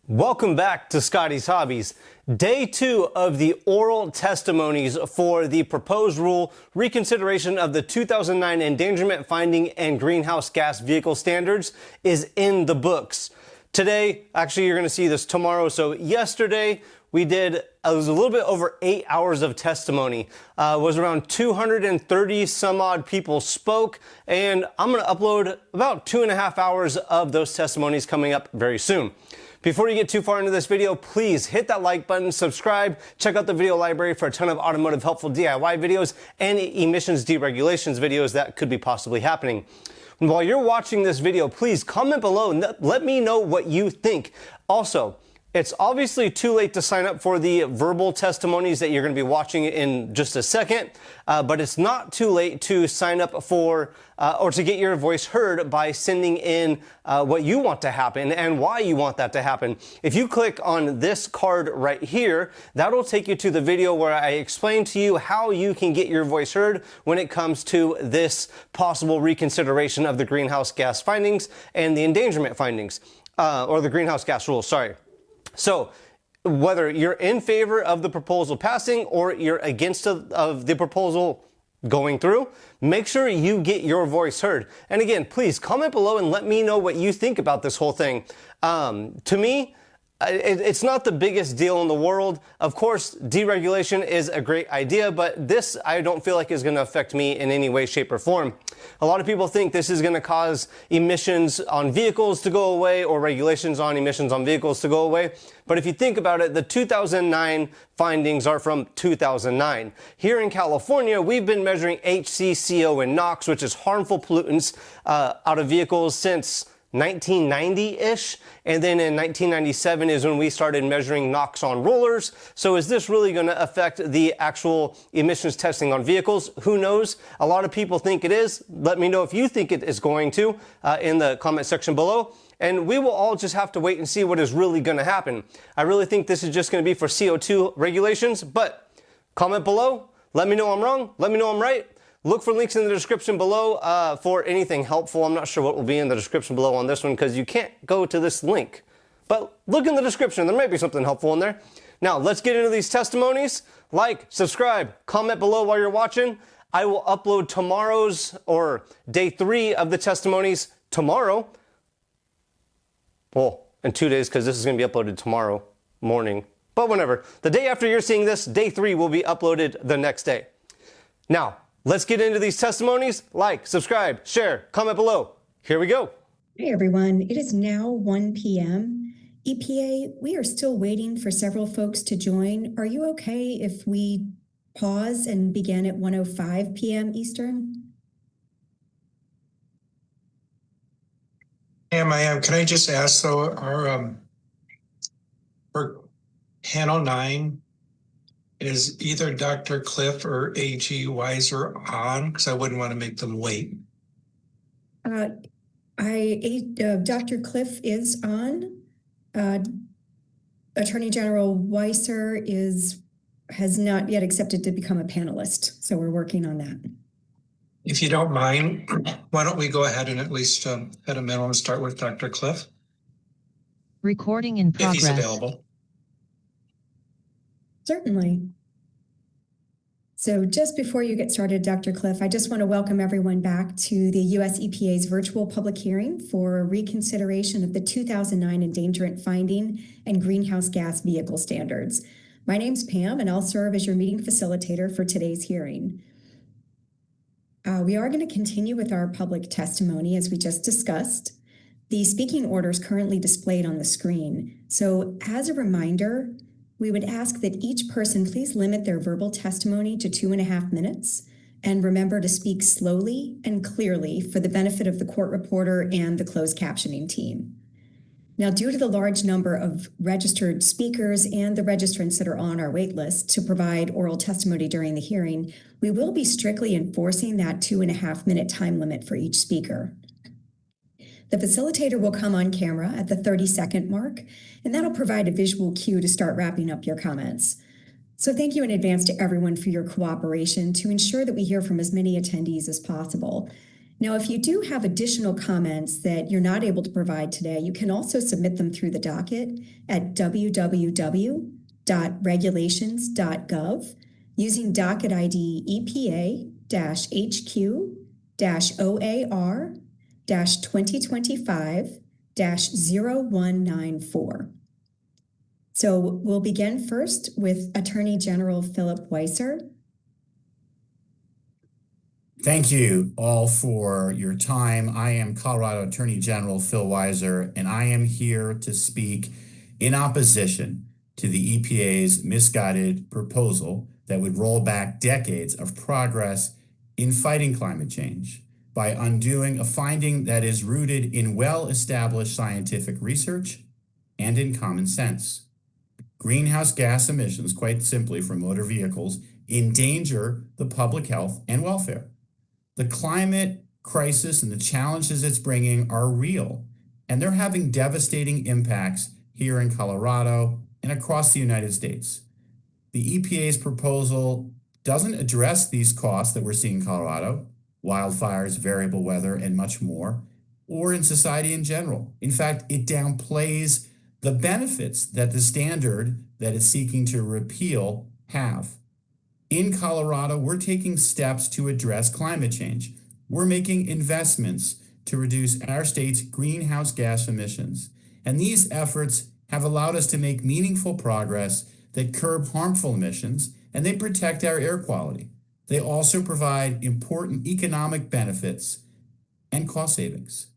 Welcome back to Scotty's Hobbies. Day 2 of the oral testimonies for the proposed rule reconsideration of the 2009 Endangerment Finding and Greenhouse Gas Vehicle Standards is in the books. Today, actually you're going to see this tomorrow, so yesterday we did, it was a little bit over 8 hours of testimony. It was around 230 some odd people spoke, and I'm going to upload about 2.5 hours of those testimonies coming up very soon. Before you get too far into this video, please hit that like button, subscribe, check out the video library for a ton of automotive helpful DIY videos and emissions deregulations videos that could be possibly happening. And while you're watching this video, please comment below and let me know what you think. Also, it's obviously too late to sign up for the verbal testimonies that you're going to be watching in just a second, but it's not too late to sign up for or to get your voice heard by sending in what you want to happen and why you want that to happen. If you click on this card right here, that'll take you to the video where I explain to you how you can get your voice heard when it comes to this possible reconsideration of the greenhouse gas findings and the endangerment findings, or the greenhouse gas rules, sorry. So whether you're in favor of the proposal passing or you're against of the proposal going through, make sure you get your voice heard. And again, please comment below and let me know what you think about this whole thing. To me, it's not the biggest deal in the world. Of course, deregulation is a great idea, but this I don't feel like is going to affect me in any way, shape, or form. A lot of people think this is going to cause emissions on vehicles to go away or regulations on emissions on vehicles to go away. But if you think about it, the 2009 findings are from 2009. Here in California, we've been measuring HC, CO, and NOx, which is harmful pollutants, out of vehicles since 1990-ish, and then in 1997 is when we started measuring NOx on rollers. So is this really going to affect the actual emissions testing on vehicles? Who knows? A lot of people think it is. Let me know if you think it is going to in the comment section below. And we will all just have to wait and see what is really going to happen. I really think this is just going to be for CO2 regulations, but comment below. Let me know I'm wrong. Let me know I'm right. Look for links in the description below for anything helpful. I'm not sure what will be in the description below on this one because you can't go to this link. But look in the description. There might be something helpful in there. Now, let's get into these testimonies. Like, subscribe, comment below while you're watching. I will upload tomorrow's or day 3 of the testimonies tomorrow. Well, in 2 days because this is going to be uploaded tomorrow morning. But whenever. The day after you're seeing this, day 3 will be uploaded the next day. Now, let's get into these testimonies. Like, subscribe, share, comment below. Here we go. Hey everyone, it is now 1 p.m. EPA, we are still waiting for several folks to join. Are you okay if we pause and begin at 1:05 p.m. Eastern? I am. Can I just ask though, our for panel 9, is either Dr. Cliff or AG Weiser on? Because I wouldn't want to make them wait. Dr. Cliff is on. Attorney General Weiser has not yet accepted to become a panelist, so we're working on that. If you don't mind, why don't we go ahead and at least at a minimum start with Dr. Cliff? Recording in progress. If he's available. Certainly. So just before you get started, Dr. Cliff, I just want to welcome everyone back to the U.S. EPA's virtual public hearing for reconsideration of the 2009 Endangerment Finding and Greenhouse Gas Vehicle Standards. My name's Pam, and I'll serve as your meeting facilitator for today's hearing. We are going to continue with our public testimony as we just discussed. The speaking order is currently displayed on the screen. So as a reminder, we would ask that each person please limit their verbal testimony to 2.5 minutes and remember to speak slowly and clearly for the benefit of the court reporter and the closed captioning team. Now, due to the large number of registered speakers and the registrants that are on our wait list to provide oral testimony during the hearing, we will be strictly enforcing that 2.5 minute time limit for each speaker. The facilitator will come on camera at the 30-second mark, and that'll provide a visual cue to start wrapping up your comments. So thank you in advance to everyone for your cooperation to ensure that we hear from as many attendees as possible. Now, if you do have additional comments that you're not able to provide today, you can also submit them through the docket at www.regulations.gov using docket ID EPA-HQ-OAR-2025-0194. So we'll begin first with Attorney General Philip Weiser. Thank you all for your time. I am Colorado Attorney General Phil Weiser, and I am here to speak in opposition to the EPA's misguided proposal that would roll back decades of progress in fighting climate change by undoing a finding that is rooted in well-established scientific research and in common sense. Greenhouse gas emissions, quite simply from motor vehicles, endanger the public health and welfare. The climate crisis and the challenges it's bringing are real, and they're having devastating impacts here in Colorado and across the United States. The EPA's proposal doesn't address these costs that we're seeing in Colorado, wildfires, variable weather, and much more, or in society in general. In fact, it downplays the benefits that the standard that it's seeking to repeal have. In Colorado, we're taking steps to address climate change. We're making investments to reduce our state's greenhouse gas emissions. And these efforts have allowed us to make meaningful progress that curb harmful emissions, and they protect our air quality. They also provide important economic benefits and cost savings.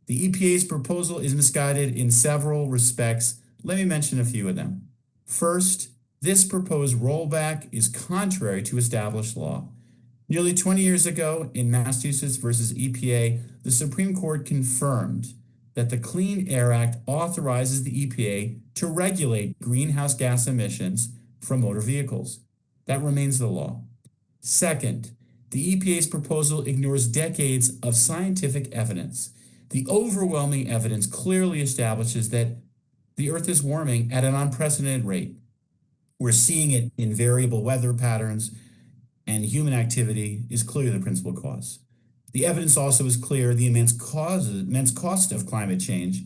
The EPA's proposal is misguided in several respects. Let me mention a few of them. First, this proposed rollback is contrary to established law. Nearly 20 years ago, in Massachusetts versus EPA, the Supreme Court confirmed that the Clean Air Act authorizes the EPA to regulate greenhouse gas emissions from motor vehicles. That remains the law. Second, the EPA's proposal ignores decades of scientific evidence. The overwhelming evidence clearly establishes that the Earth is warming at an unprecedented rate. We're seeing it in variable weather patterns, and human activity is clearly the principal cause. The evidence also is clear the immense cost of climate change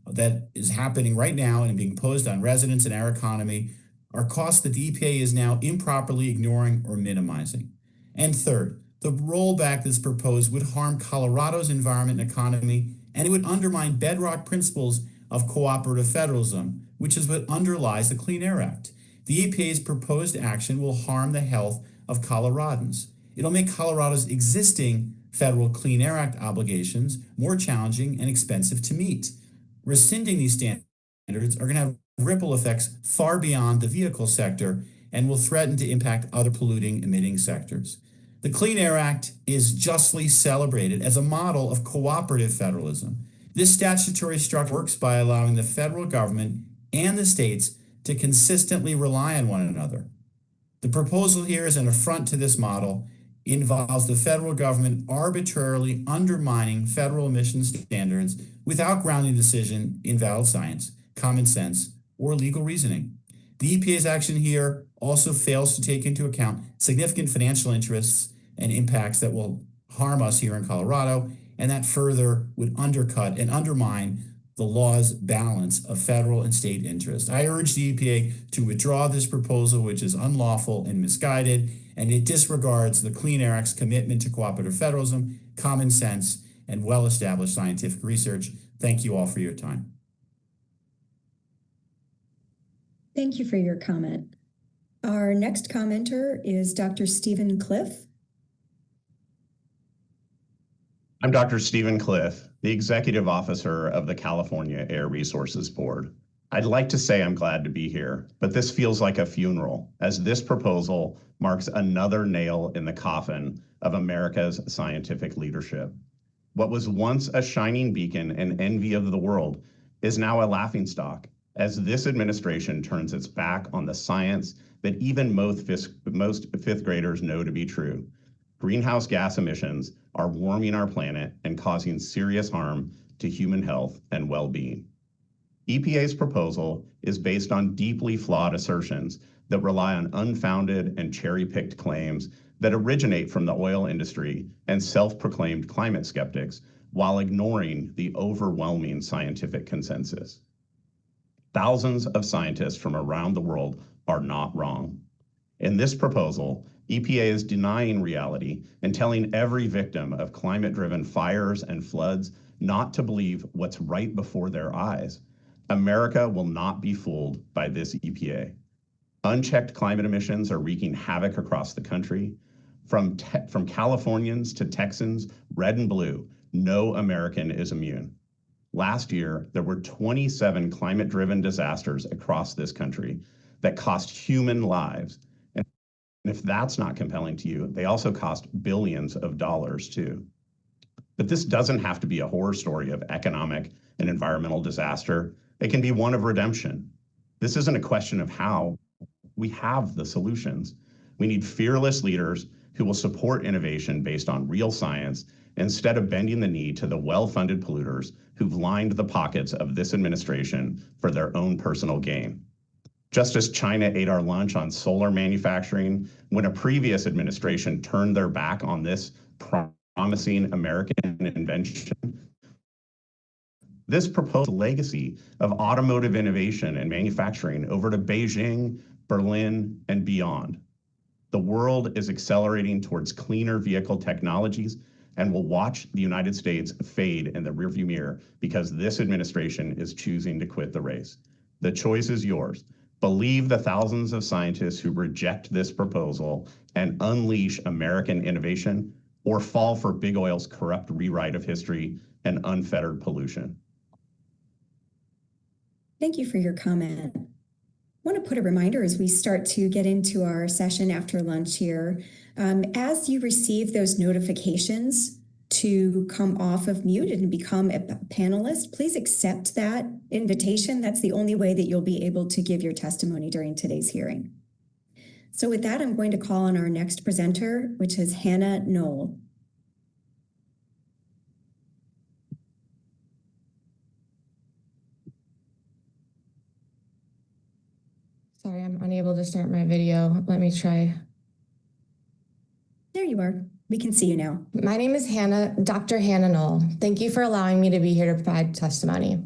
that is happening right now and being imposed on residents and our economy are costs that the EPA is now improperly ignoring or minimizing. And third, the rollback that's proposed would harm Colorado's environment and economy, and it would undermine bedrock principles of cooperative federalism, which is what underlies the Clean Air Act. The EPA's proposed action will harm the health of Coloradans. It'll make Colorado's existing federal Clean Air Act obligations more challenging and expensive to meet. Rescinding these standards are going to have ripple effects far beyond the vehicle sector and will threaten to impact other polluting, emitting sectors. The Clean Air Act is justly celebrated as a model of cooperative federalism. This statutory structure works by allowing the federal government and the states to consistently rely on one another. The proposal here is an affront to this model. It involves the federal government arbitrarily undermining federal emissions standards without grounding decision in valid science, common sense, or legal reasoning. The EPA's action here also fails to take into account significant financial interests and impacts that will harm us here in Colorado, and that further would undercut and undermine the law's balance of federal and state interest. I urge the EPA to withdraw this proposal, which is unlawful and misguided, and it disregards the Clean Air Act's commitment to cooperative federalism, common sense, and well-established scientific research. Thank you all for your time. Thank you for your comment. Our next commenter is Dr. Stephen Cliff. I'm Dr. Stephen Cliff, the Executive Officer of the California Air Resources Board. I'd like to say I'm glad to be here, but this feels like a funeral, as this proposal marks another nail in the coffin of America's scientific leadership. What was once a shining beacon and envy of the world is now a laughingstock, as this administration turns its back on the science that even most fifth graders know to be true. Greenhouse gas emissions are warming our planet and causing serious harm to human health and well-being. EPA's proposal is based on deeply flawed assertions that rely on unfounded and cherry-picked claims that originate from the oil industry and self-proclaimed climate skeptics while ignoring the overwhelming scientific consensus. Thousands of scientists from around the world are not wrong. In this proposal, EPA is denying reality and telling every victim of climate-driven fires and floods not to believe what's right before their eyes. America will not be fooled by this EPA. Unchecked climate emissions are wreaking havoc across the country. From Californians to Texans, red and blue, no American is immune. Last year, there were 27 climate-driven disasters across this country that cost human lives. And if that's not compelling to you, they also cost billions of dollars too. But this doesn't have to be a horror story of economic and environmental disaster. It can be one of redemption. This isn't a question of how. We have the solutions. We need fearless leaders who will support innovation based on real science instead of bending the knee to the well-funded polluters who've lined the pockets of this administration for their own personal gain. Just as China ate our lunch on solar manufacturing when a previous administration turned their back on this promising American invention, this proposed legacy of automotive innovation and manufacturing over to Beijing, Berlin, and beyond. The world is accelerating towards cleaner vehicle technologies and will watch the United States fade in the rearview mirror because this administration is choosing to quit the race. The choice is yours. Believe the thousands of scientists who reject this proposal and unleash American innovation, or fall for big oil's corrupt rewrite of history and unfettered pollution. Thank you for your comment. I want to put a reminder as we start to get into our session after lunch here. As you receive those notifications to come off of mute and become a panelist, please accept that invitation. That's the only way that you'll be able to give your testimony during today's hearing. So with that, I'm going to call on our next presenter, which is Hannah Null. Sorry, I'm unable to start my video. Let me try. There you are. We can see you now. My name is Dr. Hannah Null. Thank you for allowing me to be here to provide testimony.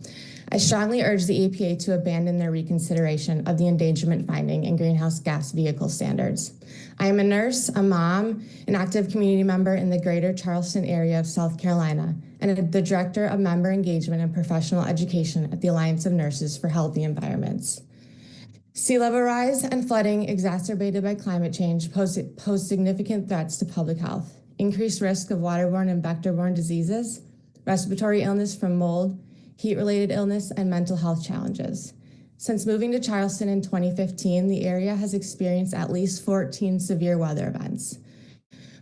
I strongly urge the EPA to abandon their reconsideration of the endangerment finding and greenhouse gas vehicle standards. I am a nurse, a mom, an active community member in the greater Charleston area of South Carolina, and the director of member engagement and professional education at the Alliance of Nurses for Healthy Environments. Sea level rise and flooding exacerbated by climate change pose significant threats to public health, increased risk of waterborne and vector-borne diseases, respiratory illness from mold, heat-related illness, and mental health challenges. Since moving to Charleston in 2015, the area has experienced at least 14 severe weather events.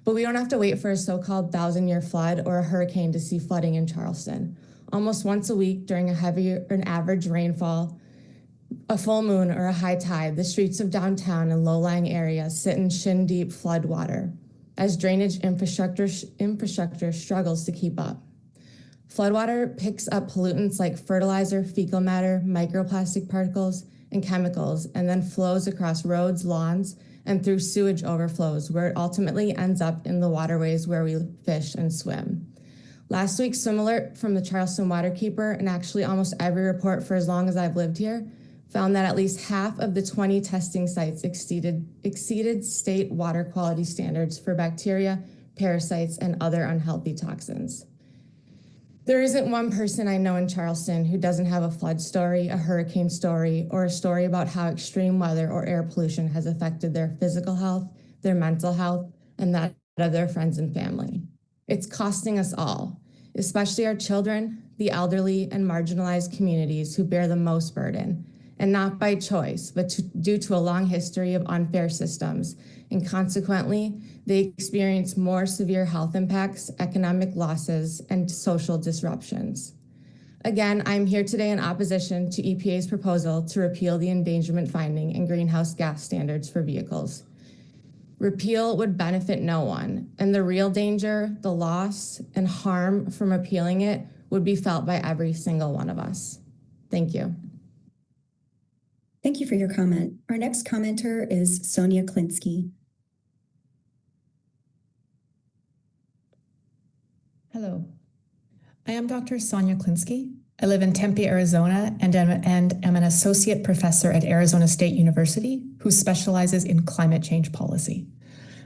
But we don't have to wait for a so-called 1,000-year flood or a hurricane to see flooding in Charleston. Almost once a week during a heavier than average rainfall, a full moon, or a high tide, the streets of downtown and low-lying areas sit in shin-deep flood water as drainage infrastructure struggles to keep up. Floodwater picks up pollutants like fertilizer, fecal matter, microplastic particles, and chemicals, and then flows across roads, lawns, and through sewage overflows, where it ultimately ends up in the waterways where we fish and swim. Last week, similar from the Charleston Waterkeeper, and actually almost every report for as long as I've lived here, found that at least half of the 20 testing sites exceeded state water quality standards for bacteria, parasites, and other unhealthy toxins. There isn't one person I know in Charleston who doesn't have a flood story, a hurricane story, or a story about how extreme weather or air pollution has affected their physical health, their mental health, and that of their friends and family. It's costing us all, especially our children, the elderly, and marginalized communities who bear the most burden, and not by choice, but due to a long history of unfair systems, and consequently, they experience more severe health impacts, economic losses, and social disruptions. Again, I'm here today in opposition to EPA's proposal to repeal the endangerment finding and greenhouse gas standards for vehicles. Repeal would benefit no one, and the real danger, the loss, and harm from repealing it would be felt by every single one of us. Thank you. Thank you for your comment. Our next commenter is Sonia Klinsky. Hello, I am Dr. Sonia Klinsky. I live in Tempe, Arizona, and am an associate professor at Arizona State University who specializes in climate change policy.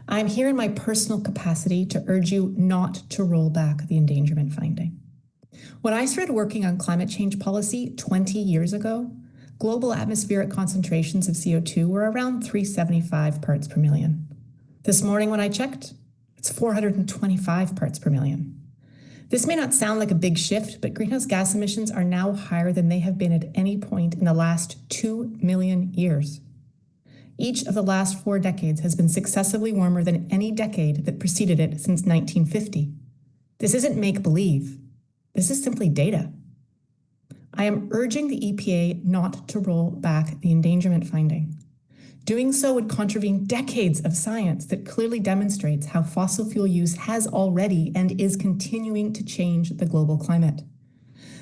I'm here in my personal capacity to urge you not to roll back the endangerment finding. When I started working on climate change policy 20 years ago, global atmospheric concentrations of CO2 were around 375 parts per million. This morning when I checked, it's 425 parts per million. This may not sound like a big shift, but greenhouse gas emissions are now higher than they have been at any point in the last 2 million years. Each of the last 4 decades has been successively warmer than any decade that preceded it since 1950. This isn't make-believe. This is simply data. I am urging the EPA not to roll back the endangerment finding. Doing so would contravene decades of science that clearly demonstrates how fossil fuel use has already and is continuing to change the global climate.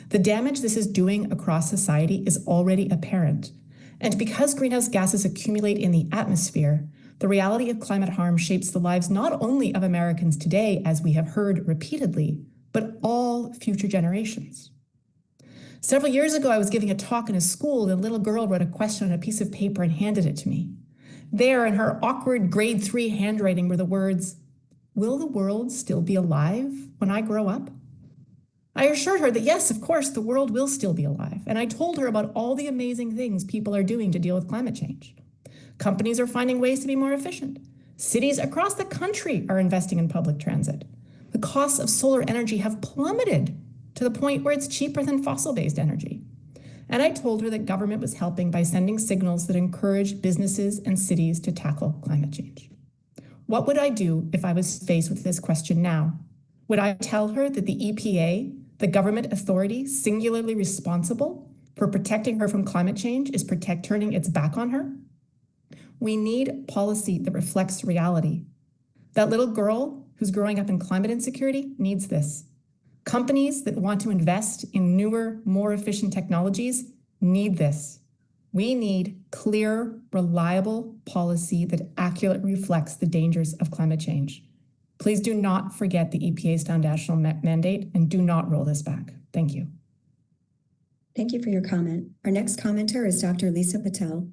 The damage this is doing across society is already apparent. And because greenhouse gases accumulate in the atmosphere, the reality of climate harm shapes the lives not only of Americans today, as we have heard repeatedly, but all future generations. Several years ago, I was giving a talk in a school, and a little girl wrote a question on a piece of paper and handed it to me. There, in her awkward grade 3 handwriting, were the words, "Will the world still be alive when I grow up?" I assured her that yes, of course, the world will still be alive. And I told her about all the amazing things people are doing to deal with climate change. Companies are finding ways to be more efficient. Cities across the country are investing in public transit. The costs of solar energy have plummeted to the point where it's cheaper than fossil-based energy. And I told her that government was helping by sending signals that encourage businesses and cities to tackle climate change. What would I do if I was faced with this question now? Would I tell her that the EPA, the government authority singularly responsible for protecting her from climate change, is turning its back on her? We need policy that reflects reality. That little girl who's growing up in climate insecurity needs this. Companies that want to invest in newer, more efficient technologies need this. We need clear, reliable policy that accurately reflects the dangers of climate change. Please do not forget the EPA's foundational mandate and do not roll this back. Thank you. Thank you for your comment. Our next commenter is Dr. Elise Patel.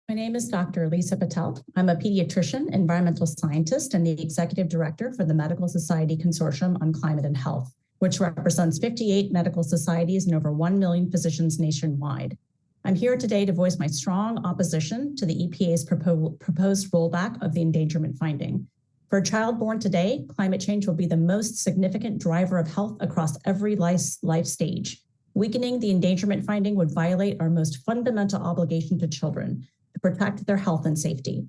My name is Dr. Elise Patel. I'm a pediatrician, environmental scientist, and the executive director for the Medical Society Consortium on Climate and Health, which represents 58 medical societies and over 1 million physicians nationwide. I'm here today to voice my strong opposition to the EPA's proposed rollback of the endangerment finding. For a child born today, climate change will be the most significant driver of health across every life stage. Weakening the endangerment finding would violate our most fundamental obligation to children, to protect their health and safety.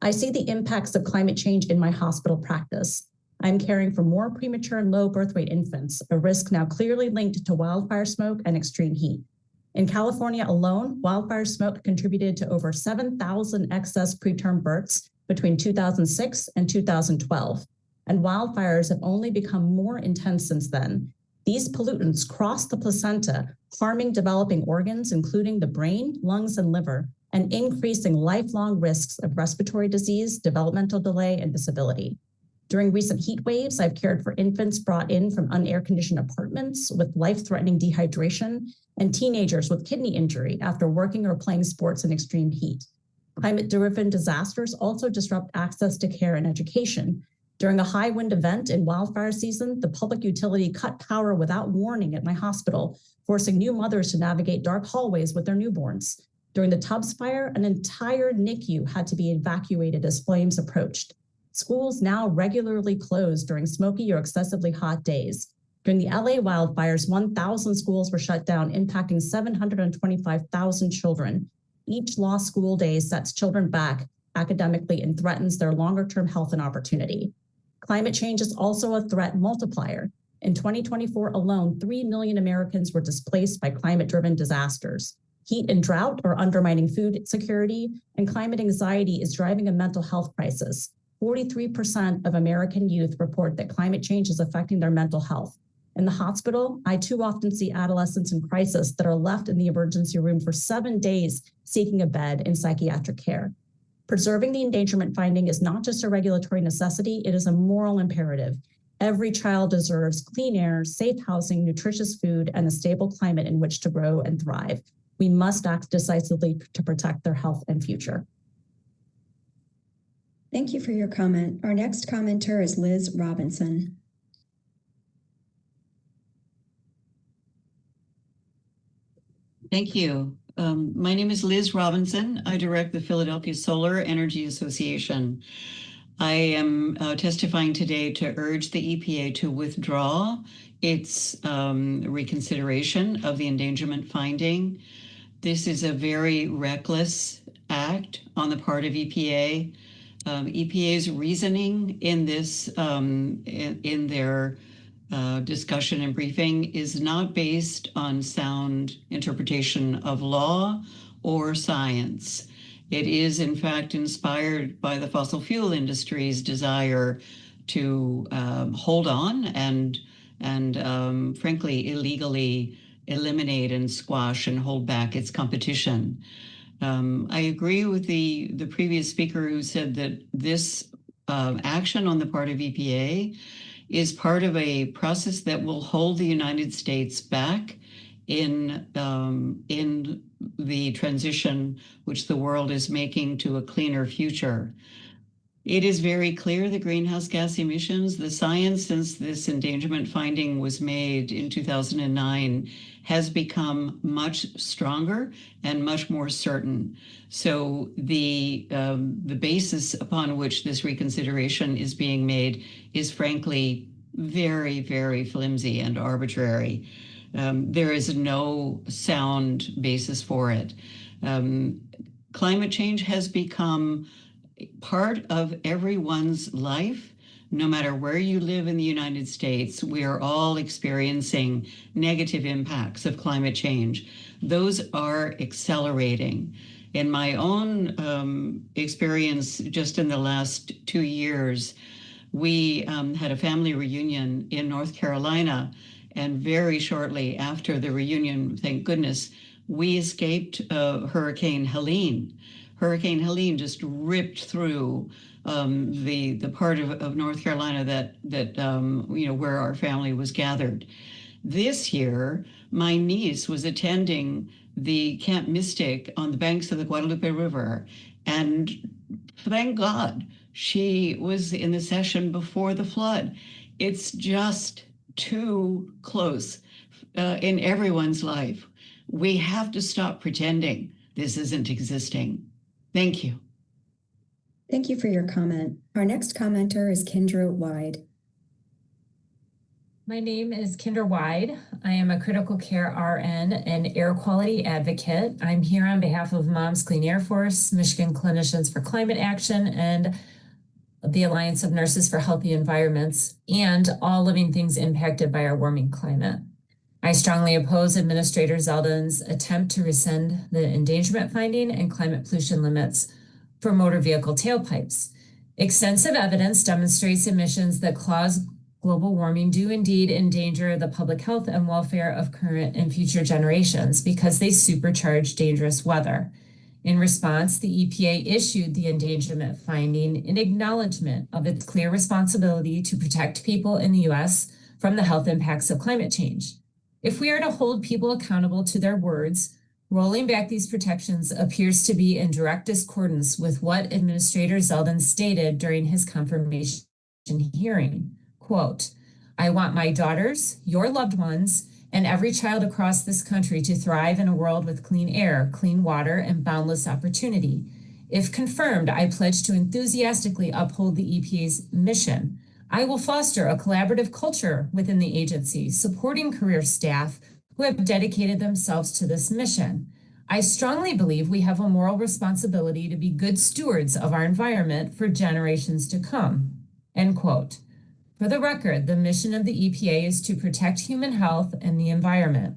I see the impacts of climate change in my hospital practice. I'm caring for more premature and low birth weight infants, a risk now clearly linked to wildfire smoke and extreme heat. In California alone, wildfire smoke contributed to over 7,000 excess preterm births between 2006 and 2012, and wildfires have only become more intense since then. These pollutants cross the placenta, harming developing organs, including the brain, lungs, and liver, and increasing lifelong risks of respiratory disease, developmental delay, and disability. During recent heat waves, I've cared for infants brought in from unair-conditioned apartments with life-threatening dehydration and teenagers with kidney injury after working or playing sports in extreme heat. Climate-driven disasters also disrupt access to care and education. During a high wind event in wildfire season, the public utility cut power without warning at my hospital, forcing new mothers to navigate dark hallways with their newborns. During the Tubbs fire, an entire NICU had to be evacuated as flames approached. Schools now regularly close during smoky or excessively hot days. During the LA wildfires, 1,000 schools were shut down, impacting 725,000 children. Each lost school day sets children back academically and threatens their longer-term health and opportunity. Climate change is also a threat multiplier. In 2024 alone, 3 million Americans were displaced by climate-driven disasters. Heat and drought are undermining food security, and climate anxiety is driving a mental health crisis. 43% of American youth report that climate change is affecting their mental health. In the hospital, I too often see adolescents in crisis that are left in the emergency room for 7 days seeking a bed in psychiatric care. Preserving the endangerment finding is not just a regulatory necessity, it is a moral imperative. Every child deserves clean air, safe housing, nutritious food, and a stable climate in which to grow and thrive. We must act decisively to protect their health and future. Thank you for your comment. Our next commenter is Liz Robinson. Thank you. My name is Liz Robinson. I direct the Philadelphia Solar Energy Association. I am testifying today to urge the EPA to withdraw its reconsideration of the endangerment finding. This is a very reckless act on the part of EPA. EPA's reasoning in this, in their discussion and briefing, is not based on sound interpretation of law or science. It is, in fact, inspired by the fossil fuel industry's desire to hold on and frankly, illegally eliminate and squash and hold back its competition. I agree with the previous speaker who said that this action on the part of EPA is part of a process that will hold the United States back in the transition which the world is making to a cleaner future. It is very clear that greenhouse gas emissions, the science since this endangerment finding was made in 2009, has become much stronger and much more certain. So the basis upon which this reconsideration is being made is frankly very, very flimsy and arbitrary. There is no sound basis for it. Climate change has become part of everyone's life. No matter where you live in the United States, we are all experiencing negative impacts of climate change. Those are accelerating. In my own experience, just in the last 2 years, we had a family reunion in North Carolina, and very shortly after the reunion, thank goodness, we escaped Hurricane Helene. Hurricane Helene just ripped through the part of North Carolina that where our family was gathered. This year, my niece was attending the Camp Mystic on the banks of the Guadalupe River, and thank God she was in the session before the flood. It's just too close in everyone's life. We have to stop pretending this isn't existing. Thank you. Thank you for your comment. Our next commenter is Kendra Weid. My name is Kendra Weid. I am a critical care RN and air quality advocate. I'm here on behalf of Moms Clean Air Force, Michigan Clinicians for Climate Action, and the Alliance of Nurses for Healthy Environments, and all living things impacted by our warming climate. I strongly oppose Administrator Zeldin's attempt to rescind the endangerment finding and climate pollution limits for motor vehicle tailpipes. Extensive evidence demonstrates emissions that cause global warming do indeed endanger the public health and welfare of current and future generations because they supercharge dangerous weather. In response, the EPA issued the endangerment finding in acknowledgement of its clear responsibility to protect people in the U.S. from the health impacts of climate change. If we are to hold people accountable to their words, rolling back these protections appears to be in direct discordance with what Administrator Zeldin stated during his confirmation hearing. Quote, "I want my daughters, your loved ones, and every child across this country to thrive in a world with clean air, clean water, and boundless opportunity. If confirmed, I pledge to enthusiastically uphold the EPA's mission. I will foster a collaborative culture within the agency, supporting career staff who have dedicated themselves to this mission. I strongly believe we have a moral responsibility to be good stewards of our environment for generations to come." End quote. For the record, the mission of the EPA is to protect human health and the environment.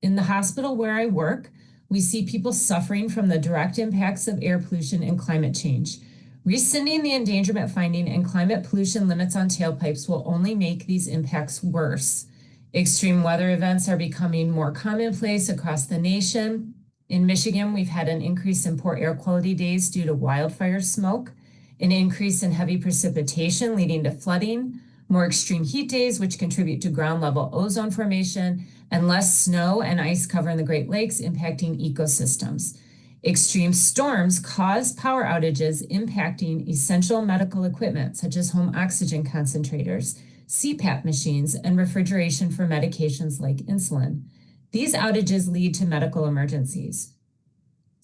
In the hospital where I work, we see people suffering from the direct impacts of air pollution and climate change. Rescinding the endangerment finding and climate pollution limits on tailpipes will only make these impacts worse. Extreme weather events are becoming more commonplace across the nation, In Michigan, we've had an increase in poor air quality days due to wildfire smoke, an increase in heavy precipitation leading to flooding, more extreme heat days, which contribute to ground level ozone formation, and less snow and ice cover in the Great Lakes, impacting ecosystems. Extreme storms cause power outages, impacting essential medical equipment such as home oxygen concentrators, CPAP machines, and refrigeration for medications like insulin. These outages lead to medical emergencies.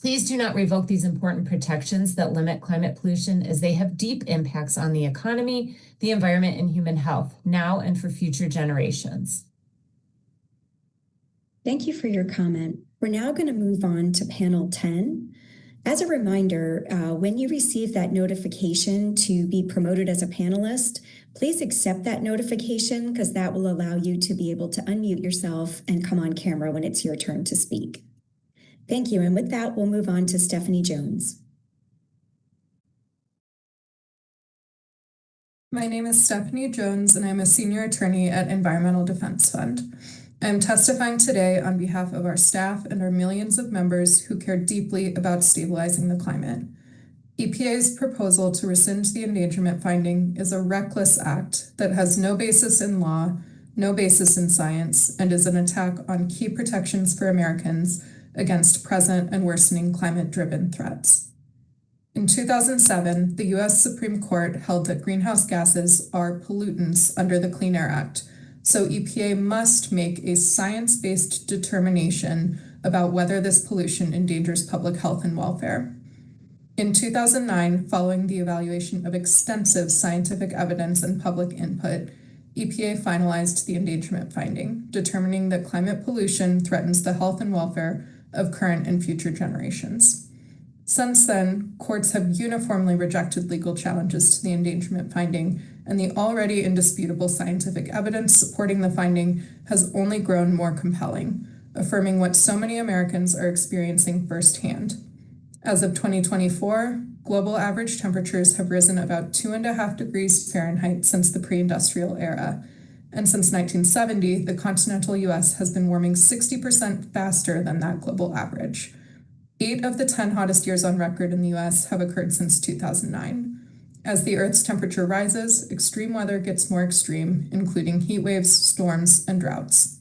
Please do not revoke these important protections that limit climate pollution, as they have deep impacts on the economy, the environment, and human health, now and for future generations. Thank you for your comment. We're now going to move on to panel 10. As a reminder, when you receive that notification to be promoted as a panelist, please accept that notification, because that will allow you to be able to unmute yourself and come on camera when it's your turn to speak. Thank you. And with that, we'll move on to Stephanie Jones. My name is Stephanie Jones, and I'm a senior attorney at Environmental Defense Fund. I'm testifying today on behalf of our staff and our millions of members who care deeply about stabilizing the climate. EPA's proposal to rescind the endangerment finding is a reckless act that has no basis in law, no basis in science, and is an attack on key protections for Americans against present and worsening climate-driven threats. In 2007, the U.S. Supreme Court held that greenhouse gases are pollutants under the Clean Air Act, so EPA must make a science-based determination about whether this pollution endangers public health and welfare. In 2009, following the evaluation of extensive scientific evidence and public input, EPA finalized the endangerment finding, determining that climate pollution threatens the health and welfare of current and future generations. Since then, courts have uniformly rejected legal challenges to the endangerment finding, and the already indisputable scientific evidence supporting the finding has only grown more compelling, affirming what so many Americans are experiencing firsthand. As of 2024, global average temperatures have risen about 2.5 degrees Fahrenheit since the pre-industrial era. And since 1970, the continental US has been warming 60% faster than that global average. 8 of the 10 hottest years on record in the US have occurred since 2009. As the Earth's temperature rises, extreme weather gets more extreme, including heat waves, storms, and droughts.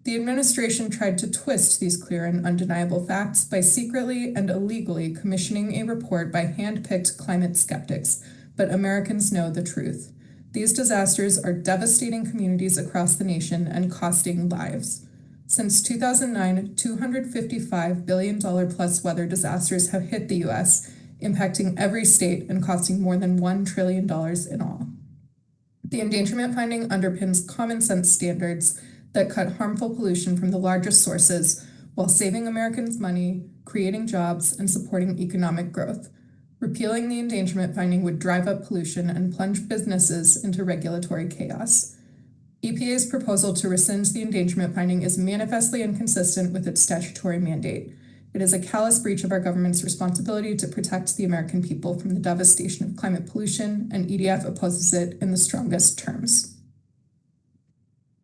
The administration tried to twist these clear and undeniable facts by secretly and illegally commissioning a report by hand-picked climate skeptics, but Americans know the truth. These disasters are devastating communities across the nation and costing lives. Since 2009, $255 billion plus weather disasters have hit the U.S., impacting every state and costing more than $1 trillion in all. The endangerment finding underpins common sense standards that cut harmful pollution from the largest sources while saving Americans money, creating jobs, and supporting economic growth. Repealing the endangerment finding would drive up pollution and plunge businesses into regulatory chaos. EPA's proposal to rescind the endangerment finding is manifestly inconsistent with its statutory mandate. It is a callous breach of our government's responsibility to protect the American people from the devastation of climate pollution, and EDF opposes it in the strongest terms.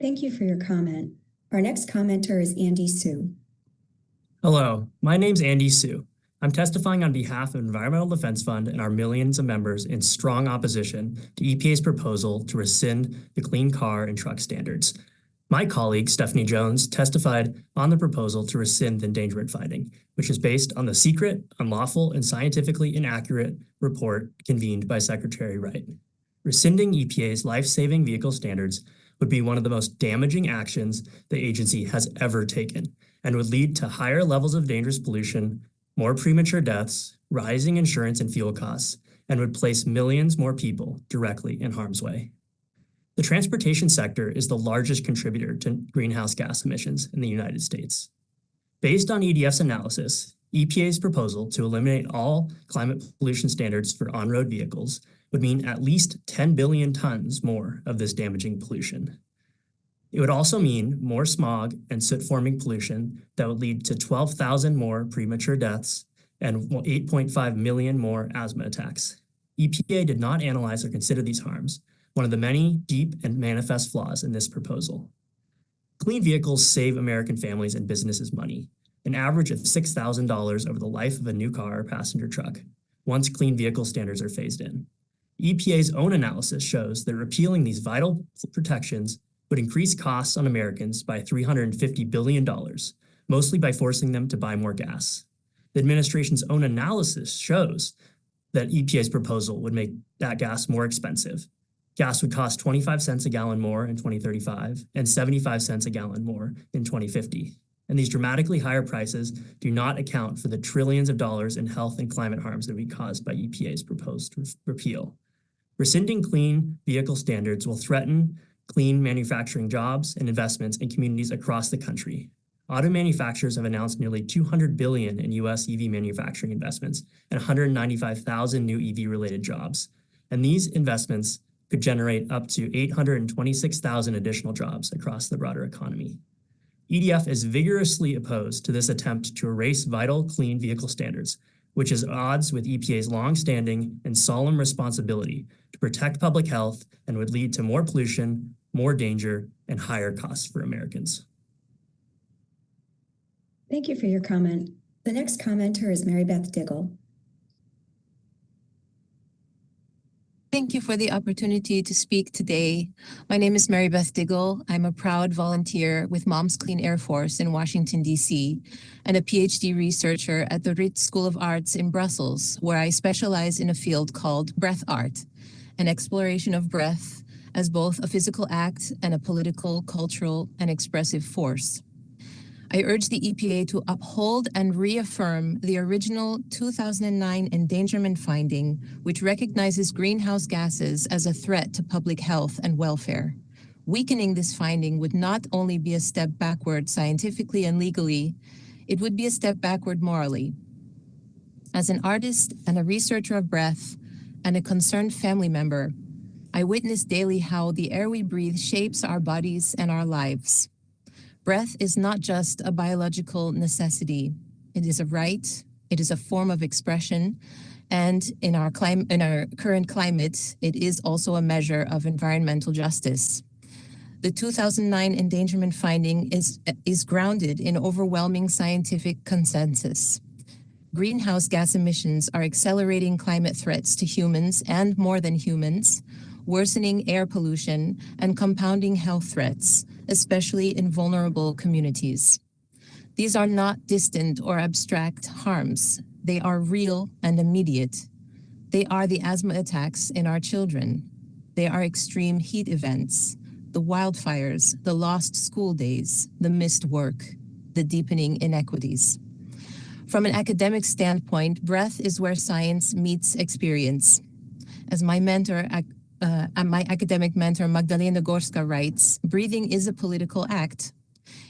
Thank you for your comment. Our next commenter is Andy Sue. Hello, my name's Andy Sue. I'm testifying on behalf of Environmental Defense Fund and our millions of members in strong opposition to EPA's proposal to rescind the Clean Car and Truck Standards. My colleague, Stephanie Jones, testified on the proposal to rescind the endangerment finding, which is based on the secret, unlawful, and scientifically inaccurate report convened by Secretary Wright. Rescinding EPA's life-saving vehicle standards would be one of the most damaging actions the agency has ever taken, and would lead to higher levels of dangerous pollution, more premature deaths, rising insurance and fuel costs, and would place millions more people directly in harm's way. The transportation sector is the largest contributor to greenhouse gas emissions in the United States. Based on EDF's analysis, EPA's proposal to eliminate all climate pollution standards for on-road vehicles would mean at least 10 billion tons more of this damaging pollution. It would also mean more smog and soot-forming pollution that would lead to 12,000 more premature deaths and 8.5 million more asthma attacks. EPA did not analyze or consider these harms, one of the many deep and manifest flaws in this proposal. Clean vehicles save American families and businesses money, and an average of $6,000 over the life of a new car or passenger truck, once clean vehicle standards are phased in. EPA's own analysis shows that repealing these vital protections would increase costs on Americans by $350 billion, mostly by forcing them to buy more gas. The administration's own analysis shows that EPA's proposal would make that gas more expensive. Gas would cost 25 cents a gallon more in 2035 and 75 cents a gallon more in 2050. And these dramatically higher prices do not account for the trillions of dollars in health and climate harms that would be caused by EPA's proposed repeal. Rescinding clean vehicle standards will threaten clean manufacturing jobs and investments in communities across the country. Auto manufacturers have announced nearly $200 billion in U.S. EV manufacturing investments and 195,000 new EV-related jobs. And these investments could generate up to 826,000 additional jobs across the broader economy. EDF is vigorously opposed to this attempt to erase vital clean vehicle standards, which is at odds with EPA's long-standing and solemn responsibility to protect public health and would lead to more pollution, more danger, and higher costs for Americans. Thank you for your comment. The next commenter is Mary Beth Diggle. Thank you for the opportunity to speak today. My name is Mary Beth Diggle. I'm a proud volunteer with Moms Clean Air Force in Washington, D.C., and a PhD researcher at the Ritz School of Arts in Brussels, where I specialize in a field called breath art, an exploration of breath as both a physical act and a political, cultural, and expressive force. I urge the EPA to uphold and reaffirm the original 2009 Endangerment Finding, which recognizes greenhouse gases as a threat to public health and welfare. Weakening this finding would not only be a step backward scientifically and legally, it would be a step backward morally. As an artist and a researcher of breath and a concerned family member, I witness daily how the air we breathe shapes our bodies and our lives. Breath is not just a biological necessity. It is a right, it is a form of expression, and in our current climate, it is also a measure of environmental justice. The 2009 Endangerment Finding is grounded in overwhelming scientific consensus. Greenhouse gas emissions are accelerating climate threats to humans and more than humans, worsening air pollution and compounding health threats, especially in vulnerable communities. These are not distant or abstract harms. They are real and immediate. They are the asthma attacks in our children. They are extreme heat events, the wildfires, the lost school days, the missed work, the deepening inequities. From an academic standpoint, breath is where science meets experience. As my academic mentor, Magdalena Gorska, writes, breathing is a political act.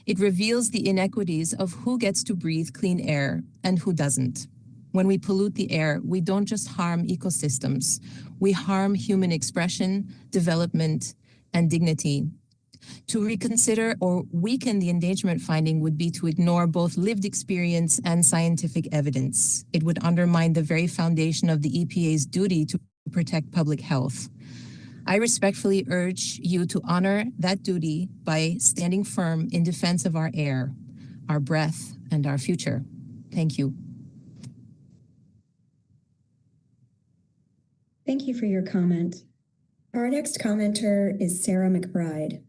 It reveals the inequities of who gets to breathe clean air and who doesn't. When we pollute the air, we don't just harm ecosystems. We harm human expression, development, and dignity. To reconsider or weaken the endangerment finding would be to ignore both lived experience and scientific evidence. It would undermine the very foundation of the EPA's duty to protect public health. I respectfully urge you to honor that duty by standing firm in defense of our air, our breath, and our future. Thank you. Thank you for your comment. Our next commenter is Sarah McBride.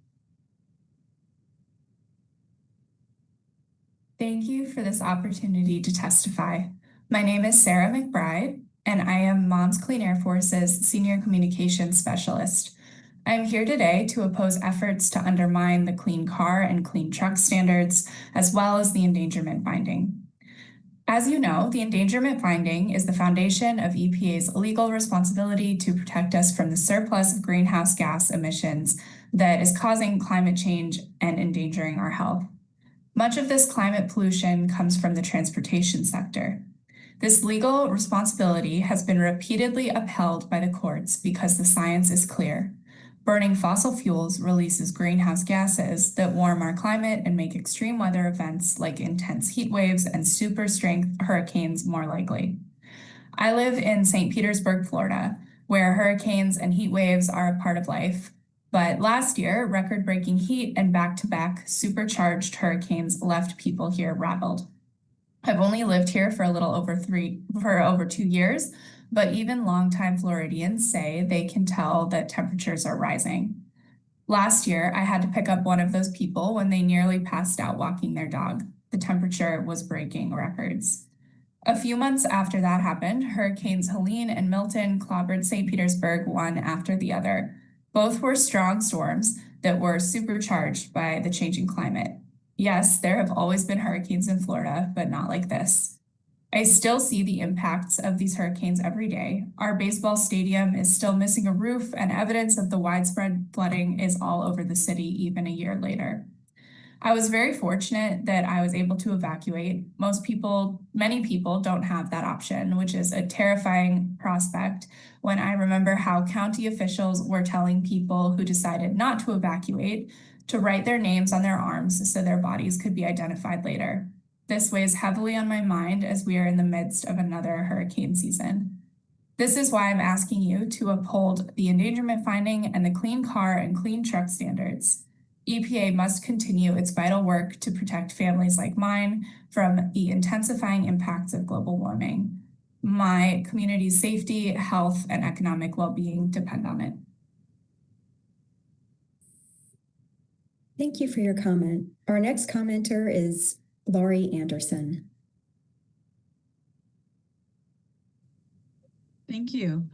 Thank you for this opportunity to testify. My name is Sarah McBride, and I am Moms Clean Air Force's Senior Communications Specialist. I am here today to oppose efforts to undermine the clean car and clean truck standards, as well as the endangerment finding. As you know, the endangerment finding is the foundation of EPA's legal responsibility to protect us from the surplus of greenhouse gas emissions that is causing climate change and endangering our health. Much of this climate pollution comes from the transportation sector. This legal responsibility has been repeatedly upheld by the courts because the science is clear. Burning fossil fuels releases greenhouse gases that warm our climate and make extreme weather events like intense heat waves and super strength hurricanes more likely. I live in St. Petersburg, Florida, where hurricanes and heat waves are a part of life. But last year, record-breaking heat and back-to-back supercharged hurricanes left people here rattled. I've only lived here for over 2 years, but even longtime Floridians say they can tell that temperatures are rising. Last year, I had to pick up one of those people when they nearly passed out walking their dog. The temperature was breaking records. A few months after that happened, Hurricanes Helene and Milton clobbered St. Petersburg one after the other. Both were strong storms that were supercharged by the changing climate. Yes, there have always been hurricanes in Florida, but not like this. I still see the impacts of these hurricanes every day. Our baseball stadium is still missing a roof, and evidence of the widespread flooding is all over the city even a year later. I was very fortunate that I was able to evacuate. Many people don't have that option, which is a terrifying prospect when I remember how county officials were telling people who decided not to evacuate to write their names on their arms so their bodies could be identified later. This weighs heavily on my mind as we are in the midst of another hurricane season. This is why I'm asking you to uphold the endangerment finding and the clean car and clean truck standards. EPA must continue its vital work to protect families like mine from the intensifying impacts of global warming. My community's safety, health, and economic well-being depend on it. Thank you for your comment. Our next commenter is Laurie Anderson. Thank you.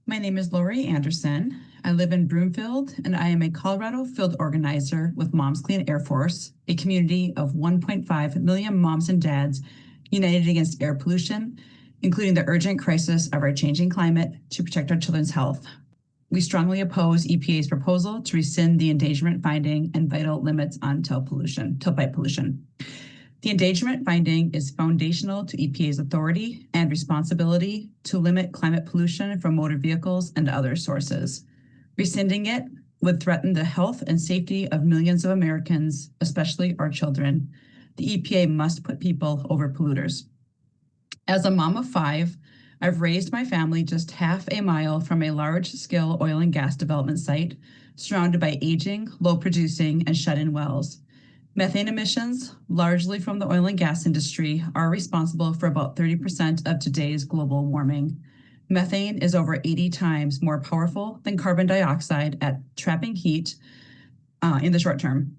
My name is Laurie Anderson. I live in Broomfield, and I am a Colorado field organizer with Moms Clean Air Force, a community of 1.5 million moms and dads united against air pollution, including the urgent crisis of our changing climate to protect our children's health. We strongly oppose EPA's proposal to rescind the endangerment finding and vital limits on tailpipe pollution. The endangerment finding is foundational to EPA's authority and responsibility to limit climate pollution from motor vehicles and other sources. Rescinding it would threaten the health and safety of millions of Americans, especially our children. The EPA must put people over polluters. As a mom of 5, I've raised my family just half a mile from a large-scale oil and gas development site, surrounded by aging, low-producing, and shut-in wells. Methane emissions, largely from the oil and gas industry, are responsible for about 30% of today's global warming. Methane is over 80 times more powerful than carbon dioxide at trapping heat in the short term.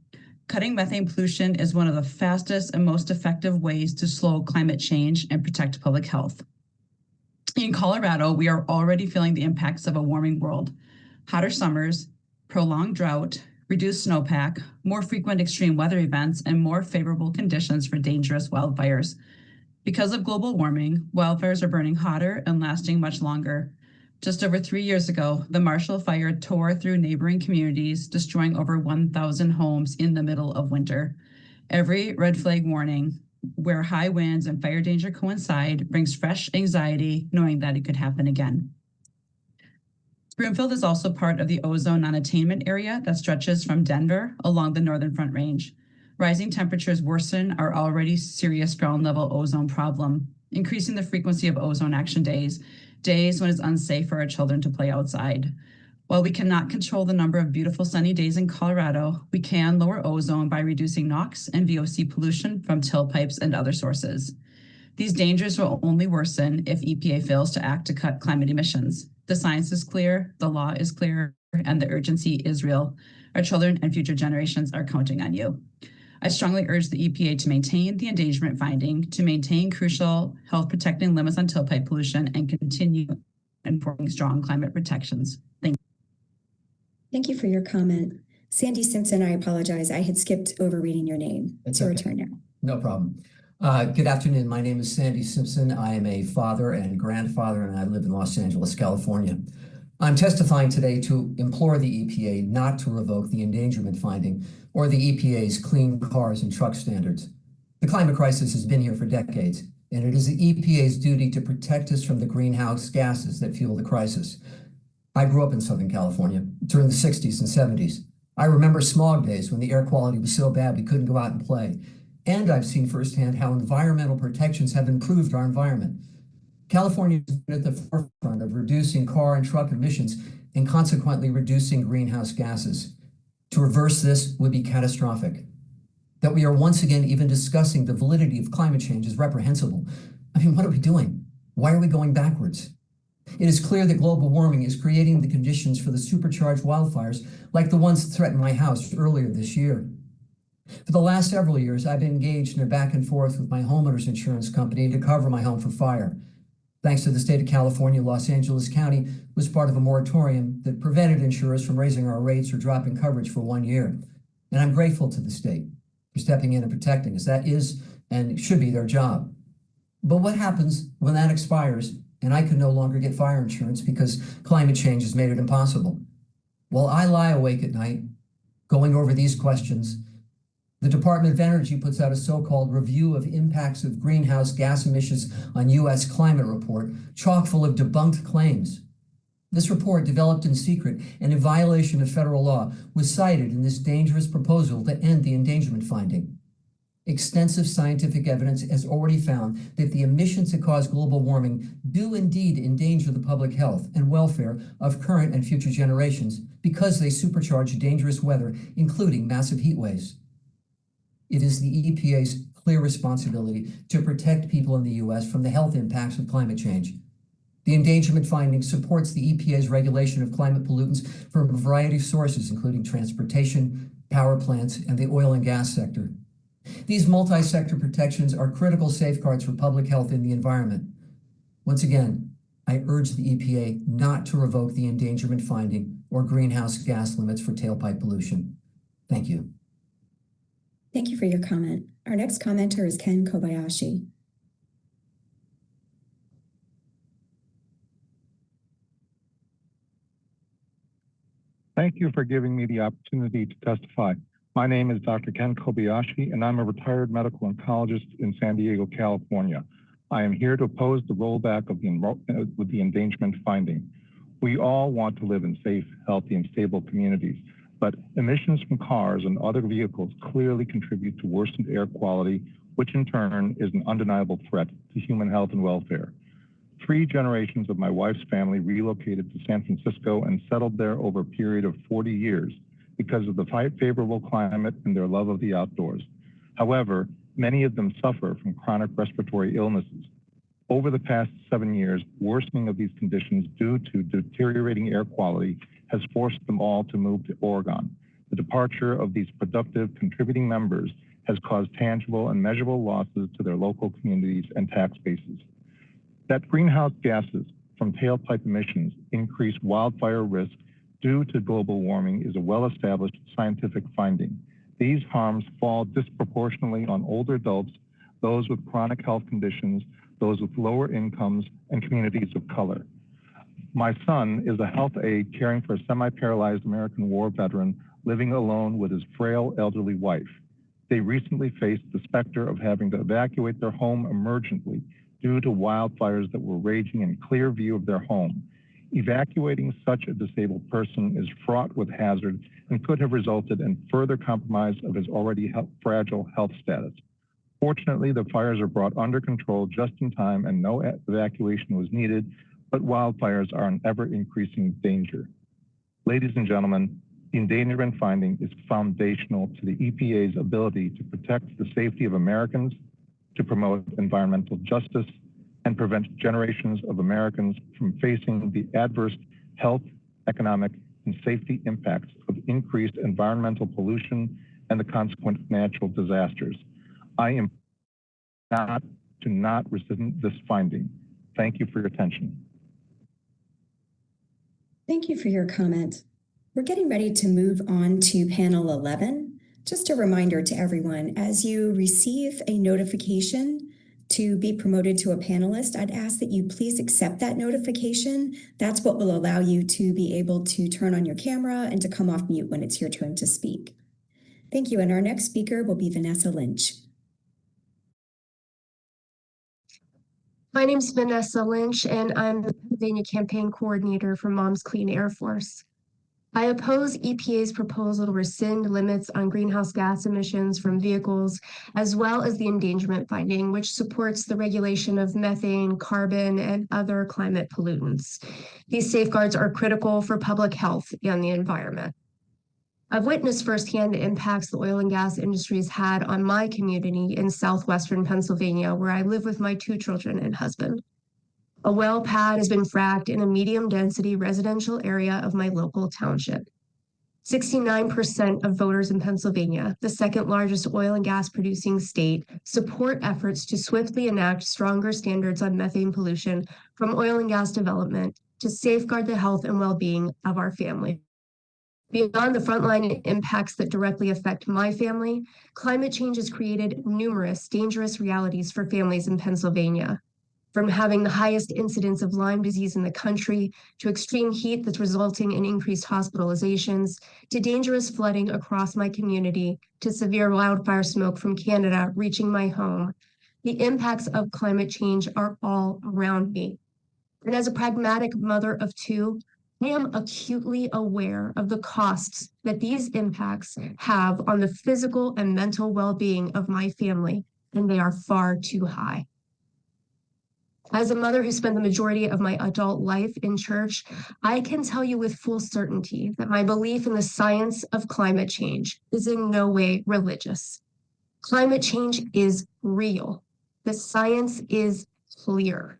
Cutting methane pollution is one of the fastest and most effective ways to slow climate change and protect public health. In Colorado, we are already feeling the impacts of a warming world. Hotter summers, prolonged drought, reduced snowpack, more frequent extreme weather events, and more favorable conditions for dangerous wildfires. Because of global warming, wildfires are burning hotter and lasting much longer. Just over 3 years ago, the Marshall Fire tore through neighboring communities, destroying over 1,000 homes in the middle of winter. Every red flag warning, where high winds and fire danger coincide, brings fresh anxiety knowing that it could happen again. Broomfield is also part of the ozone non-attainment area that stretches from Denver along the Northern Front Range. Rising temperatures worsen our already serious ground-level ozone problem, increasing the frequency of ozone action days when it's unsafe for our children to play outside. While we cannot control the number of beautiful sunny days in Colorado, we can lower ozone by reducing NOx and VOC pollution from tailpipes and other sources. These dangers will only worsen if EPA fails to act to cut climate emissions. The science is clear, the law is clear, and the urgency is real. Our children and future generations are counting on you. I strongly urge the EPA to maintain the endangerment finding, to maintain crucial health protecting limits on tailpipe pollution, and continue enforcing strong climate protections. Thank you for your comment. Sandy Simpson, I apologize. I had skipped over reading your name. It's your turn now. No problem. Good afternoon. My name is Sandy Simpson. I am a father and grandfather, and I live in Los Angeles, California. I'm testifying today to implore the EPA not to revoke the endangerment finding or the EPA's clean cars and truck standards. The climate crisis has been here for decades, and it is the EPA's duty to protect us from the greenhouse gases that fuel the crisis. I grew up in Southern California during the 60s and 70s. I remember smog days when the air quality was so bad we couldn't go out and play. And I've seen firsthand how environmental protections have improved our environment. California has been at the forefront of reducing car and truck emissions and consequently reducing greenhouse gases. To reverse this would be catastrophic. That we are once again even discussing the validity of climate change is reprehensible. I mean, what are we doing? Why are we going backwards? It is clear that global warming is creating the conditions for the supercharged wildfires like the ones that threatened my house earlier this year. For the last several years, I've been engaged in a back and forth with my homeowner's insurance company to cover my home for fire. Thanks to the state of California, Los Angeles County was part of a moratorium that prevented insurers from raising our rates or dropping coverage for 1 year. And I'm grateful to the state for stepping in and protecting us. That is and should be their job. But what happens when that expires and I can no longer get fire insurance because climate change has made it impossible? While I lie awake at night going over these questions, the Department of Energy puts out a so-called review of impacts of greenhouse gas emissions on U.S. climate report, chock full of debunked claims. This report, developed in secret and in violation of federal law, was cited in this dangerous proposal to end the endangerment finding. Extensive scientific evidence has already found that the emissions that cause global warming do indeed endanger the public health and welfare of current and future generations because they supercharge dangerous weather, including massive heat waves. It is the EPA's clear responsibility to protect people in the U.S. from the health impacts of climate change. The endangerment finding supports the EPA's regulation of climate pollutants from a variety of sources, including transportation, power plants, and the oil and gas sector. These multi-sector protections are critical safeguards for public health and the environment. Once again, I urge the EPA not to revoke the endangerment finding or greenhouse gas limits for tailpipe pollution. Thank you. Thank you for your comment. Our next commenter is Ken Kobayashi. Thank you for giving me the opportunity to testify. My name is Dr. Ken Kobayashi, and I'm a retired medical oncologist in San Diego, California. I am here to oppose the rollback of the endangerment finding. We all want to live in safe, healthy, and stable communities, but emissions from cars and other vehicles clearly contribute to worsened air quality, which in turn is an undeniable threat to human health and welfare. 3 generations of my wife's family relocated to San Francisco and settled there over a period of 40 years because of the favorable climate and their love of the outdoors. However, many of them suffer from chronic respiratory illnesses. Over the past 7 years, worsening of these conditions due to deteriorating air quality has forced them all to move to Oregon. The departure of these productive contributing members has caused tangible and measurable losses to their local communities and tax bases. That greenhouse gases from tailpipe emissions increase wildfire risk due to global warming is a well-established scientific finding. These harms fall disproportionately on older adults, those with chronic health conditions, those with lower incomes, and communities of color. My son is a health aide caring for a semi-paralyzed American War veteran living alone with his frail elderly wife. They recently faced the specter of having to evacuate their home emergently due to wildfires that were raging in clear view of their home. Evacuating such a disabled person is fraught with hazard and could have resulted in further compromise of his already fragile health status. Fortunately, the fires are brought under control just in time and no evacuation was needed, but wildfires are an ever-increasing danger. Ladies and gentlemen, the endangerment finding is foundational to the EPA's ability to protect the safety of Americans, to promote environmental justice, and prevent generations of Americans from facing the adverse health, economic, and safety impacts of increased environmental pollution and the consequent natural disasters. I am not rescind this finding. Thank you for your attention. Thank you for your comment. We're getting ready to move on to panel 11. Just a reminder to everyone, as you receive a notification to be promoted to a panelist, I'd ask that you please accept that notification. That's what will allow you to be able to turn on your camera and to come off mute when it's your turn to speak. Thank you. And our next speaker will be Vanessa Lynch. My name is Vanessa Lynch, and I'm the Pennsylvania campaign coordinator for Moms Clean Air Force. I oppose EPA's proposal to rescind limits on greenhouse gas emissions from vehicles, as well as the endangerment finding, which supports the regulation of methane, carbon, and other climate pollutants. These safeguards are critical for public health and the environment. I've witnessed firsthand the impacts the oil and gas industry has had on my community in southwestern Pennsylvania, where I live with my 2 children and husband. A well pad has been fracked in a medium-density residential area of my local township. 69% of voters in Pennsylvania, the second largest oil and gas producing state, support efforts to swiftly enact stronger standards on methane pollution from oil and gas development to safeguard the health and well-being of our family. Beyond the frontline impacts that directly affect my family, climate change has created numerous dangerous realities for families in Pennsylvania. From having the highest incidence of Lyme disease in the country, to extreme heat that's resulting in increased hospitalizations, to dangerous flooding across my community, to severe wildfire smoke from Canada reaching my home. The impacts of climate change are all around me. And as a pragmatic mother of 2, I am acutely aware of the costs that these impacts have on the physical and mental well-being of my family, and they are far too high. As a mother who spent the majority of my adult life in church, I can tell you with full certainty that my belief in the science of climate change is in no way religious. Climate change is real. The science is clear.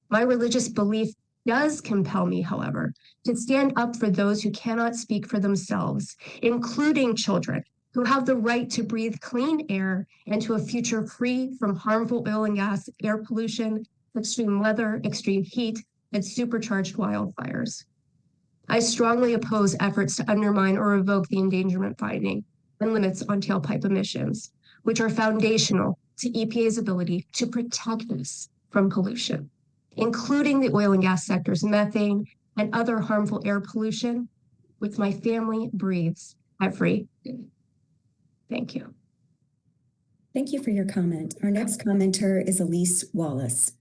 My religious belief does compel me, however, to stand up for those who cannot speak for themselves, including children who have the right to breathe clean air and to a future free from harmful oil and gas air pollution, extreme weather, extreme heat, and supercharged wildfires. I strongly oppose efforts to undermine or revoke the endangerment finding and limits on tailpipe emissions, which are foundational to EPA's ability to protect us from pollution, including the oil and gas sector's methane and other harmful air pollution, which my family breathes every day. Thank you. Thank you for your comment. Our next commenter is Elise Wallace.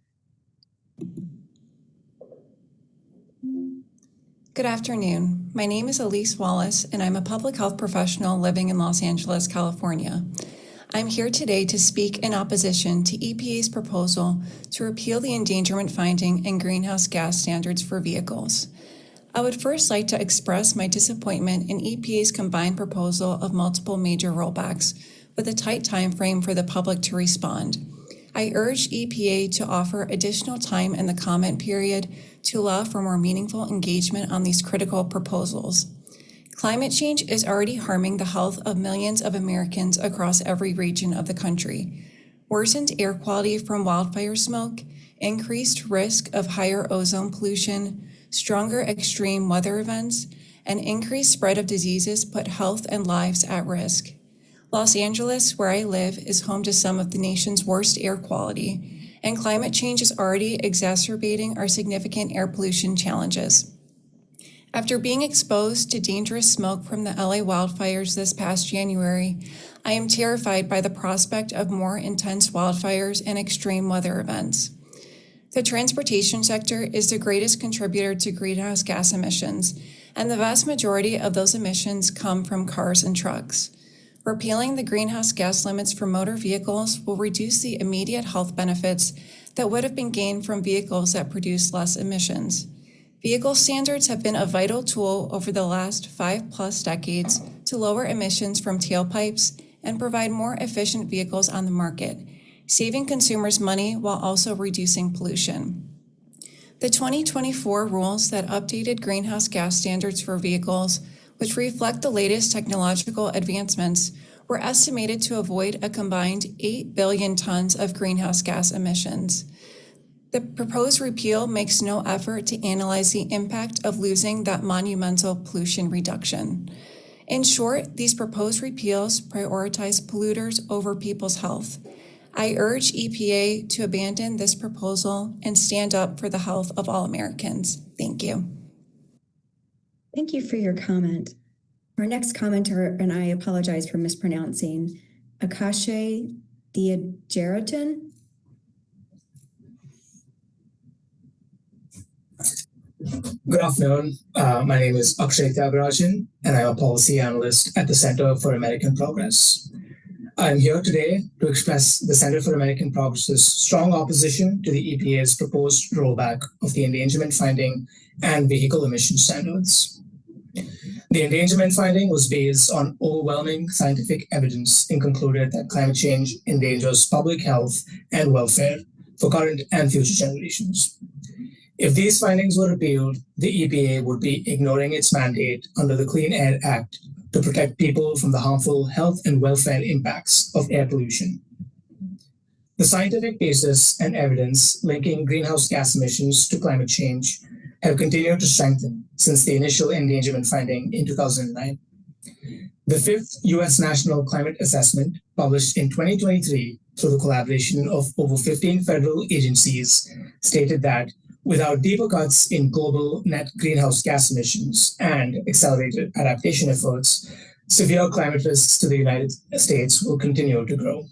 Good afternoon. My name is Elise Wallace, and I'm a public health professional living in Los Angeles, California. I'm here today to speak in opposition to EPA's proposal to repeal the endangerment finding and greenhouse gas standards for vehicles. I would first like to express my disappointment in EPA's combined proposal of multiple major rollbacks with a tight time frame for the public to respond. I urge EPA to offer additional time in the comment period to allow for more meaningful engagement on these critical proposals. Climate change is already harming the health of millions of Americans across every region of the country. Worsened air quality from wildfire smoke, increased risk of higher ozone pollution, stronger extreme weather events, and increased spread of diseases put health and lives at risk. Los Angeles, where I live, is home to some of the nation's worst air quality, and climate change is already exacerbating our significant air pollution challenges. After being exposed to dangerous smoke from the LA wildfires this past January, I am terrified by the prospect of more intense wildfires and extreme weather events. The transportation sector is the greatest contributor to greenhouse gas emissions, and the vast majority of those emissions come from cars and trucks. Repealing the greenhouse gas limits for motor vehicles will reduce the immediate health benefits that would have been gained from vehicles that produce less emissions. Vehicle standards have been a vital tool over the last 5+ decades to lower emissions from tailpipes and provide more efficient vehicles on the market, saving consumers money while also reducing pollution. The 2024 rules that updated greenhouse gas standards for vehicles, which reflect the latest technological advancements, were estimated to avoid a combined 8 billion tons of greenhouse gas emissions. The proposed repeal makes no effort to analyze the impact of losing that monumental pollution reduction. In short, these proposed repeals prioritize polluters over people's health. I urge EPA to abandon this proposal and stand up for the health of all Americans. Thank you. Thank you for your comment. Our next commenter, and I apologize for mispronouncing, Akshay Thyagarajan. Good afternoon. My name is Akshay Thyagarajan, and I'm a policy analyst at the Center for American Progress. I'm here today to express the Center for American Progress's strong opposition to the EPA's proposed rollback of the endangerment finding and vehicle emission standards. The endangerment finding was based on overwhelming scientific evidence and concluded that climate change endangers public health and welfare for current and future generations. If these findings were repealed, the EPA would be ignoring its mandate under the Clean Air Act to protect people from the harmful health and welfare impacts of air pollution. The scientific basis and evidence linking greenhouse gas emissions to climate change have continued to strengthen since the initial endangerment finding in 2009. The fifth U.S. National Climate Assessment, published in 2023 through the collaboration of over 15 federal agencies, stated that without deeper cuts in global net greenhouse gas emissions and accelerated adaptation efforts, severe climate risks to the United States will continue to grow.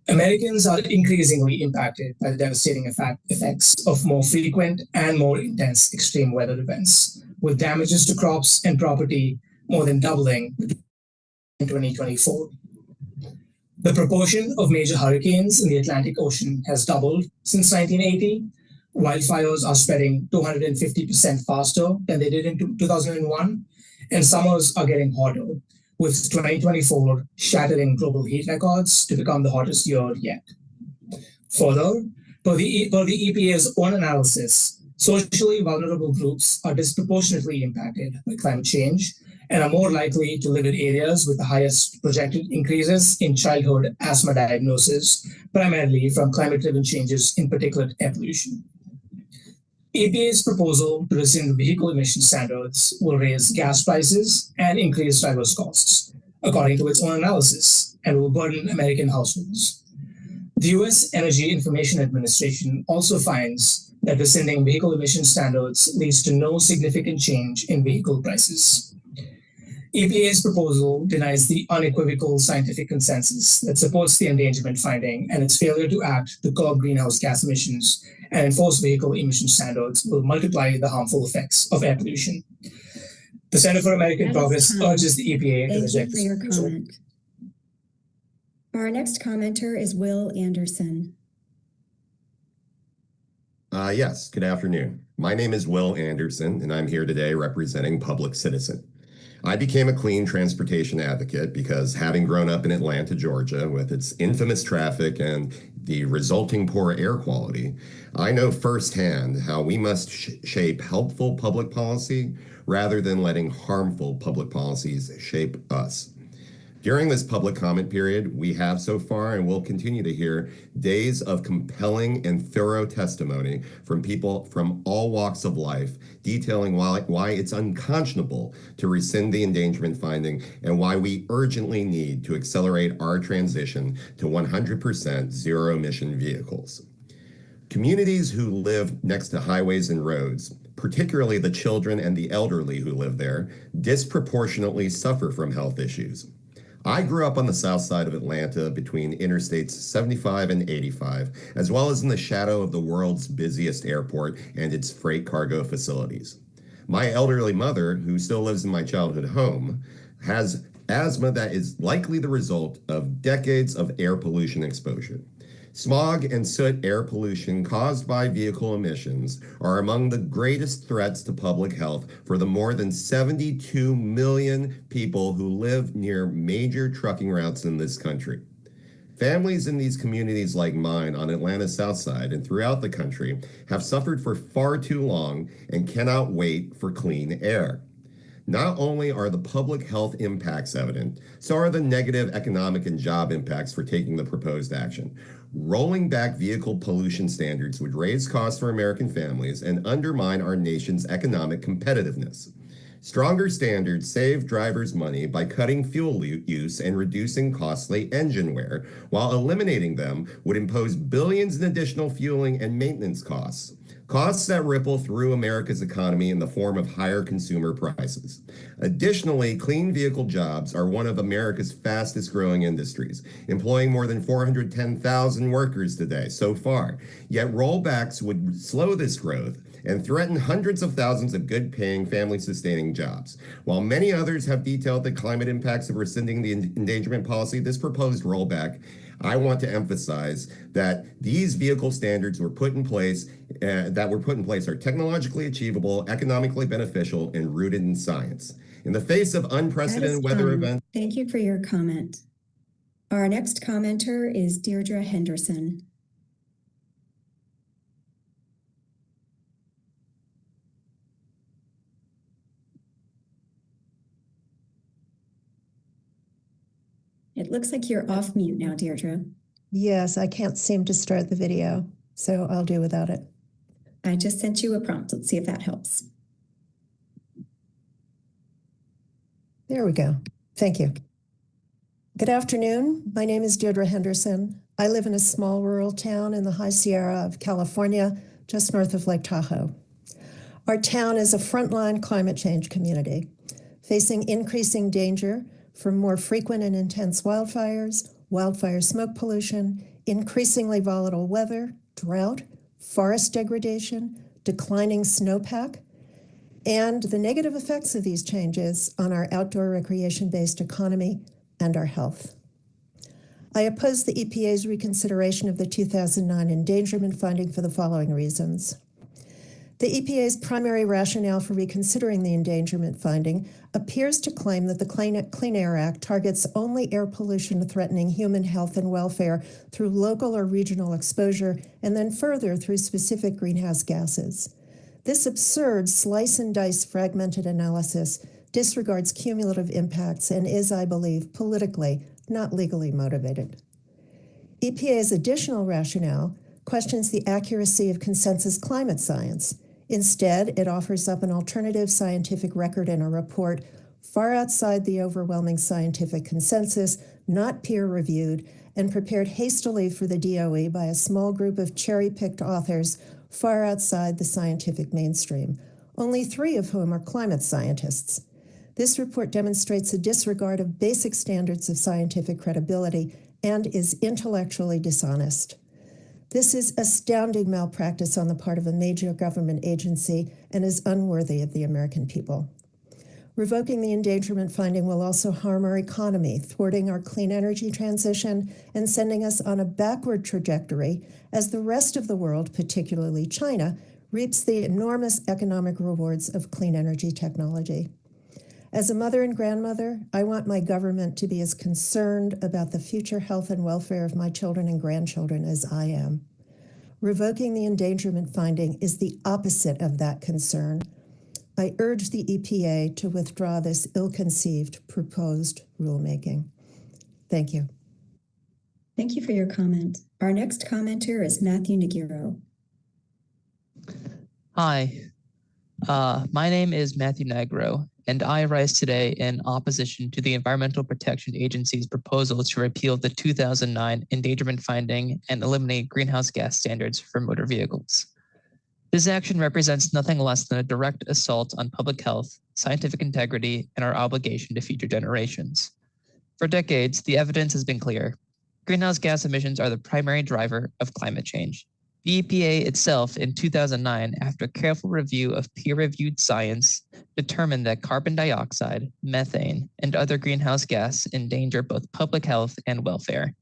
Americans are increasingly impacted by the devastating effects of more frequent and more intense extreme weather events, with damages to crops and property more than doubling in 2024. The proportion of major hurricanes in the Atlantic Ocean has doubled since 1980. Wildfires are spreading 250% faster than they did in 2001, and summers are getting hotter, with 2024 shattering global heat records to become the hottest year yet. Further, per the EPA's own analysis, socially vulnerable groups are disproportionately impacted by climate change and are more likely to live in areas with the highest projected increases in childhood asthma diagnosis, primarily from climate-driven changes in particulate air pollution. EPA's proposal to rescind vehicle emission standards will raise gas prices and increase drivers' costs, according to its own analysis, and will burden American households. The U.S. Energy Information Administration also finds that rescinding vehicle emission standards leads to no significant change in vehicle prices. EPA's proposal denies the unequivocal scientific consensus that supports the endangerment finding, and its failure to act to curb greenhouse gas emissions and enforce vehicle emission standards will multiply the harmful effects of air pollution. The Center for American Progress urges the EPA to reject this proposal. Comment. Our next commenter is Will Anderson. Yes, good afternoon. My name is Will Anderson, and I'm here today representing Public Citizen. I became a clean transportation advocate because, having grown up in Atlanta, Georgia, with its infamous traffic and the resulting poor air quality, I know firsthand how we must shape helpful public policy rather than letting harmful public policies shape us. During this public comment period, we have so far and will continue to hear days of compelling and thorough testimony from people from all walks of life, detailing why it's unconscionable to rescind the endangerment finding and why we urgently need to accelerate our transition to 100% zero-emission vehicles. Communities who live next to highways and roads, particularly the children and the elderly who live there, disproportionately suffer from health issues. I grew up on the south side of Atlanta between Interstates 75 and 85, as well as in the shadow of the world's busiest airport and its freight cargo facilities. My elderly mother, who still lives in my childhood home, has asthma that is likely the result of decades of air pollution exposure. Smog and soot air pollution caused by vehicle emissions are among the greatest threats to public health for the more than 72 million people who live near major trucking routes in this country. Families in these communities like mine on Atlanta's South Side and throughout the country have suffered for far too long and cannot wait for clean air. Not only are the public health impacts evident, so are the negative economic and job impacts for taking the proposed action. Rolling back vehicle pollution standards would raise costs for American families and undermine our nation's economic competitiveness. Stronger standards save drivers money by cutting fuel use and reducing costly engine wear, while eliminating them would impose billions in additional fueling and maintenance costs. Costs that ripple through America's economy in the form of higher consumer prices. Additionally, clean vehicle jobs are one of America's fastest growing industries, employing more than 410,000 workers today so far. Yet rollbacks would slow this growth and threaten hundreds of thousands of good-paying, family-sustaining jobs. While many others have detailed the climate impacts of rescinding the endangerment policy, this proposed rollback I want to emphasize that these vehicle standards were put in place are technologically achievable, economically beneficial, and rooted in science. In the face of unprecedented weather events. Thank you for your comment. Our next commenter is Deirdre Henderson. It looks like you're off mute now, Deirdre. Yes, I can't seem to start the video, so I'll do without it. I just sent you a prompt. Let's see if that helps. There we go. Thank you. Good afternoon. My name is Deirdre Henderson. I live in a small rural town in the High Sierra of California, just north of Lake Tahoe. Our town is a frontline climate change community, facing increasing danger from more frequent and intense wildfires, wildfire smoke pollution, increasingly volatile weather, drought, forest degradation, declining snowpack, and the negative effects of these changes on our outdoor recreation-based economy and our health. I oppose the EPA's reconsideration of the 2009 endangerment finding for the following reasons. The EPA's primary rationale for reconsidering the endangerment finding appears to claim that the Clean Air Act targets only air pollution threatening human health and welfare through local or regional exposure, and then further through specific greenhouse gases. This absurd slice and dice fragmented analysis disregards cumulative impacts and is, I believe, politically, not legally motivated. EPA's additional rationale questions the accuracy of consensus climate science. Instead, it offers up an alternative scientific record in a report far outside the overwhelming scientific consensus, not peer-reviewed, and prepared hastily for the DOE by a small group of cherry-picked authors far outside the scientific mainstream, only 3 of whom are climate scientists. This report demonstrates a disregard of basic standards of scientific credibility and is intellectually dishonest. This is astounding malpractice on the part of a major government agency and is unworthy of the American people. Revoking the endangerment finding will also harm our economy, thwarting our clean energy transition and sending us on a backward trajectory as the rest of the world, particularly China, reaps the enormous economic rewards of clean energy technology. As a mother and grandmother, I want my government to be as concerned about the future health and welfare of my children and grandchildren as I am. Revoking the endangerment finding is the opposite of that concern. I urge the EPA to withdraw this ill-conceived proposed rulemaking. Thank you. Thank you for your comment. Our next commenter is Matthew Nigro. Hi, my name is Matthew Nigro, and I rise today in opposition to the Environmental Protection Agency's proposal to repeal the 2009 endangerment finding and eliminate greenhouse gas standards for motor vehicles. This action represents nothing less than a direct assault on public health, scientific integrity, and our obligation to future generations. For decades, the evidence has been clear. Greenhouse gas emissions are the primary driver of climate change. The EPA itself in 2009, after careful review of peer-reviewed science, determined that carbon dioxide, methane, and other greenhouse gas endanger both public health and welfare.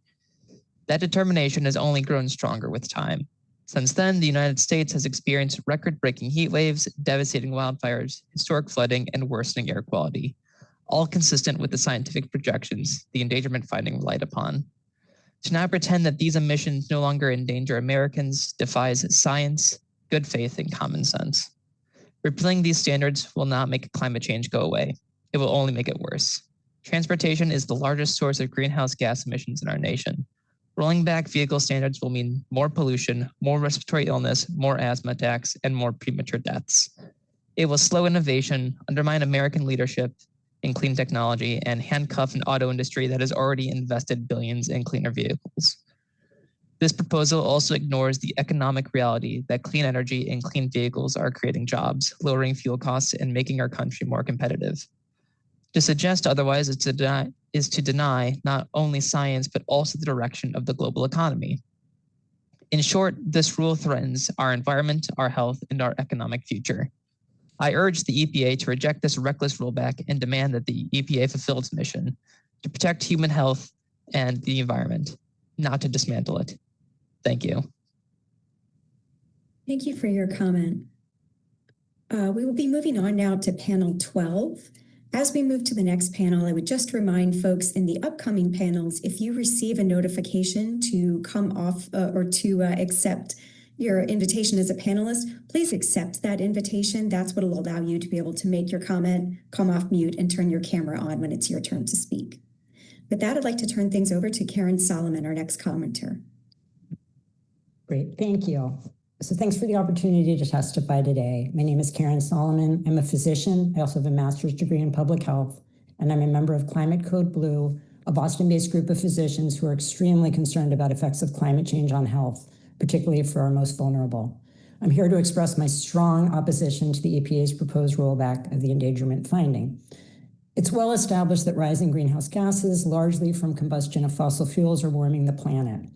That determination has only grown stronger with time. Since then, the United States has experienced record-breaking heat waves, devastating wildfires, historic flooding, and worsening air quality, all consistent with the scientific projections the endangerment finding relied upon. To now pretend that these emissions no longer endanger Americans defies science, good faith, and common sense. Repealing these standards will not make climate change go away. It will only make it worse. Transportation is the largest source of greenhouse gas emissions in our nation. Rolling back vehicle standards will mean more pollution, more respiratory illness, more asthma attacks, and more premature deaths. It will slow innovation, undermine American leadership in clean technology, and handcuff an auto industry that has already invested billions in cleaner vehicles. This proposal also ignores the economic reality that clean energy and clean vehicles are creating jobs, lowering fuel costs, and making our country more competitive. To suggest otherwise is to deny not only science, but also the direction of the global economy. In short, this rule threatens our environment, our health, and our economic future. I urge the EPA to reject this reckless rollback and demand that the EPA fulfill its mission to protect human health and the environment. not to dismantle it. Thank you. Thank you for your comment. We will be moving on now to panel 12. As we move to the next panel, I would just remind folks in the upcoming panels, if you receive a notification to come off or to accept your invitation as a panelist, please accept that invitation. That's what will allow you to be able to make your comment, come off mute, and turn your camera on when it's your turn to speak. With that, I'd like to turn things over to Karen Solomon, our next commenter. Great, thank you. So thanks for the opportunity to testify today. My name is Karen Solomon. I'm a physician. I also have a master's degree in public health, and I'm a member of Climate Code Blue, a Boston-based group of physicians who are extremely concerned about effects of climate change on health, particularly for our most vulnerable. I'm here to express my strong opposition to the EPA's proposed rollback of the endangerment finding. It's well established that rising greenhouse gases, largely from combustion of fossil fuels, are warming the planet.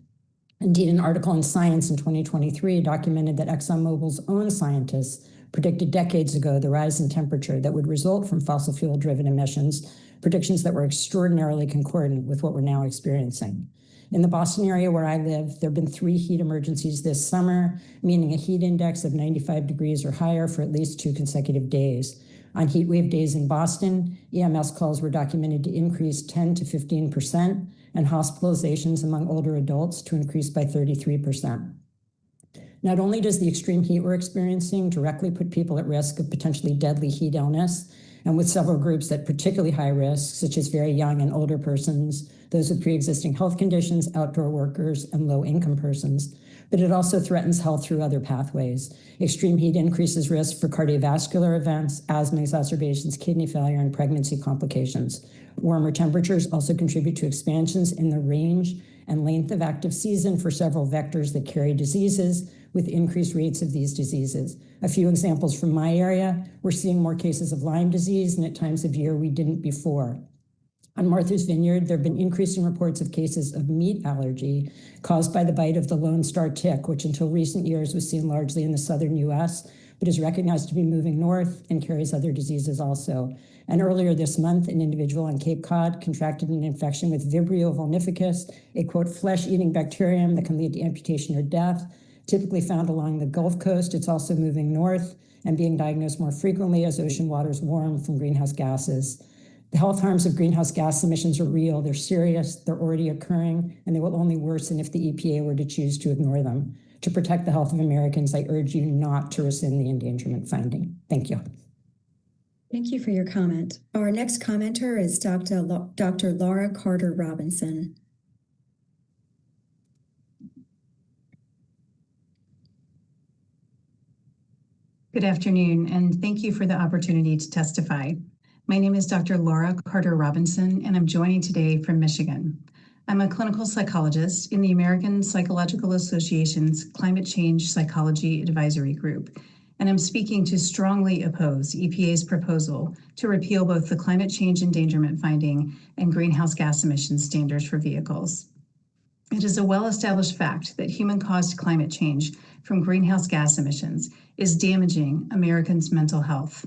Indeed, an article in Science in 2023 documented that ExxonMobil's own scientists predicted decades ago the rise in temperature that would result from fossil fuel-driven emissions, predictions that were extraordinarily concordant with what we're now experiencing. In the Boston area where I live, there have been 3 heat emergencies this summer, meaning a heat index of 95 degrees or higher for at least 2 consecutive days. On heat wave days in Boston, EMS calls were documented to increase 10 to 15%, and hospitalizations among older adults to increase by 33%. Not only does the extreme heat we're experiencing directly put people at risk of potentially deadly heat illness, and with several groups at particularly high risk, such as very young and older persons, those with pre-existing health conditions, outdoor workers, and low-income persons, but it also threatens health through other pathways. Extreme heat increases risk for cardiovascular events, asthma exacerbations, kidney failure, and pregnancy complications. Warmer temperatures also contribute to expansions in the range and length of active season for several vectors that carry diseases, with increased rates of these diseases. A few examples from my area: we're seeing more cases of Lyme disease, and at times of year we didn't before. On Martha's Vineyard, there have been increasing reports of cases of meat allergy caused by the bite of the Lone Star tick, which until recent years was seen largely in the southern U.S., but is recognized to be moving north and carries other diseases also. And earlier this month, an individual on Cape Cod contracted an infection with Vibrio vulnificus, a, quote, flesh-eating bacterium that can lead to amputation or death. Typically found along the Gulf Coast, it's also moving north and being diagnosed more frequently as ocean waters warm from greenhouse gases. The health harms of greenhouse gas emissions are real, they're serious, they're already occurring, and they will only worsen if the EPA were to choose to ignore them. To protect the health of Americans, I urge you not to rescind the endangerment finding. Thank you. Thank you for your comment. Our next commenter is Dr. Laura Carter Robinson. Good afternoon, and thank you for the opportunity to testify. My name is Dr. Laura Carter Robinson, and I'm joining today from Michigan. I'm a clinical psychologist in the American Psychological Association's Climate Change Psychology Advisory Group, and I'm speaking to strongly oppose EPA's proposal to repeal both the climate change endangerment finding and greenhouse gas emissions standards for vehicles. It is a well-established fact that human-caused climate change from greenhouse gas emissions is damaging Americans' mental health.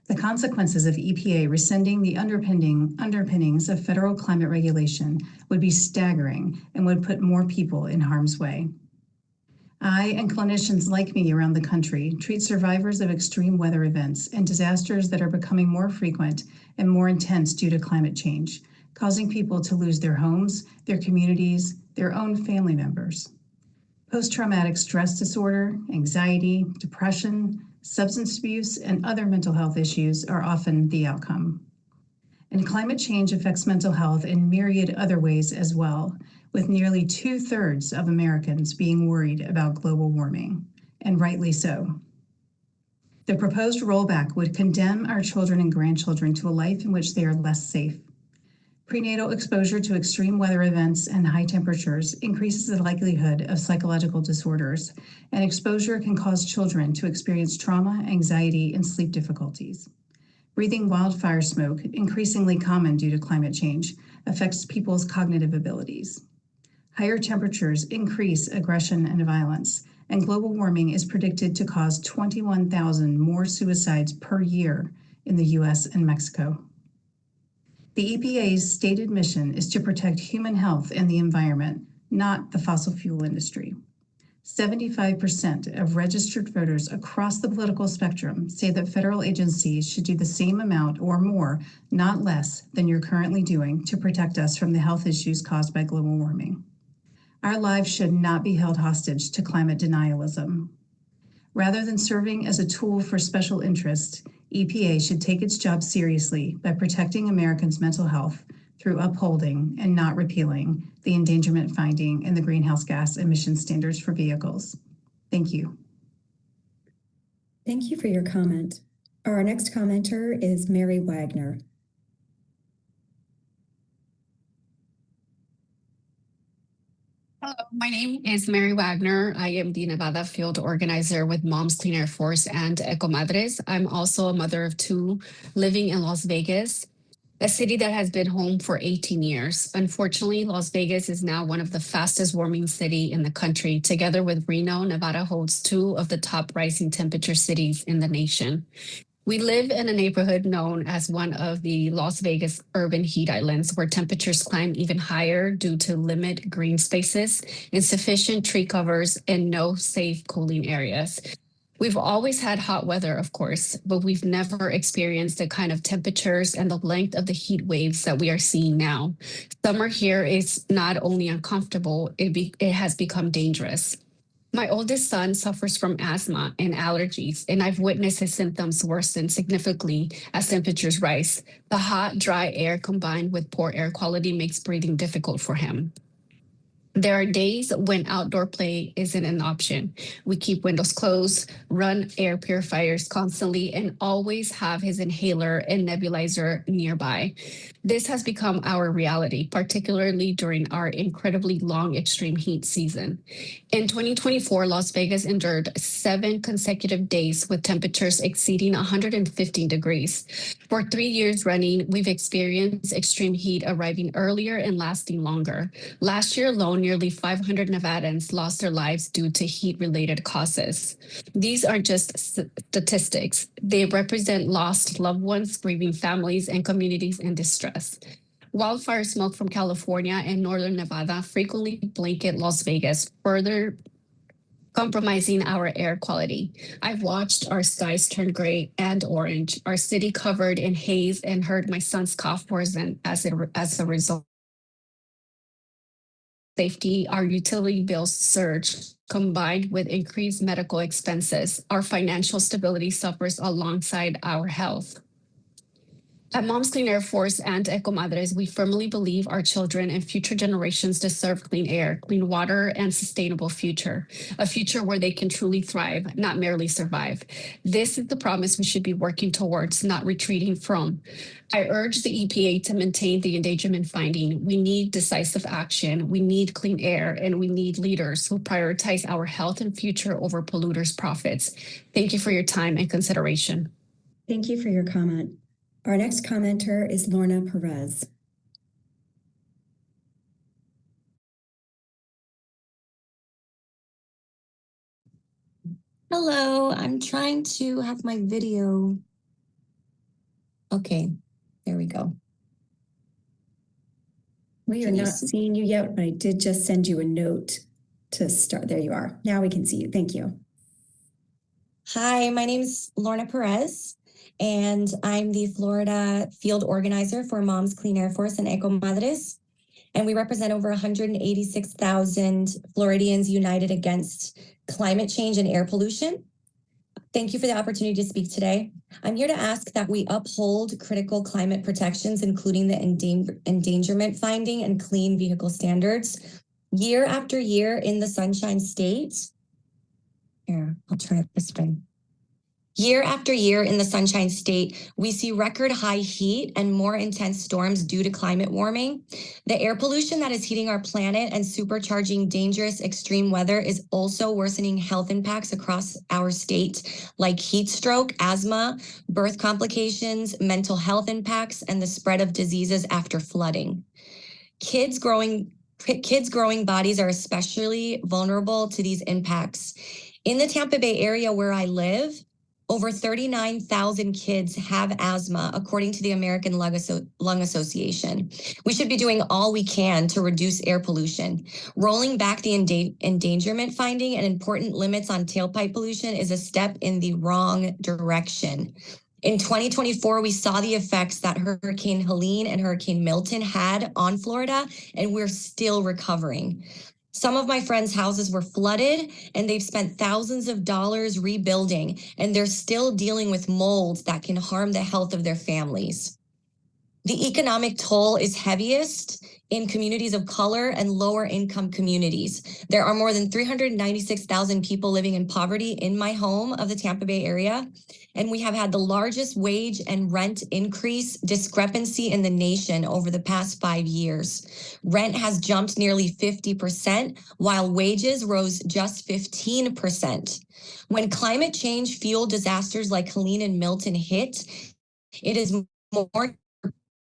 The consequences of EPA rescinding the underpinnings of federal climate regulation would be staggering and would put more people in harm's way. I and clinicians like me around the country treat survivors of extreme weather events and disasters that are becoming more frequent and more intense due to climate change, causing people to lose their homes, their communities, their own family members. Post-traumatic stress disorder, anxiety, depression, substance abuse, and other mental health issues are often the outcome. And climate change affects mental health in myriad other ways as well, with nearly 2/3 of Americans being worried about global warming, and rightly so. The proposed rollback would condemn our children and grandchildren to a life in which they are less safe. Prenatal exposure to extreme weather events and high temperatures increases the likelihood of psychological disorders, and exposure can cause children to experience trauma, anxiety, and sleep difficulties. Breathing wildfire smoke, increasingly common due to climate change, affects people's cognitive abilities. Higher temperatures increase aggression and violence, and global warming is predicted to cause 21,000 more suicides per year in the US and Mexico. The EPA's stated mission is to protect human health and the environment, not the fossil fuel industry. 75% of registered voters across the political spectrum say that federal agencies should do the same amount or more, not less, than you're currently doing to protect us from the health issues caused by global warming. Our lives should not be held hostage to climate denialism. Rather than serving as a tool for special interest, EPA should take its job seriously by protecting Americans' mental health through upholding and not repealing the endangerment finding and the greenhouse gas emission standards for vehicles. Thank you. Thank you for your comment. Our next commenter is Mary Wagner. Hello, my name is Mary Wagner. I am the Nevada field organizer with Moms Clean Air Force and Ecomadres. I'm also a mother of two living in Las Vegas, a city that has been home for 18 years. Unfortunately, Las Vegas is now one of the fastest warming cities in the country. Together with Reno, Nevada holds two of the top rising temperature cities in the nation. We live in a neighborhood known as one of the Las Vegas urban heat islands, where temperatures climb even higher due to limited green spaces, insufficient tree covers, and no safe cooling areas. We've always had hot weather, of course, but we've never experienced the kind of temperatures and the length of the heat waves that we are seeing now. Summer here is not only uncomfortable, it has become dangerous. My oldest son suffers from asthma and allergies, and I've witnessed his symptoms worsen significantly as temperatures rise. The hot, dry air combined with poor air quality makes breathing difficult for him. There are days when outdoor play isn't an option. We keep windows closed, run air purifiers constantly, and always have his inhaler and nebulizer nearby. This has become our reality, particularly during our incredibly long extreme heat season. In 2024, Las Vegas endured 7 consecutive days with temperatures exceeding 115 degrees. For 3 years running, we've experienced extreme heat arriving earlier and lasting longer. Last year alone, nearly 500 Nevadans lost their lives due to heat-related causes. These are just statistics. They represent lost loved ones, grieving families, and communities in distress. Wildfire smoke from California and northern Nevada frequently blanket Las Vegas, further compromising our air quality. I've watched our skies turn gray and orange, our city covered in haze, and heard my son's cough worsen as a result. Safety, our utility bills surge, combined with increased medical expenses. Our financial stability suffers alongside our health. At Moms Clean Air Force and Ecomadres, we firmly believe our children and future generations deserve clean air, clean water, and sustainable future, a future where they can truly thrive, not merely survive. This is the promise we should be working towards, not retreating from. I urge the EPA to maintain the endangerment finding. We need decisive action, we need clean air, and we need leaders who prioritize our health and future over polluters' profits. Thank you for your time and consideration. Thank you for your comment. Our next commenter is Lorna Perez. Hello, I'm trying to have my video. Okay, there we go. We are not seeing you yet, but I did just send you a note to start. There you are. Now we can see you. Thank you. Hi, my name is Lorna Perez, and I'm the Florida field organizer for Moms Clean Air Force and Ecomadres. And we represent over 186,000 Floridians united against climate change and air pollution. Thank you for the opportunity to speak today. I'm here to ask that we uphold critical climate protections, including the endangerment finding and clean vehicle standards. Year after year in the Sunshine State, here, I'll try it this way. Year after year in the Sunshine State, we see record high heat and more intense storms due to climate warming. The air pollution that is heating our planet and supercharging dangerous extreme weather is also worsening health impacts across our state, like heat stroke, asthma, birth complications, mental health impacts, and the spread of diseases after flooding. Kids' growing bodies are especially vulnerable to these impacts. In the Tampa Bay area where I live, Over 39,000 kids have asthma, according to the American Lung Association. We should be doing all we can to reduce air pollution. Rolling back the endangerment finding and important limits on tailpipe pollution is a step in the wrong direction. In 2024, we saw the effects that Hurricane Helene and Hurricane Milton had on Florida, and we're still recovering. Some of my friends' houses were flooded, and they've spent thousands of dollars rebuilding, and they're still dealing with molds that can harm the health of their families. The economic toll is heaviest in communities of color and lower income communities. There are more than 396,000 people living in poverty in my home of the Tampa Bay area, and we have had the largest wage and rent increase discrepancy in the nation over the past 5 years. Rent has jumped nearly 50%, while wages rose just 15%. When climate change fueled disasters like Helene and Milton hit, it is more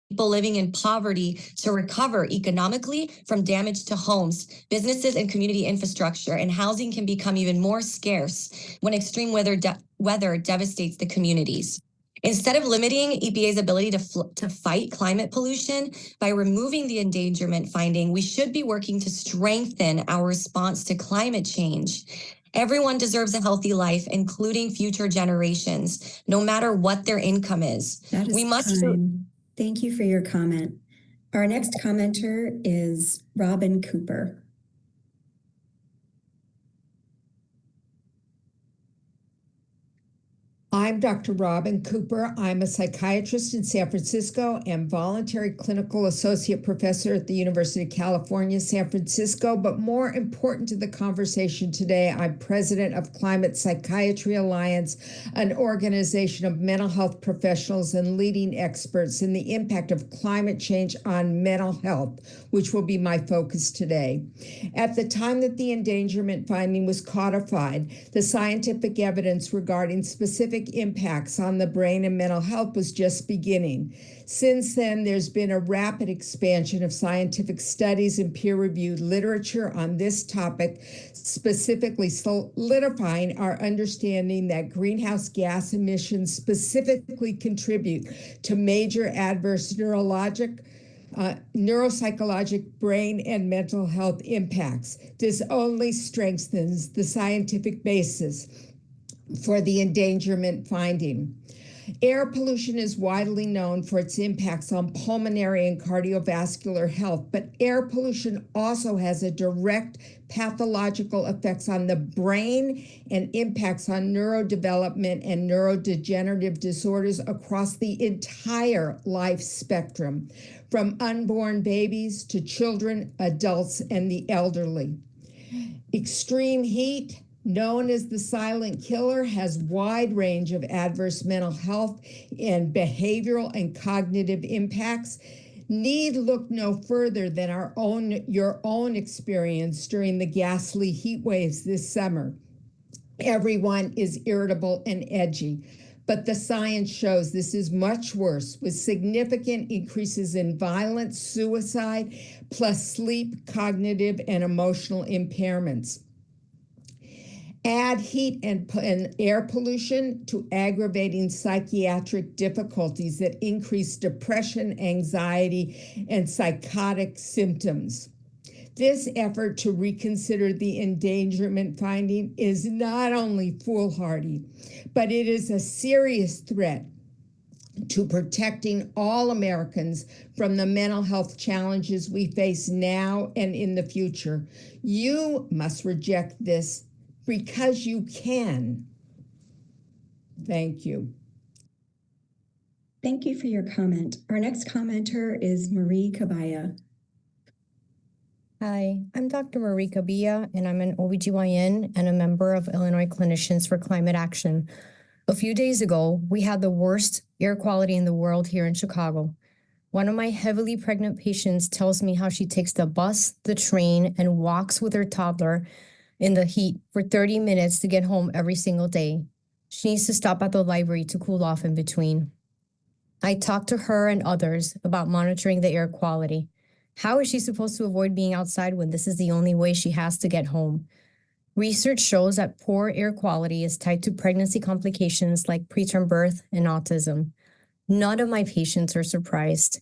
people living in poverty to recover economically from damage to homes, businesses, and community infrastructure, and housing can become even more scarce when extreme weather devastates the communities. Instead of limiting EPA's ability to fight climate pollution by removing the endangerment finding, we should be working to strengthen our response to climate change. Everyone deserves a healthy life, including future generations, no matter what their income is. That is time. Thank you for your comment. Our next commenter is Robin Cooper. I'm Dr. Robin Cooper. I'm a psychiatrist in San Francisco and voluntary clinical associate professor at the University of California, San Francisco. But more important to the conversation today, I'm president of Climate Psychiatry Alliance, an organization of mental health professionals and leading experts in the impact of climate change on mental health, which will be my focus today. At the time that the endangerment finding was codified, the scientific evidence regarding specific impacts on the brain and mental health was just beginning. Since then, there's been a rapid expansion of scientific studies and peer-reviewed literature on this topic, specifically solidifying our understanding that greenhouse gas emissions specifically contribute to major adverse neuropsychologic brain and mental health impacts. This only strengthens the scientific basis for the endangerment finding. Air pollution is widely known for its impacts on pulmonary and cardiovascular health, but air pollution also has a direct pathological effects on the brain and impacts on neurodevelopment and neurodegenerative disorders across the entire life spectrum, from unborn babies to children, adults, and the elderly. Extreme heat, known as the silent killer, has wide range of adverse mental health and behavioral and cognitive impacts. Need look no further than your own experience during the ghastly heat waves this summer. Everyone is irritable and edgy, but the science shows this is much worse, with significant increases in violence, suicide, plus sleep, cognitive, and emotional impairments. Add heat and air pollution to aggravating psychiatric difficulties that increase depression, anxiety, and psychotic symptoms. This effort to reconsider the endangerment finding is not only foolhardy, but it is a serious threat to protecting all Americans from the mental health challenges we face now and in the future. You must reject this because you can. Thank you. Thank you for your comment. Our next commenter is Marie Kabaya. Hi, I'm Dr. Marie Kabia, and I'm an OBGYN and a member of Illinois Clinicians for Climate Action. A few days ago, we had the worst air quality in the world here in Chicago. One of my heavily pregnant patients tells me how she takes the bus, the train, and walks with her toddler in the heat for 30 minutes to get home every single day. She needs to stop at the library to cool off in between. I talked to her and others about monitoring the air quality. How is she supposed to avoid being outside when this is the only way she has to get home? Research shows that poor air quality is tied to pregnancy complications like preterm birth and autism. None of my patients are surprised.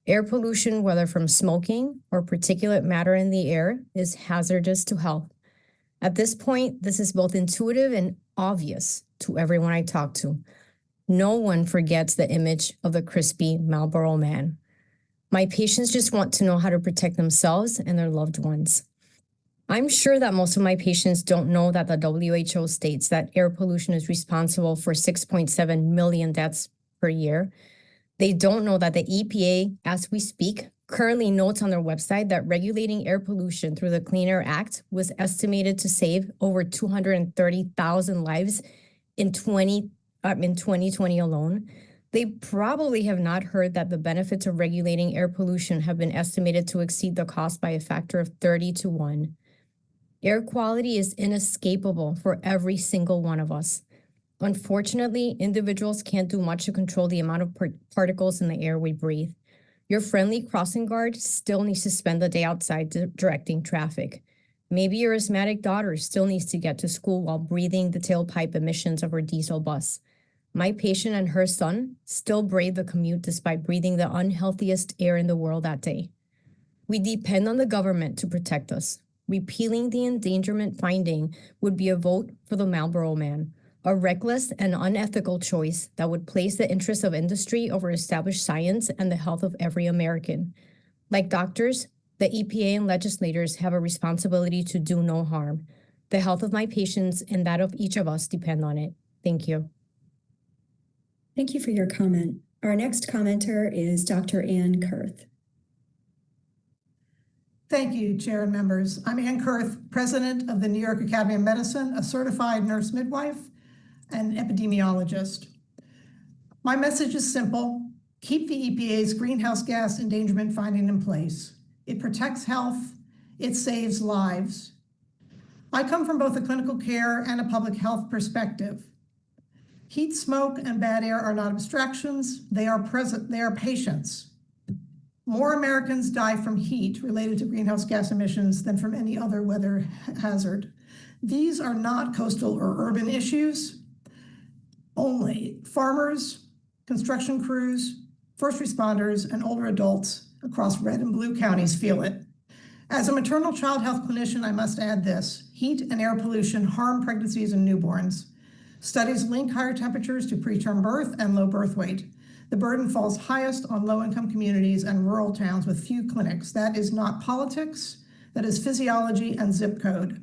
Air pollution, whether from smoking or particulate matter in the air, is hazardous to health. At this point, this is both intuitive and obvious to everyone I talk to. No one forgets the image of the crispy Marlboro Man. My patients just want to know how to protect themselves and their loved ones. I'm sure that most of my patients don't know that the WHO states that air pollution is responsible for 6.7 million deaths per year. They don't know that the EPA, as we speak, currently notes on their website that regulating air pollution through the Clean Air Act was estimated to save over 230,000 lives in 2020 alone. They probably have not heard that the benefits of regulating air pollution have been estimated to exceed the cost by a factor of 30 to 1. Air quality is inescapable for every single one of us. Unfortunately, individuals can't do much to control the amount of particles in the air we breathe. Your friendly crossing guard still needs to spend the day outside directing traffic. Maybe your asthmatic daughter still needs to get to school while breathing the tailpipe emissions of her diesel bus. My patient and her son still brave the commute despite breathing the unhealthiest air in the world that day. We depend on the government to protect us. Repealing the endangerment finding would be a vote for the Marlboro Man, a reckless and unethical choice that would place the interests of industry over established science and the health of every American. Like doctors, the EPA and legislators have a responsibility to do no harm. The health of my patients and that of each of us depend on it. Thank you. Thank you for your comment. Our next commenter is Dr. Ann Kurth. Thank you, Chair and members. I'm Ann Kurth, President of the New York Academy of Medicine, a certified nurse midwife and epidemiologist. My message is simple. Keep the EPA's greenhouse gas endangerment finding in place. It protects health. It saves lives. I come from both a clinical care and a public health perspective. Heat, smoke, and bad air are not abstractions. They are present. They are patients. More Americans die from heat related to greenhouse gas emissions than from any other weather hazard. These are not coastal or urban issues only. Farmers, construction crews, first responders, and older adults across red and blue counties feel it. As a maternal child health clinician, I must add this: heat and air pollution harm pregnancies and newborns. Studies link higher temperatures to preterm birth and low birth weight. The burden falls highest on low-income communities and rural towns with few clinics. That is not politics, that is physiology and zip code.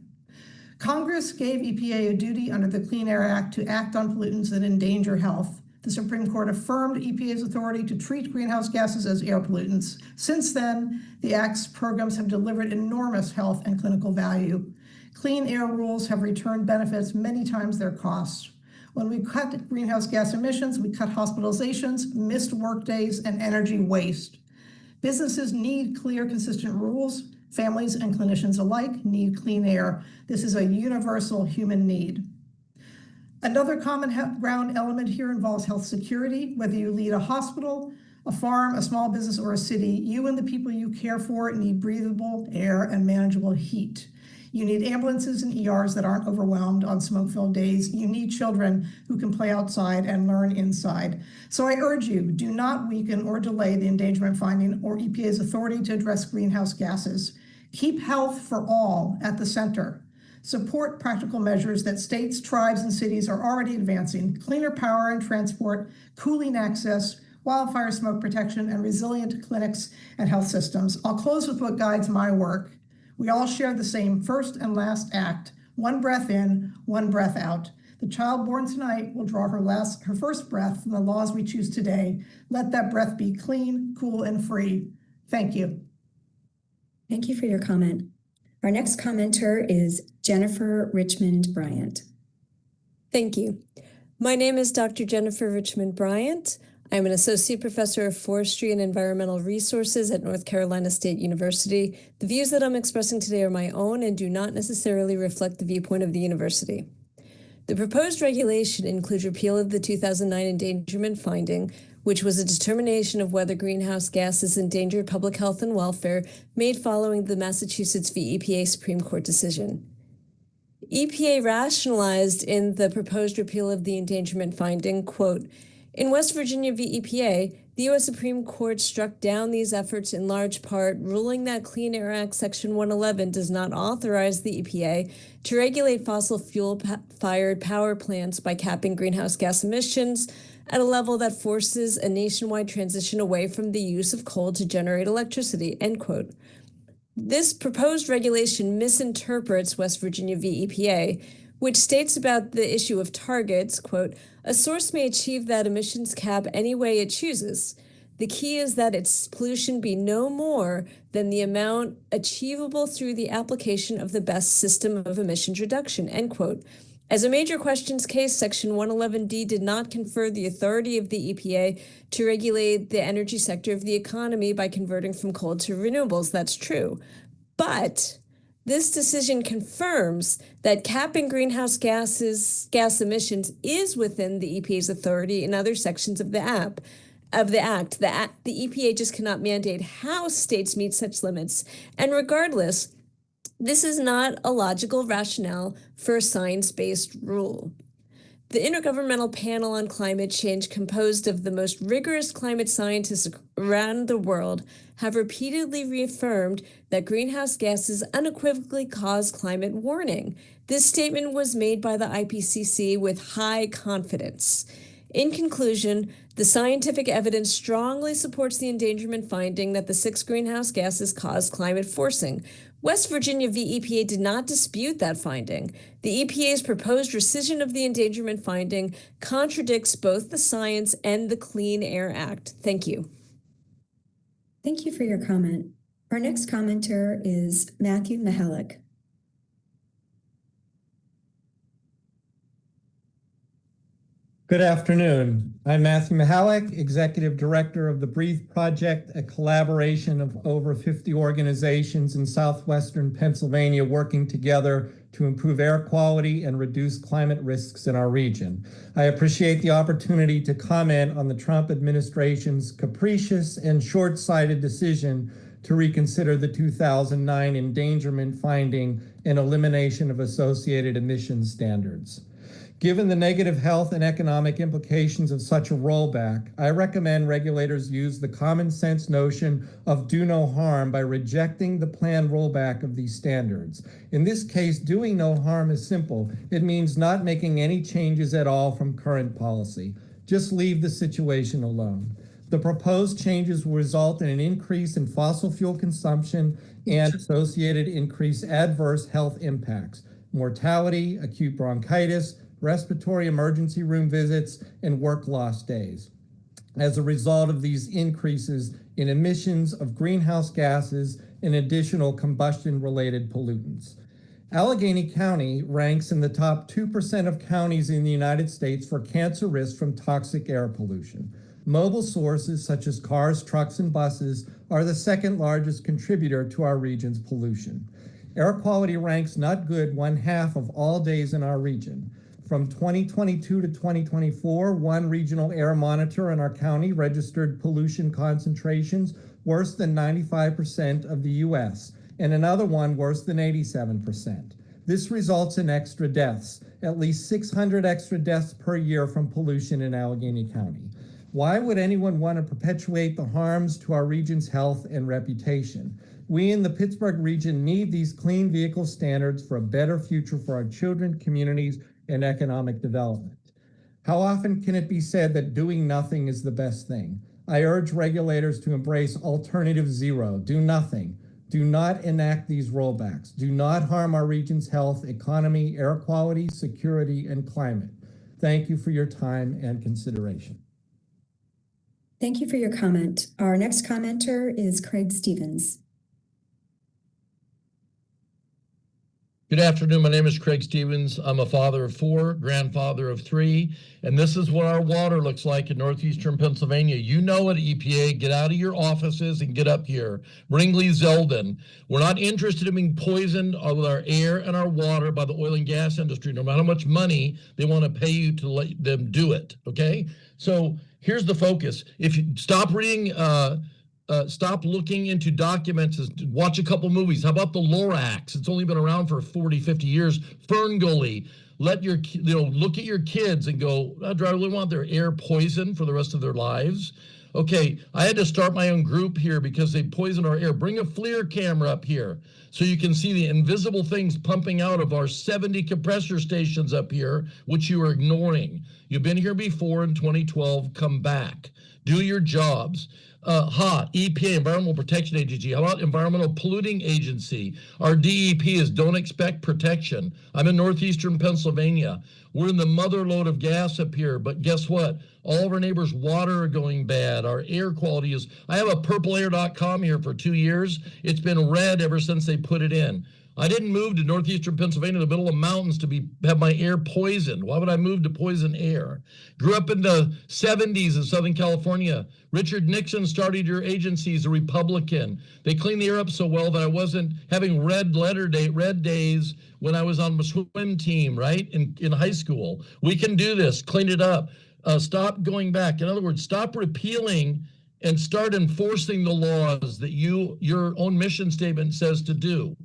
Congress gave EPA a duty under the Clean Air Act to act on pollutants that endanger health. The Supreme Court affirmed EPA's authority to treat greenhouse gases as air pollutants. Since then, the Act's programs have delivered enormous health and clinical value. Clean air rules have returned benefits many times their costs. When we cut greenhouse gas emissions, we cut hospitalizations, missed workdays, and energy waste. Businesses need clear, consistent rules. Families and clinicians alike need clean air. This is a universal human need. Another common ground element here involves health security. Whether you lead a hospital, a farm, a small business, or a city, you and the people you care for need breathable air and manageable heat. You need ambulances and ERs that aren't overwhelmed on smoke-filled days. You need children who can play outside and learn inside. So I urge you, do not weaken or delay the endangerment finding or EPA's authority to address greenhouse gases. Keep health for all at the center. Support practical measures that states, tribes, and cities are already advancing: cleaner power and transport, cooling access, wildfire smoke protection, and resilient clinics and health systems. I'll close with what guides my work. We all share the same first and last act: one breath in, one breath out. The child born tonight will draw her first breath from the laws we choose today. Let that breath be clean, cool, and free. Thank you. Thank you for your comment. Our next commenter is Jennifer Richmond-Bryant. Thank you. My name is Dr. Jennifer Richmond-Bryant. I'm an associate professor of forestry and environmental resources at North Carolina State University. The views that I'm expressing today are my own and do not necessarily reflect the viewpoint of the university. The proposed regulation includes repeal of the 2009 endangerment finding, which was a determination of whether greenhouse gases endangered public health and welfare made following the Massachusetts v. EPA Supreme Court decision. EPA rationalized in the proposed repeal of the endangerment finding, quote, in West Virginia v. EPA, the U.S. Supreme Court struck down these efforts in large part, ruling that Clean Air Act Section 111 does not authorize the EPA to regulate fossil fuel-fired power plants by capping greenhouse gas emissions at a level that forces a nationwide transition away from the use of coal to generate electricity, end quote. This proposed regulation misinterprets West Virginia v. EPA, which states about the issue of targets, quote, a source may achieve that emissions cap any way it chooses. The key is that its pollution be no more than the amount achievable through the application of the best system of emissions reduction, end quote. As a major questions case, Section 111D did not confer the authority of the EPA to regulate the energy sector of the economy by converting from coal to renewables. That's true. But this decision confirms that capping greenhouse gas emissions is within the EPA's authority in other sections of the act. The EPA just cannot mandate how states meet such limits. And regardless, this is not a logical rationale for a science-based rule. The Intergovernmental Panel on Climate Change, composed of the most rigorous climate scientists around the world, have repeatedly reaffirmed that greenhouse gases unequivocally cause climate warming. This statement was made by the IPCC with high confidence. In conclusion, the scientific evidence strongly supports the endangerment finding that the 6 greenhouse gases cause climate forcing. West Virginia v. EPA did not dispute that finding. The EPA's proposed rescission of the endangerment finding contradicts both the science and the Clean Air Act. Thank you. Thank you for your comment. Our next commenter is Matthew Mihalik. Good afternoon. I'm Matthew Mihalik, Executive Director of the Breathe Project, a collaboration of over 50 organizations in southwestern Pennsylvania working together to improve air quality and reduce climate risks in our region. I appreciate the opportunity to comment on the Trump administration's capricious and short-sighted decision to reconsider the 2009 endangerment finding and elimination of associated emissions standards. Given the negative health and economic implications of such a rollback, I recommend regulators use the common sense notion of do no harm by rejecting the planned rollback of these standards. In this case, doing no harm is simple. It means not making any changes at all from current policy. Just leave the situation alone. The proposed changes will result in an increase in fossil fuel consumption and associated increased adverse health impacts, mortality, acute bronchitis, respiratory emergency room visits, and work loss days. As a result of these increases in emissions of greenhouse gases and additional combustion-related pollutants. Allegheny County ranks in the top 2% of counties in the United States for cancer risk from toxic air pollution. Mobile sources such as cars, trucks, and buses are the second largest contributor to our region's pollution. Air quality ranks not good 1/2 of all days in our region. From 2022 to 2024, one regional air monitor in our county registered pollution concentrations worse than 95% of the US, and another one worse than 87%. This results in extra deaths, at least 600 extra deaths per year from pollution in Allegheny County. Why would anyone want to perpetuate the harms to our region's health and reputation? We in the Pittsburgh region need these clean vehicle standards for a better future for our children, communities, and economic development. How often can it be said that doing nothing is the best thing? I urge regulators to embrace alternative zero. Do nothing. Do not enact these rollbacks. Do not harm our region's health, economy, air quality, security, and climate. Thank you for your time and consideration. Thank you for your comment. Our next commenter is Craig Stevens. Good afternoon. My name is Craig Stevens. I'm a father of 4, grandfather of 3, and this is what our water looks like in northeastern Pennsylvania. You know it, EPA. Get out of your offices and get up here. Bringley Zeldin. We're not interested in being poisoned with our air and our water by the oil and gas industry, no matter how much money they want to pay you to let them do it, okay? So here's the focus. If you stop reading Stop looking into documents. Watch a couple movies. How about the Lorax? It's only been around for 40, 50 years. Fern Gully. Let your, look at your kids and go, do I really want their air poisoned for the rest of their lives? Okay, I had to start my own group here because they poison our air. Bring a FLIR camera up here so you can see the invisible things pumping out of our 70 compressor stations up here, which you are ignoring. You've been here before in 2012, come back. Do your jobs. EPA, Environmental Protection Agency. How about Environmental Polluting Agency? Our DEP is don't expect protection. I'm in northeastern Pennsylvania. We're in the mother lode of gas up here, but guess what? All of our neighbors' water are going bad. Our air quality is, I have a purpleair.com here for 2 years. It's been red ever since they put it in. I didn't move to northeastern Pennsylvania, in the middle of mountains, to have my air poisoned. Why would I move to poison air? Grew up in the 70s in Southern California. Richard Nixon started your agencies, a Republican. They cleaned the air up so well that I wasn't having red days when I was on the swim team, right, in high school. We can do this. Clean it up. Stop going back. In other words, stop repealing and start enforcing the laws that your own mission statement says to do.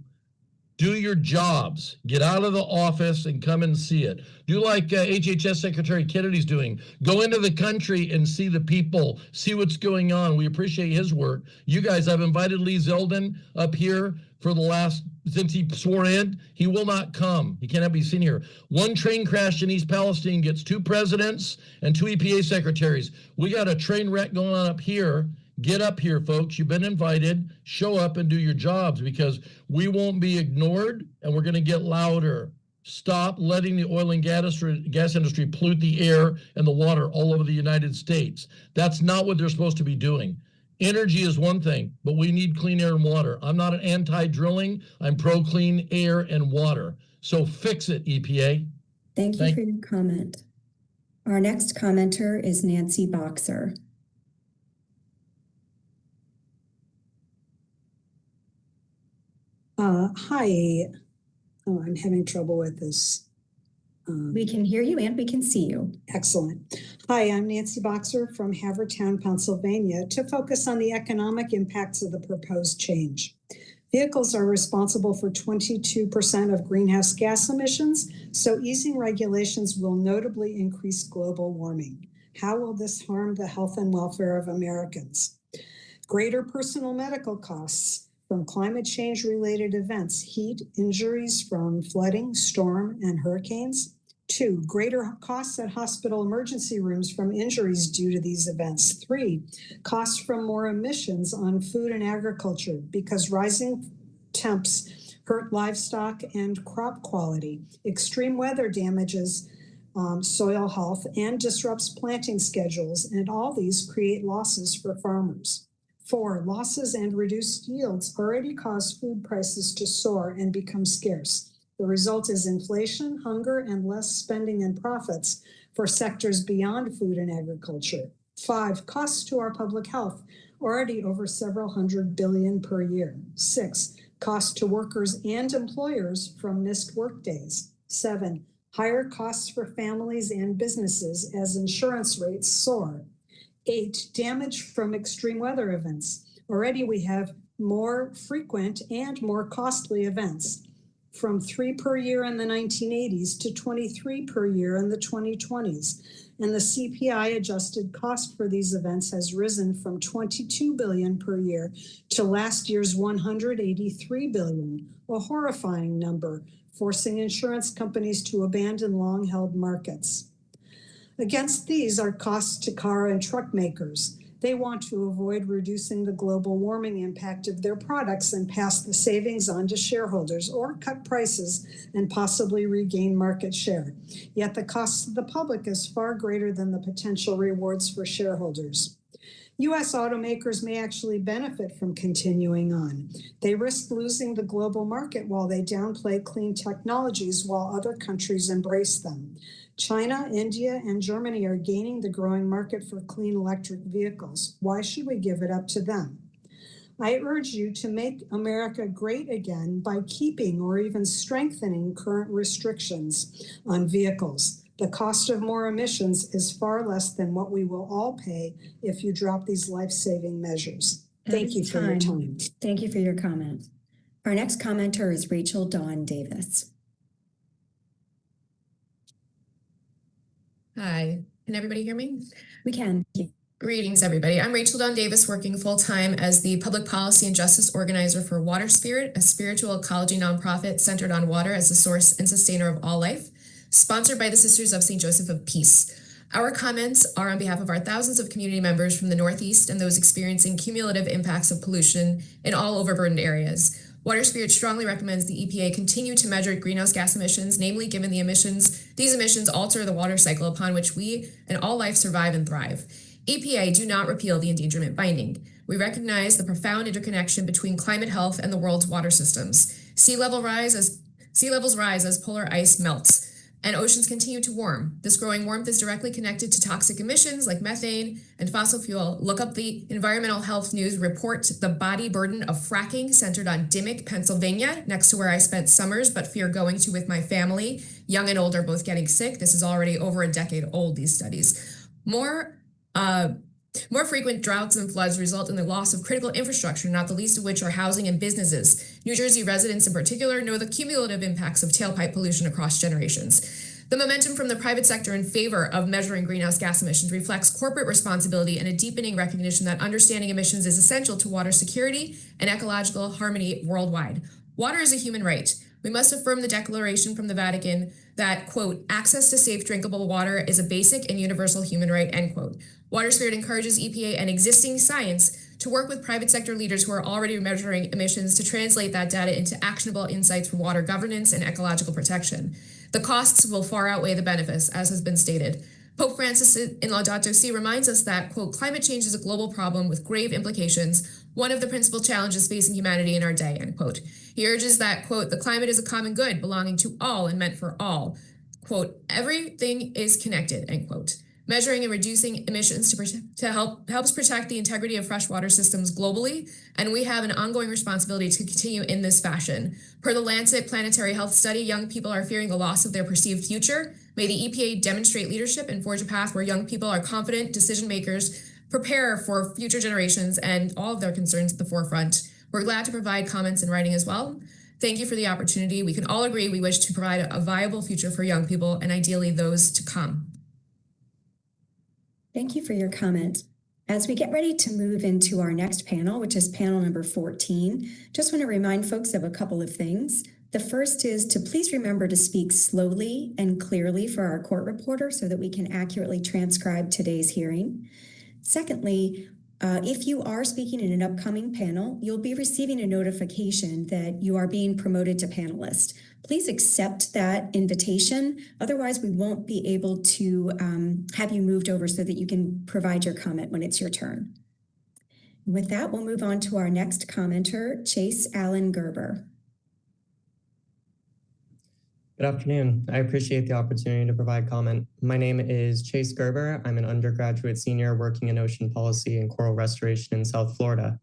Do your jobs. Get out of the office and come and see it. Do like HHS Secretary Kennedy's doing. Go into the country and see the people, see what's going on. We appreciate his work. You guys, I've invited Lee Zeldin up here for since he swore in. He will not come. He cannot be seen here. One train crash in East Palestine gets 2 presidents and 2 EPA secretaries. We got a train wreck going on up here. Get up here, folks. You've been invited. Show up and do your jobs because we won't be ignored and we're going to get louder. Stop letting the oil and gas industry pollute the air and the water all over the United States. That's not what they're supposed to be doing. Energy is one thing, but we need clean air and water. I'm not an anti-drilling. I'm pro-clean air and water. So fix it, EPA. Thank you for your comment. Our next commenter is Nancy Boxer. Hi. Oh, I'm having trouble with this. We can hear you and we can see you. Excellent. Hi, I'm Nancy Boxer from Havertown, Pennsylvania, to focus on the economic impacts of the proposed change. Vehicles are responsible for 22% of greenhouse gas emissions, so easing regulations will notably increase global warming. How will this harm the health and welfare of Americans? Greater personal medical costs from climate change related events, heat, injuries from flooding, storm, and hurricanes. 2, greater costs at hospital emergency rooms from injuries due to these events. 3, costs from more emissions on food and agriculture because rising temps hurt livestock and crop quality. Extreme weather damages soil health and disrupts planting schedules, and all these create losses for farmers. 4, losses and reduced yields already cause food prices to soar and become scarce. The result is inflation, hunger, and less spending and profits for sectors beyond food and agriculture. 5, costs to our public health, already over several $100 billion per year. 6, costs to workers and employers from missed work days. 7, higher costs for families and businesses as insurance rates soar. 8, damage from extreme weather events. Already we have more frequent and more costly events, from 3 per year in the 1980s to 23 per year in the 2020s. And the CPI adjusted cost for these events has risen from $22 billion per year to last year's $183 billion, a horrifying number, forcing insurance companies to abandon long-held markets. Against these are costs to car and truck makers. They want to avoid reducing the global warming impact of their products and pass the savings on to shareholders or cut prices and possibly regain market share. Yet the cost to the public is far greater than the potential rewards for shareholders. U.S. automakers may actually benefit from continuing on. They risk losing the global market while they downplay clean technologies while other countries embrace them. China, India, and Germany are gaining the growing market for clean electric vehicles. Why should we give it up to them? I urge you to make America great again by keeping or even strengthening current restrictions on vehicles. The cost of more emissions is far less than what we will all pay if you drop these life-saving measures. Thank you for your time. Thank you for your comment. Our next commenter is Rachel Dawn Davis. Hi, can everybody hear me? We can. Greetings, everybody. I'm Rachel Dawn Davis, working full-time as the Public Policy and Justice Organizer for Water Spirit, a spiritual ecology nonprofit centered on water as the source and sustainer of all life, sponsored by the Sisters of St. Joseph of Peace. Our comments are on behalf of our thousands of community members from the Northeast and those experiencing cumulative impacts of pollution in all overburdened areas. Water Spirit strongly recommends the EPA continue to measure greenhouse gas emissions, namely given these emissions alter the water cycle upon which we and all life survive and thrive. EPA do not repeal the Endangerment Finding. We recognize the profound interconnection between climate health and the world's water systems. Sea levels rise as polar ice melts and oceans continue to warm. This growing warmth is directly connected to toxic emissions like methane and fossil fuel. Look up the Environmental Health News report, The Body Burden of Fracking, centered on Dimock, Pennsylvania, next to where I spent summers but fear going to with my family. Young and old are both getting sick. This is already over a decade old, these studies. More frequent droughts and floods result in the loss of critical infrastructure, not the least of which are housing and businesses. New Jersey residents in particular know the cumulative impacts of tailpipe pollution across generations. The momentum from the private sector in favor of measuring greenhouse gas emissions reflects corporate responsibility and a deepening recognition that understanding emissions is essential to water security and ecological harmony worldwide. Water is a human right. We must affirm the declaration from the Vatican that, quote, access to safe drinkable water is a basic and universal human right, end quote. Water Spirit encourages EPA and existing science to work with private sector leaders who are already measuring emissions to translate that data into actionable insights for water governance and ecological protection. The costs will far outweigh the benefits, as has been stated. Pope Francis in Laudato Si reminds us that, quote, climate change is a global problem with grave implications, one of the principal challenges facing humanity in our day, end quote. He urges that, quote, the climate is a common good belonging to all and meant for all. Quote, everything is connected, end quote. Measuring and reducing emissions helps protect the integrity of freshwater systems globally, and we have an ongoing responsibility to continue in this fashion. Per the Lancet Planetary Health Study, young people are fearing the loss of their perceived future. May the EPA demonstrate leadership and forge a path where young people are confident decision makers, prepare for future generations, and all of their concerns at the forefront. We're glad to provide comments in writing as well. Thank you for the opportunity. We can all agree we wish to provide a viable future for young people and ideally those to come. Thank you for your comment. As we get ready to move into our next panel, which is panel number 14, just want to remind folks of a couple of things. The first is to please remember to speak slowly and clearly for our court reporter so that we can accurately transcribe today's hearing. Secondly, if you are speaking in an upcoming panel, you'll be receiving a notification that you are being promoted to panelist. Please accept that invitation. Otherwise, we won't be able to have you moved over so that you can provide your comment when it's your turn. With that, we'll move on to our next commenter, Chase Allen Gerber. Good afternoon. I appreciate the opportunity to provide comment. My name is Chase Gerber. I'm an undergraduate senior working in ocean policy and coral restoration in South Florida.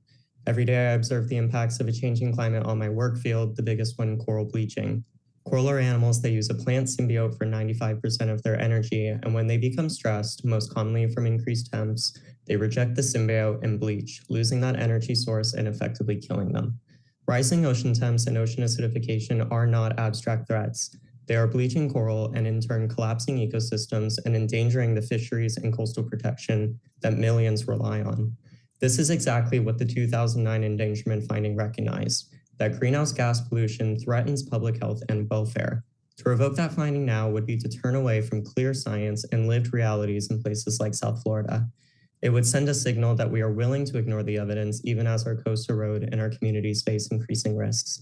Every day I observe the impacts of a changing climate on my work field, the biggest one, coral bleaching. Coral are animals that use a plant symbiote for 95% of their energy, and when they become stressed, most commonly from increased temps, they reject the symbiote and bleach, losing that energy source and effectively killing them. Rising ocean temps and ocean acidification are not abstract threats. They are bleaching coral and in turn collapsing ecosystems and endangering the fisheries and coastal protection that millions rely on. This is exactly what the 2009 Endangerment Finding recognized, that greenhouse gas pollution threatens public health and welfare. To revoke that finding now would be to turn away from clear science and lived realities in places like South Florida. It would send a signal that we are willing to ignore the evidence even as our coasts erode and our communities face increasing risks.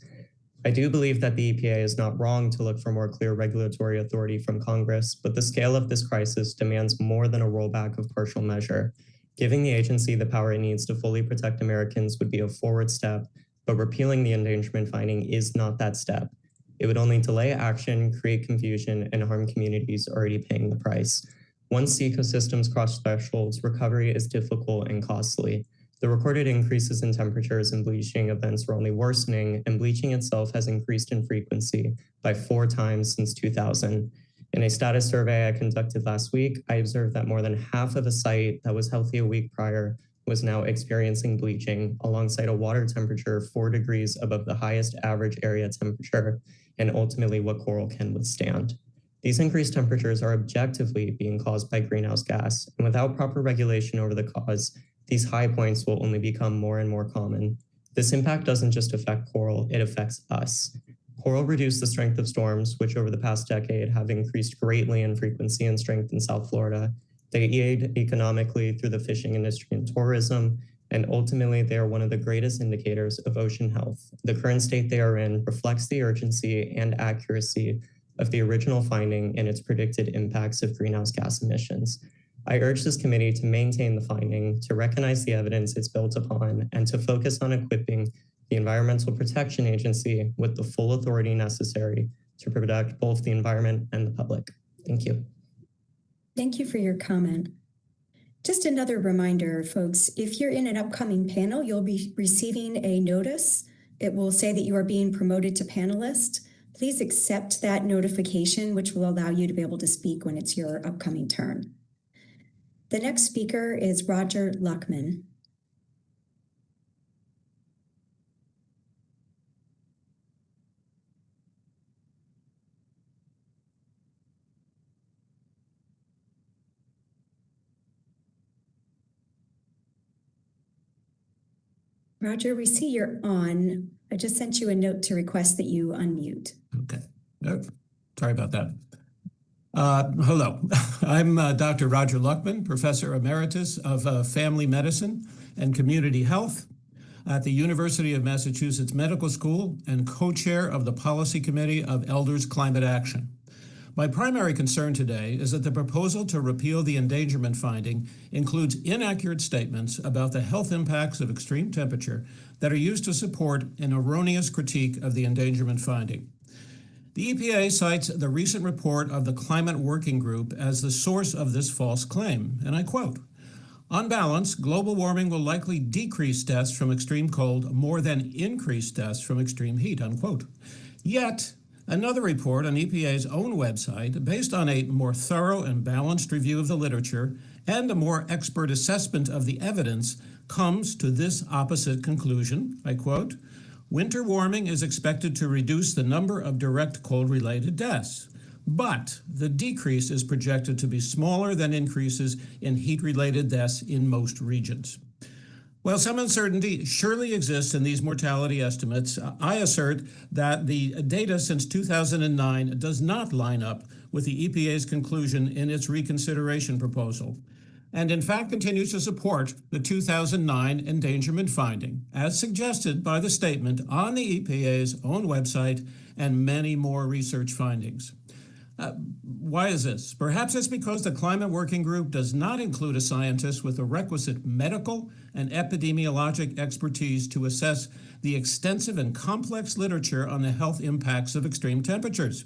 I do believe that the EPA is not wrong to look for more clear regulatory authority from Congress, but the scale of this crisis demands more than a rollback of partial measure. Giving the agency the power it needs to fully protect Americans would be a forward step, but repealing the endangerment finding is not that step. It would only delay action, create confusion, and harm communities already paying the price. Once ecosystems cross thresholds, recovery is difficult and costly. The recorded increases in temperatures and bleaching events are only worsening, and bleaching itself has increased in frequency by 4 times since 2000. In a status survey I conducted last week, I observed that more than half of a site that was healthy a week prior was now experiencing bleaching alongside a water temperature 4 degrees above the highest average area temperature and ultimately what coral can withstand. These increased temperatures are objectively being caused by greenhouse gas, and without proper regulation over the cause, these high points will only become more and more common. This impact doesn't just affect coral, it affects us. Coral reduce the strength of storms, which over the past decade have increased greatly in frequency and strength in South Florida. They aid economically through the fishing industry and tourism, and ultimately they are one of the greatest indicators of ocean health. The current state they are in reflects the urgency and accuracy of the original finding and its predicted impacts of greenhouse gas emissions. I urge this committee to maintain the finding, to recognize the evidence it's built upon, and to focus on equipping the Environmental Protection Agency with the full authority necessary to protect both the environment and the public. Thank you. Thank you for your comment. Just another reminder, folks, if you're in an upcoming panel, you'll be receiving a notice. It will say that you are being promoted to panelist. Please accept that notification, which will allow you to be able to speak when it's your upcoming turn. The next speaker is Roger Luckman. Roger, we see you're on. I just sent you a note to request that you unmute. Okay. Oh, sorry about that. Hello, I'm Dr. Roger Luckman, Professor Emeritus of Family Medicine and Community Health at the University of Massachusetts Medical School and co-chair of the Policy Committee of Elders Climate Action. My primary concern today is that the proposal to repeal the endangerment finding includes inaccurate statements about the health impacts of extreme temperature that are used to support an erroneous critique of the endangerment finding. The EPA cites the recent report of the Climate Working Group as the source of this false claim, and I quote, "On balance, global warming will likely decrease deaths from extreme cold more than increase deaths from extreme heat," unquote. Yet, another report on EPA's own website, based on a more thorough and balanced review of the literature and a more expert assessment of the evidence, comes to this opposite conclusion, I quote, "Winter warming is expected to reduce the number of direct cold-related deaths, but the decrease is projected to be smaller than increases in heat-related deaths in most regions." While some uncertainty surely exists in these mortality estimates, I assert that the data since 2009 does not line up with the EPA's conclusion in its reconsideration proposal, and in fact continues to support the 2009 endangerment finding, as suggested by the statement on the EPA's own website and many more research findings. Why is this? Perhaps it's because the Climate Working Group does not include a scientist with the requisite medical and epidemiologic expertise to assess the extensive and complex literature on the health impacts of extreme temperatures.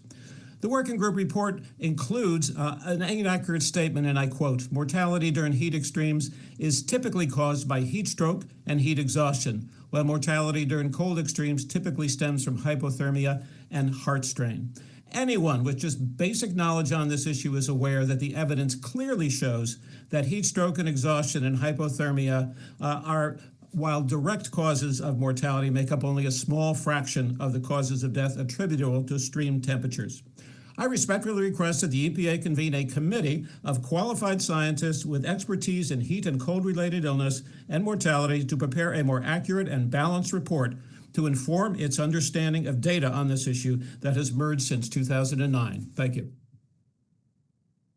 The working group report includes an inaccurate statement, and I quote, "Mortality during heat extremes is typically caused by heat stroke and heat exhaustion, while mortality during cold extremes typically stems from hypothermia and heart strain." Anyone with just basic knowledge on this issue is aware that the evidence clearly shows that heat stroke and exhaustion and hypothermia while direct causes of mortality, make up only a small fraction of the causes of death attributable to extreme temperatures. I respectfully request that the EPA convene a committee of qualified scientists with expertise in heat and cold-related illness and mortality to prepare a more accurate and balanced report to inform its understanding of data on this issue that has emerged since 2009. Thank you.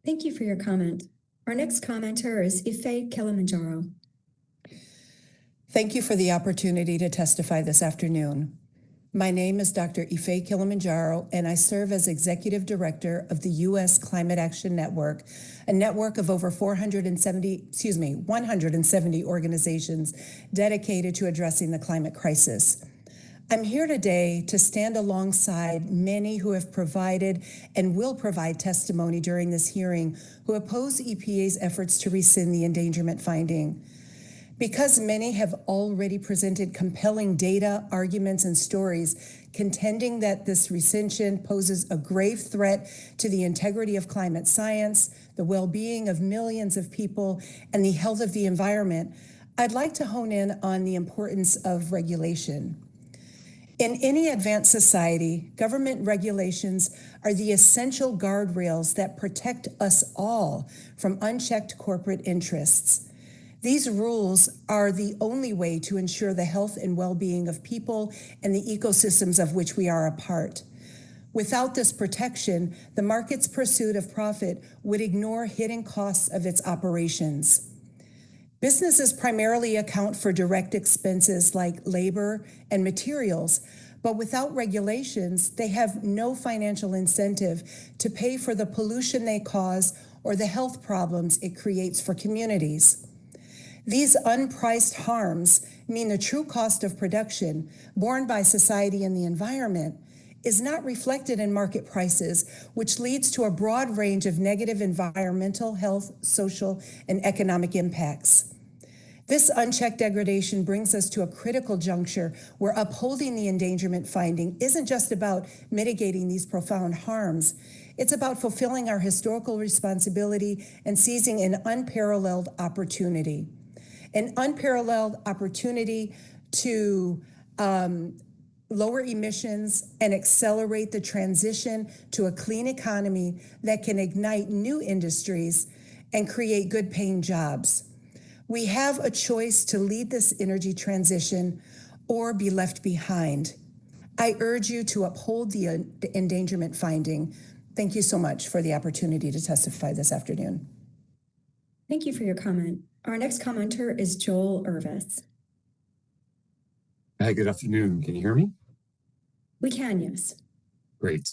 Thank you for your comment. Our next commenter is Ife Kilimanjaro. Thank you for the opportunity to testify this afternoon. My name is Dr. Ife Kilimanjaro, and I serve as Executive Director of the U.S. Climate Action Network, a network of over 170 organizations dedicated to addressing the climate crisis. I'm here today to stand alongside many who have provided and will provide testimony during this hearing who oppose EPA's efforts to rescind the endangerment finding. Because many have already presented compelling data, arguments, and stories contending that this rescission poses a grave threat to the integrity of climate science, the well-being of millions of people, and the health of the environment, I'd like to hone in on the importance of regulation. In any advanced society, government regulations are the essential guardrails that protect us all from unchecked corporate interests. These rules are the only way to ensure the health and well-being of people and the ecosystems of which we are a part. Without this protection, the market's pursuit of profit would ignore hidden costs of its operations. Businesses primarily account for direct expenses like labor and materials, but without regulations, they have no financial incentive to pay for the pollution they cause or the health problems it creates for communities. These unpriced harms mean the true cost of production, borne by society and the environment, is not reflected in market prices, which leads to a broad range of negative environmental, health, social, and economic impacts. This unchecked degradation brings us to a critical juncture where upholding the endangerment finding isn't just about mitigating these profound harms. It's about fulfilling our historical responsibility and seizing an unparalleled opportunity. An unparalleled opportunity to lower emissions and accelerate the transition to a clean economy that can ignite new industries and create good paying jobs. We have a choice to lead this energy transition or be left behind. I urge you to uphold the endangerment finding. Thank you so much for the opportunity to testify this afternoon. Thank you for your comment. Our next commenter is Joel Irvis. Hi, good afternoon. Can you hear me? We can, yes. Great.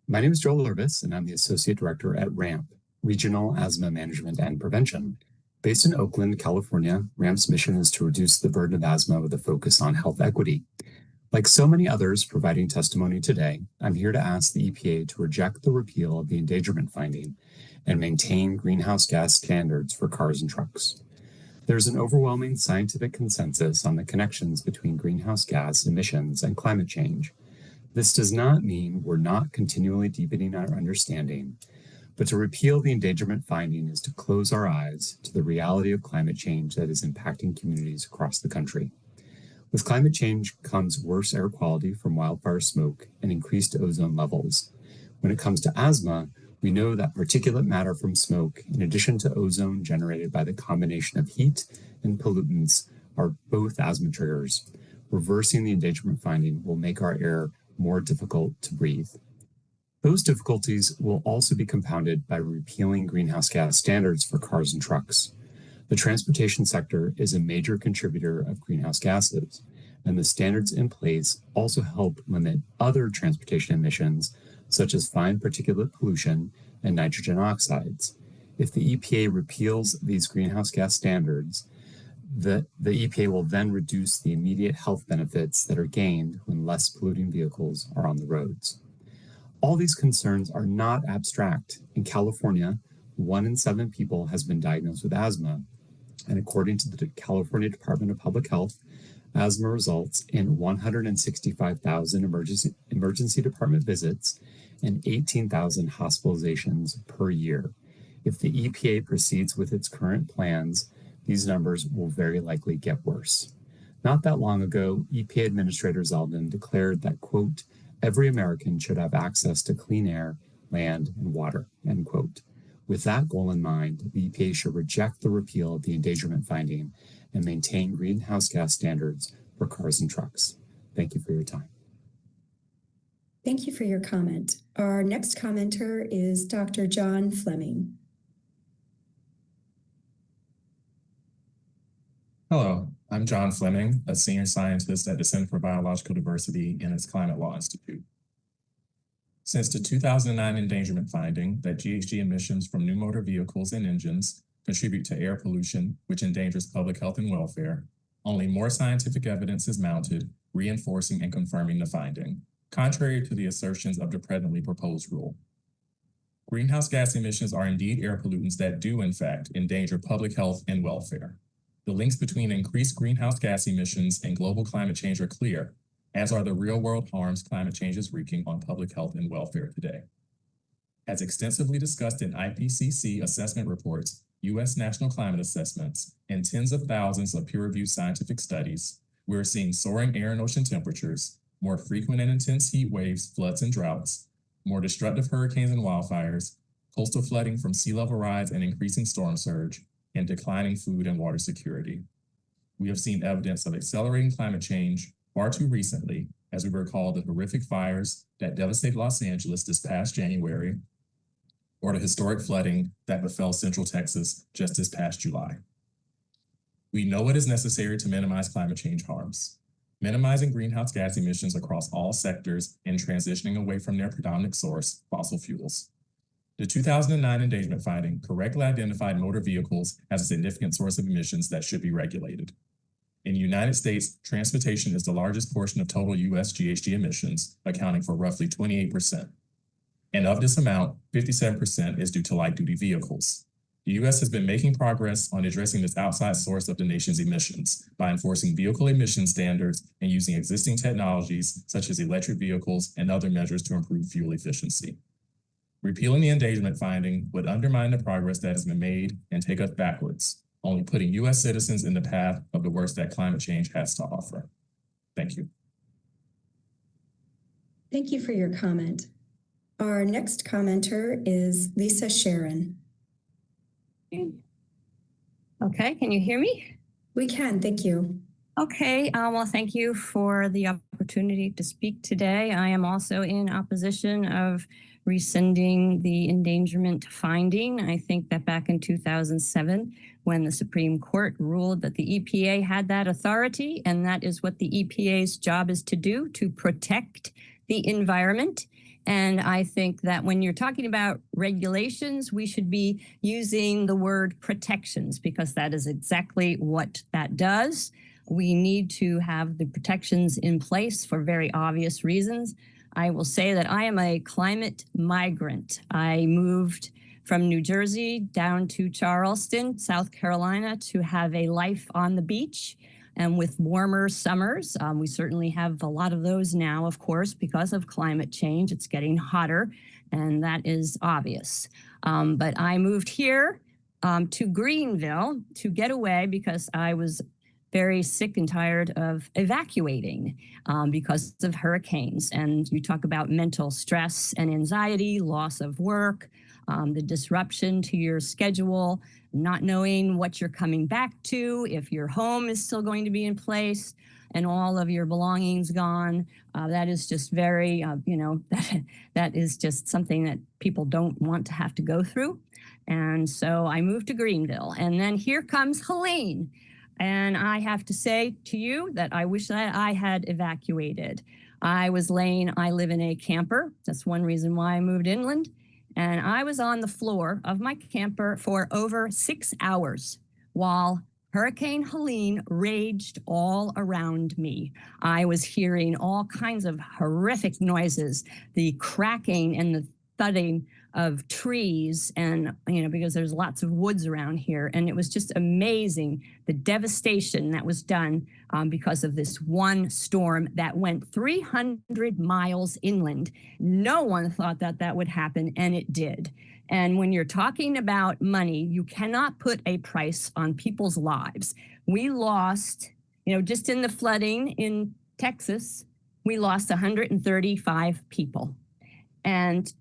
My name is Joel Irvis, and I'm the Associate Director at RAMP, Regional Asthma Management and Prevention. Based in Oakland, California, RAMP's mission is to reduce the burden of asthma with a focus on health equity. Like so many others providing testimony today, I'm here to ask the EPA to reject the repeal of the endangerment finding and maintain greenhouse gas standards for cars and trucks. There's an overwhelming scientific consensus on the connections between greenhouse gas emissions and climate change. This does not mean we're not continually deepening our understanding, but to repeal the endangerment finding is to close our eyes to the reality of climate change that is impacting communities across the country. With climate change comes worse air quality from wildfire smoke and increased ozone levels. When it comes to asthma, we know that particulate matter from smoke, in addition to ozone generated by the combination of heat and pollutants, are both asthma triggers. Reversing the endangerment finding will make our air more difficult to breathe. Those difficulties will also be compounded by repealing greenhouse gas standards for cars and trucks. The transportation sector is a major contributor of greenhouse gases, and the standards in place also help limit other transportation emissions, such as fine particulate pollution and nitrogen oxides. If the EPA repeals these greenhouse gas standards, the EPA will then reduce the immediate health benefits that are gained when less polluting vehicles are on the roads. All these concerns are not abstract. In California, 1 in 7 people has been diagnosed with asthma, and according to the California Department of Public Health, asthma results in 165,000 emergency department visits and 18,000 hospitalizations per year. If the EPA proceeds with its current plans, these numbers will very likely get worse. Not that long ago, EPA Administrator Zeldin declared that, quote, every American should have access to clean air, land, and water, end quote. With that goal in mind, the EPA should reject the repeal of the endangerment finding and maintain greenhouse gas standards for cars and trucks. Thank you for your time. Thank you for your comment. Our next commenter is Dr. John Fleming. Hello, I'm John Fleming, a senior scientist at the Center for Biological Diversity in its Climate Law Institute. Since the 2009 endangerment finding that GHG emissions from new motor vehicles and engines contribute to air pollution, which endangers public health and welfare, only more scientific evidence is mounted, reinforcing and confirming the finding, contrary to the assertions of the presently proposed rule. Greenhouse gas emissions are indeed air pollutants that do, in fact, endanger public health and welfare. The links between increased greenhouse gas emissions and global climate change are clear, as are the real-world harms climate change is wreaking on public health and welfare today. As extensively discussed in IPCC assessment reports, U.S. national climate assessments, and tens of thousands of peer-reviewed scientific studies, we are seeing soaring air and ocean temperatures, more frequent and intense heat waves, floods, and droughts, more destructive hurricanes and wildfires, coastal flooding from sea level rise and increasing storm surge, and declining food and water security. We have seen evidence of accelerating climate change far too recently, as we recall the horrific fires that devastated Los Angeles this past January, or the historic flooding that befell Central Texas just this past July. We know what is necessary to minimize climate change harms. Minimizing greenhouse gas emissions across all sectors and transitioning away from their predominant source, fossil fuels. The 2009 Endangerment Finding correctly identified motor vehicles as a significant source of emissions that should be regulated. In the United States, transportation is the largest portion of total U.S. GHG emissions, accounting for roughly 28%. And of this amount, 57% is due to light-duty vehicles. The U.S. has been making progress on addressing this outside source of the nation's emissions by enforcing vehicle emission standards and using existing technologies such as electric vehicles and other measures to improve fuel efficiency. Repealing the endangerment finding would undermine the progress that has been made and take us backwards, only putting U.S. citizens in the path of the worst that climate change has to offer. Thank you. Thank you for your comment. Our next commenter is Lisa Sharon. Okay, can you hear me? We can, thank you. Okay, well, thank you for the opportunity to speak today. I am also in opposition of rescinding the endangerment finding. I think that back in 2007, when the Supreme Court ruled that the EPA had that authority, and that is what the EPA's job is to do, to protect the environment. And I think that when you're talking about regulations, we should be using the word protections, because that is exactly what that does. We need to have the protections in place for very obvious reasons. I will say that I am a climate migrant. I moved from New Jersey down to Charleston, South Carolina, to have a life on the beach. And with warmer summers, we certainly have a lot of those now, of course, because of climate change. It's getting hotter, and that is obvious. But I moved here to Greenville to get away because I was very sick and tired of evacuating because of hurricanes. And you talk about mental stress and anxiety, loss of work, the disruption to your schedule, not knowing what you're coming back to, if your home is still going to be in place, and all of your belongings gone. That is just very, that is just something that people don't want to have to go through. And so I moved to Greenville. And then here comes Helene. And I have to say to you that I wish that I had evacuated. I live in a camper. That's one reason why I moved inland. And I was on the floor of my camper for over 6 hours while Hurricane Helene raged all around me. I was hearing all kinds of horrific noises, the cracking and the thudding of trees, and because there's lots of woods around here. And it was just amazing, the devastation that was done because of this one storm that went 300 miles inland. No one thought that that would happen, and it did. And when you're talking about money, you cannot put a price on people's lives. We lost, just in the flooding in Texas, we lost 135 people. And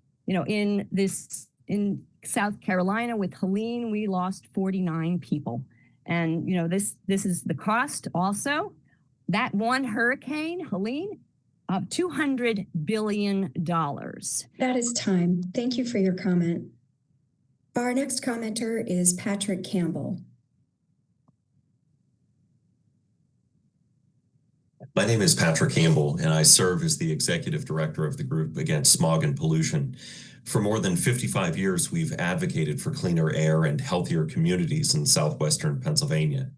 in South Carolina with Helene, we lost 49 people. And, this is the cost also. That one hurricane, Helene, of $200 billion. That is time. Thank you for your comment. Our next commenter is Patrick Campbell. My name is Patrick Campbell, and I serve as the executive director of the group against smog and pollution. For more than 55 years, we've advocated for cleaner air and healthier communities in southwestern Pennsylvania.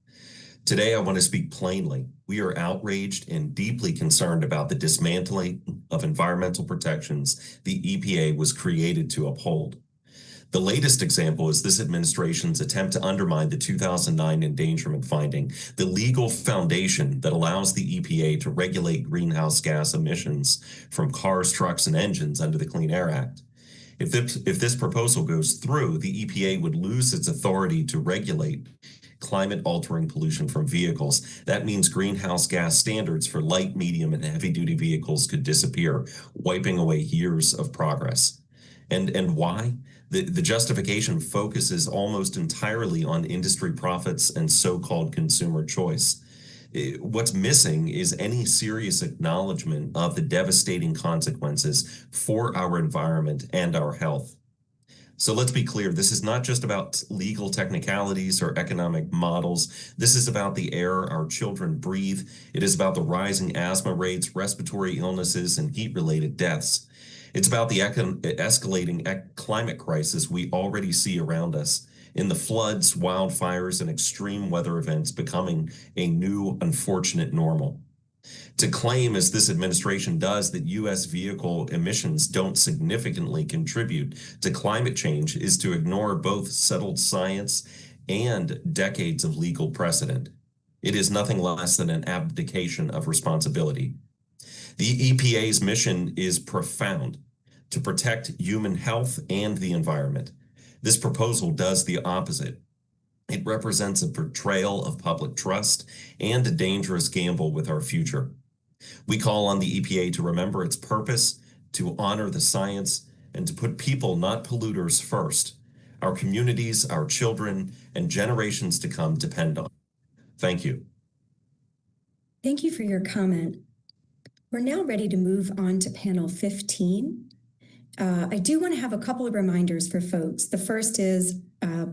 Today, I want to speak plainly. We are outraged and deeply concerned about the dismantling of environmental protections the EPA was created to uphold. The latest example is this administration's attempt to undermine the 2009 endangerment finding, the legal foundation that allows the EPA to regulate greenhouse gas emissions from cars, trucks, and engines under the Clean Air Act. If this proposal goes through, the EPA would lose its authority to regulate climate-altering pollution from vehicles. That means greenhouse gas standards for light, medium, and heavy-duty vehicles could disappear, wiping away years of progress. And why? The justification focuses almost entirely on industry profits and so-called consumer choice. What's missing is any serious acknowledgement of the devastating consequences for our environment and our health. So let's be clear, this is not just about legal technicalities or economic models. This is about the air our children breathe. It is about the rising asthma rates, respiratory illnesses, and heat-related deaths. It's about the escalating climate crisis we already see around us, in the floods, wildfires, and extreme weather events becoming a new, unfortunate normal. To claim, as this administration does, that U.S. vehicle emissions don't significantly contribute to climate change is to ignore both settled science and decades of legal precedent. It is nothing less than an abdication of responsibility. The EPA's mission is profound: to protect human health and the environment. This proposal does the opposite. It represents a betrayal of public trust and a dangerous gamble with our future. We call on the EPA to remember its purpose, to honor the science, and to put people, not polluters, first. Our communities, our children, and generations to come depend on it. Thank you. Thank you for your comment. We're now ready to move on to panel 15. I do want to have a couple of reminders for folks. The first is,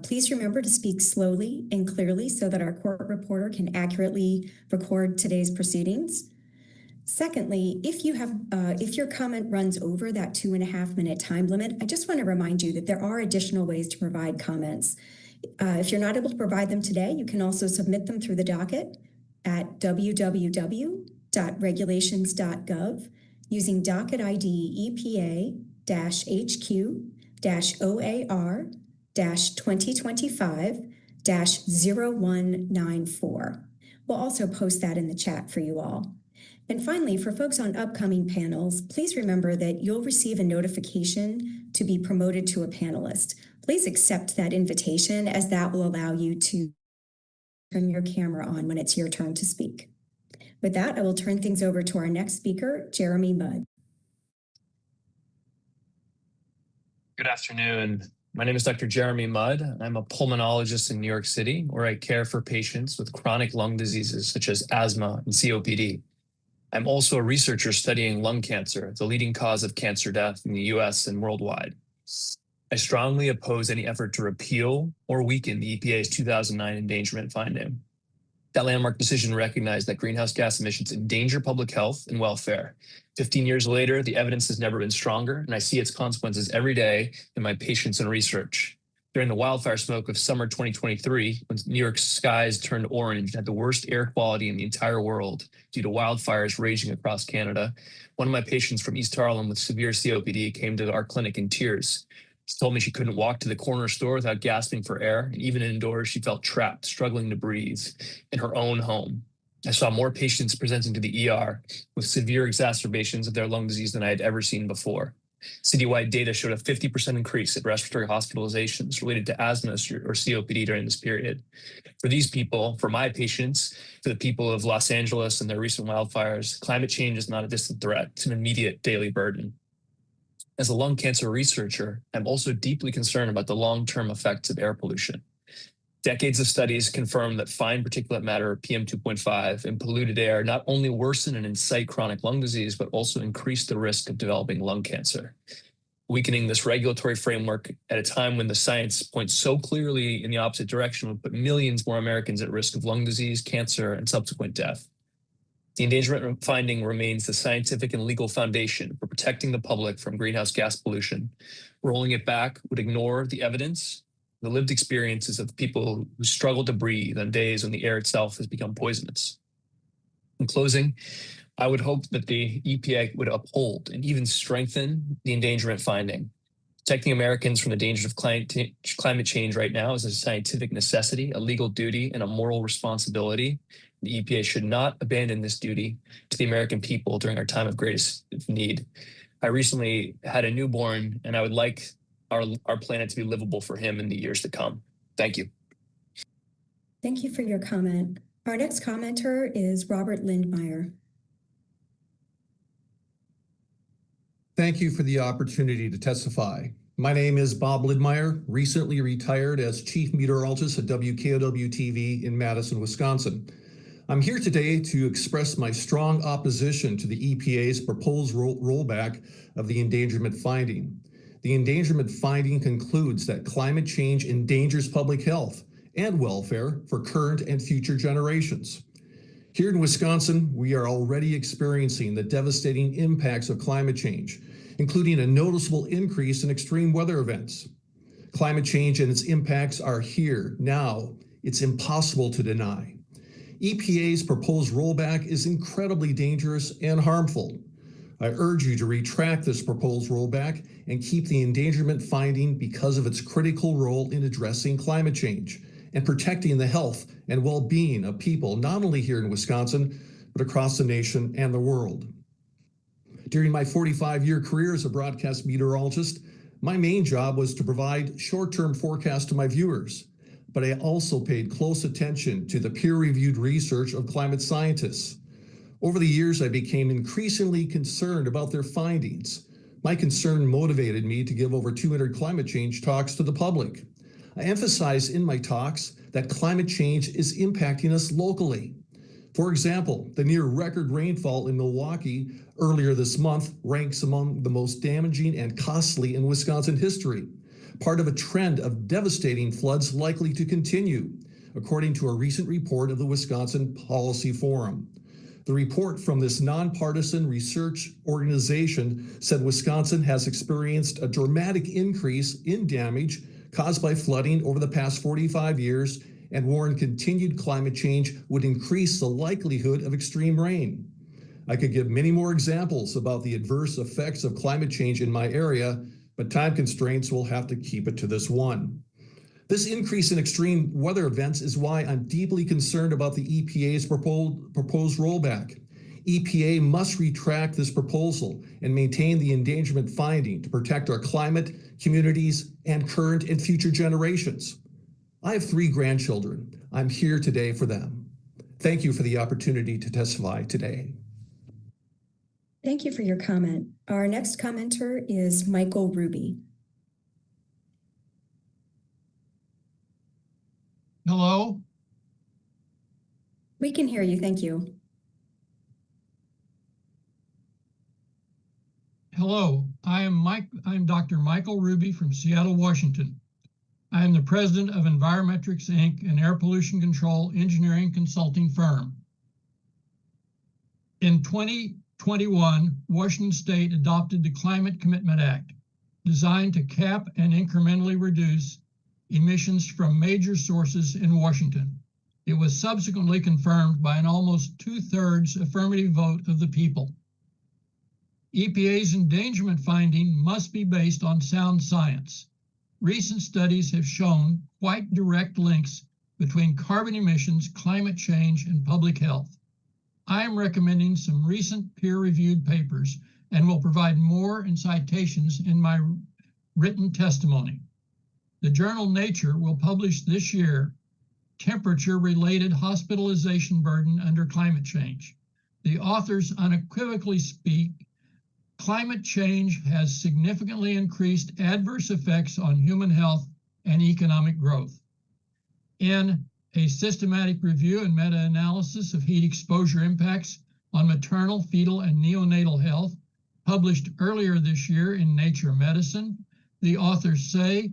please remember to speak slowly and clearly so that our court reporter can accurately record today's proceedings. Secondly, if your comment runs over that 2.5-minute time limit, I just want to remind you that there are additional ways to provide comments. If you're not able to provide them today, you can also submit them through the docket at www.regulations.gov using docket ID EPA-HQ-OAR-2025-0194. We'll also post that in the chat for you all. And finally, for folks on upcoming panels, please remember that you'll receive a notification to be promoted to a panelist. Please accept that invitation, as that will allow you to turn your camera on when it's your turn to speak. With that, I will turn things over to our next speaker, Jeremy Mudd. Good afternoon. My name is Dr. Jeremy Mudd. I'm a pulmonologist in New York City, where I care for patients with chronic lung diseases such as asthma and COPD. I'm also a researcher studying lung cancer, the leading cause of cancer death in the US and worldwide. I strongly oppose any effort to repeal or weaken the EPA's 2009 endangerment finding. That landmark decision recognized that greenhouse gas emissions endanger public health and welfare. 15 years later, the evidence has never been stronger, and I see its consequences every day in my patients and research. During the wildfire smoke of summer 2023, when New York's skies turned orange and had the worst air quality in the entire world due to wildfires raging across Canada, one of my patients from East Harlem with severe COPD came to our clinic in tears. She told me she couldn't walk to the corner store without gasping for air, and even indoors, she felt trapped, struggling to breathe in her own home. I saw more patients presenting to the ER with severe exacerbations of their lung disease than I had ever seen before. Citywide data showed a 50% increase in respiratory hospitalizations related to asthma or COPD during this period. For these people, for my patients, for the people of Los Angeles and their recent wildfires, climate change is not a distant threat, it's an immediate daily burden. As a lung cancer researcher, I'm also deeply concerned about the long-term effects of air pollution. Decades of studies confirm that fine particulate matter, PM2.5, in polluted air not only worsen and incite chronic lung disease, but also increase the risk of developing lung cancer. Weakening this regulatory framework at a time when the science points so clearly in the opposite direction would put millions more Americans at risk of lung disease, cancer, and subsequent death. The endangerment finding remains the scientific and legal foundation for protecting the public from greenhouse gas pollution. Rolling it back would ignore the evidence, the lived experiences of people who struggle to breathe on days when the air itself has become poisonous. In closing, I would hope that the EPA would uphold and even strengthen the endangerment finding. Protecting Americans from the dangers of climate change right now is a scientific necessity, a legal duty, and a moral responsibility. The EPA should not abandon this duty to the American people during our time of greatest need. I recently had a newborn, and I would like our planet to be livable for him in the years to come. Thank you. Thank you for your comment. Our next commenter is Robert Lindmeyer. Thank you for the opportunity to testify. My name is Bob Lindmeyer, recently retired as Chief Meteorologist at WKOW-TV in Madison, Wisconsin. I'm here today to express my strong opposition to the EPA's proposed rollback of the endangerment finding. The endangerment finding concludes that climate change endangers public health and welfare for current and future generations. Here in Wisconsin, we are already experiencing the devastating impacts of climate change, including a noticeable increase in extreme weather events. Climate change and its impacts are here now. It's impossible to deny. EPA's proposed rollback is incredibly dangerous and harmful. I urge you to retract this proposed rollback and keep the endangerment finding because of its critical role in addressing climate change and protecting the health and well-being of people, not only here in Wisconsin, but across the nation and the world. During my 45-year career as a broadcast meteorologist, my main job was to provide short-term forecasts to my viewers, but I also paid close attention to the peer-reviewed research of climate scientists. Over the years, I became increasingly concerned about their findings. My concern motivated me to give over 200 climate change talks to the public. I emphasize in my talks that climate change is impacting us locally. For example, the near record rainfall in Milwaukee earlier this month ranks among the most damaging and costly in Wisconsin history, part of a trend of devastating floods likely to continue, according to a recent report of the Wisconsin Policy Forum. The report from this nonpartisan research organization said Wisconsin has experienced a dramatic increase in damage caused by flooding over the past 45 years and warned continued climate change would increase the likelihood of extreme rain. I could give many more examples about the adverse effects of climate change in my area, but time constraints will have to keep it to this one. This increase in extreme weather events is why I'm deeply concerned about the EPA's proposed rollback. EPA must retract this proposal and maintain the endangerment finding to protect our climate, communities, and current and future generations. I have 3 grandchildren. I'm here today for them. Thank you for the opportunity to testify today. Thank you for your comment. Our next commenter is Michael Ruby. Hello? We can hear you, thank you. Hello, I'm Dr. Michael Ruby from Seattle, Washington. I am the president of Envirometrics, Inc., an air pollution control engineering consulting firm. In 2021, Washington State adopted the Climate Commitment Act, designed to cap and incrementally reduce emissions from major sources in Washington. It was subsequently confirmed by an almost 2/3 affirmative vote of the people. EPA's endangerment finding must be based on sound science. Recent studies have shown quite direct links between carbon emissions, climate change, and public health. I am recommending some recent peer-reviewed papers and will provide more and citations in my written testimony. The journal Nature will publish this year temperature-related hospitalization burden under climate change. The authors unequivocally speak climate change has significantly increased adverse effects on human health and economic growth. In a systematic review and meta-analysis of heat exposure impacts on maternal, fetal, and neonatal health, published earlier this year in Nature Medicine, the authors say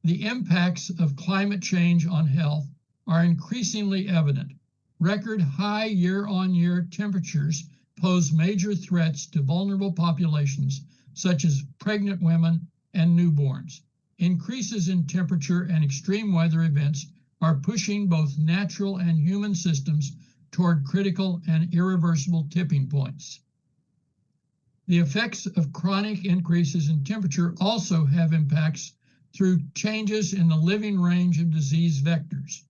the impacts of climate change on health are increasingly evident. Record high year-on-year temperatures pose major threats to vulnerable populations, such as pregnant women and newborns. Increases in temperature and extreme weather events are pushing both natural and human systems toward critical and irreversible tipping points. The effects of chronic increases in temperature also have impacts through changes in the living range of disease vectors.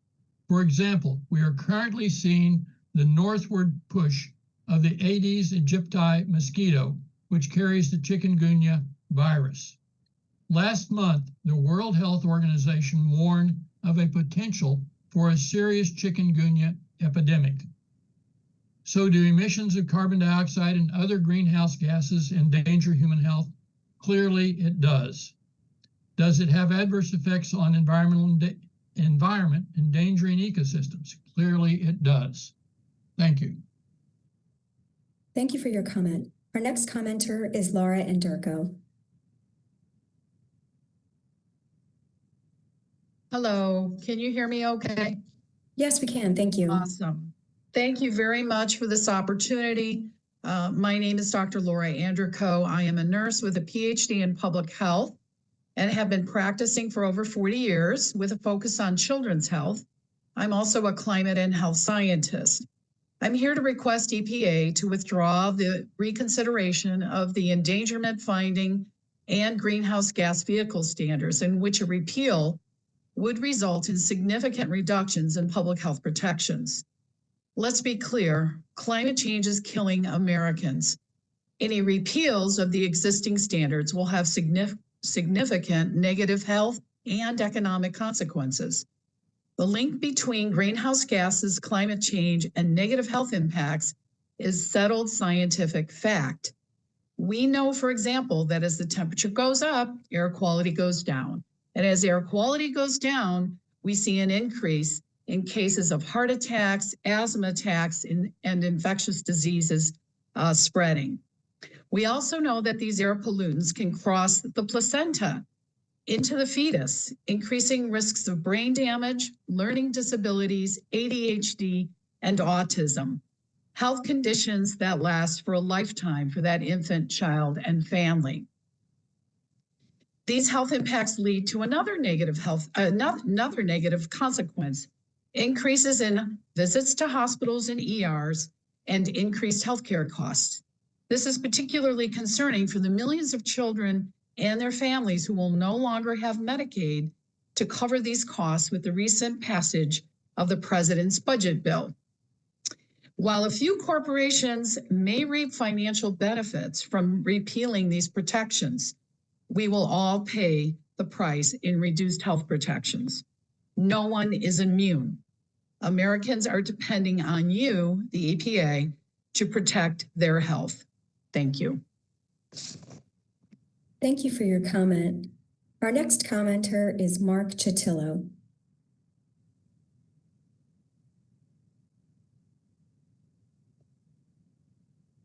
For example, we are currently seeing the northward push of the Aedes aegypti mosquito, which carries the chikungunya virus. Last month, the World Health Organization warned of a potential for a serious chikungunya epidemic. So do emissions of carbon dioxide and other greenhouse gases endanger human health? Clearly it does. Does it have adverse effects on environment, endangering ecosystems? Clearly it does. Thank you. Thank you for your comment. Our next commenter is Laura Endurko. Hello, can you hear me okay? Yes, we can. Thank you. Awesome. Thank you very much for this opportunity. My name is Dr. Laura Endurko. I am a nurse with a PhD in public health and have been practicing for over 40 years with a focus on children's health. I'm also a climate and health scientist. I'm here to request EPA to withdraw the reconsideration of the endangerment finding and greenhouse gas vehicle standards, in which a repeal would result in significant reductions in public health protections. Let's be clear, climate change is killing Americans. Any repeals of the existing standards will have significant negative health and economic consequences. The link between greenhouse gases, climate change, and negative health impacts is settled scientific fact. We know, for example, that as the temperature goes up, air quality goes down. And as air quality goes down, we see an increase in cases of heart attacks, asthma attacks, and infectious diseases spreading. We also know that these air pollutants can cross the placenta into the fetus, increasing risks of brain damage, learning disabilities, ADHD, and autism, health conditions that last for a lifetime for that infant, child, and family. These health impacts lead to another negative consequence, increases in visits to hospitals and ERs, and increased healthcare costs. This is particularly concerning for the millions of children and their families who will no longer have Medicaid to cover these costs with the recent passage of the president's budget bill. While a few corporations may reap financial benefits from repealing these protections, we will all pay the price in reduced health protections. No one is immune. Americans are depending on you, the EPA, to protect their health. Thank you. Thank you for your comment. Our next commenter is Mark Chitillo.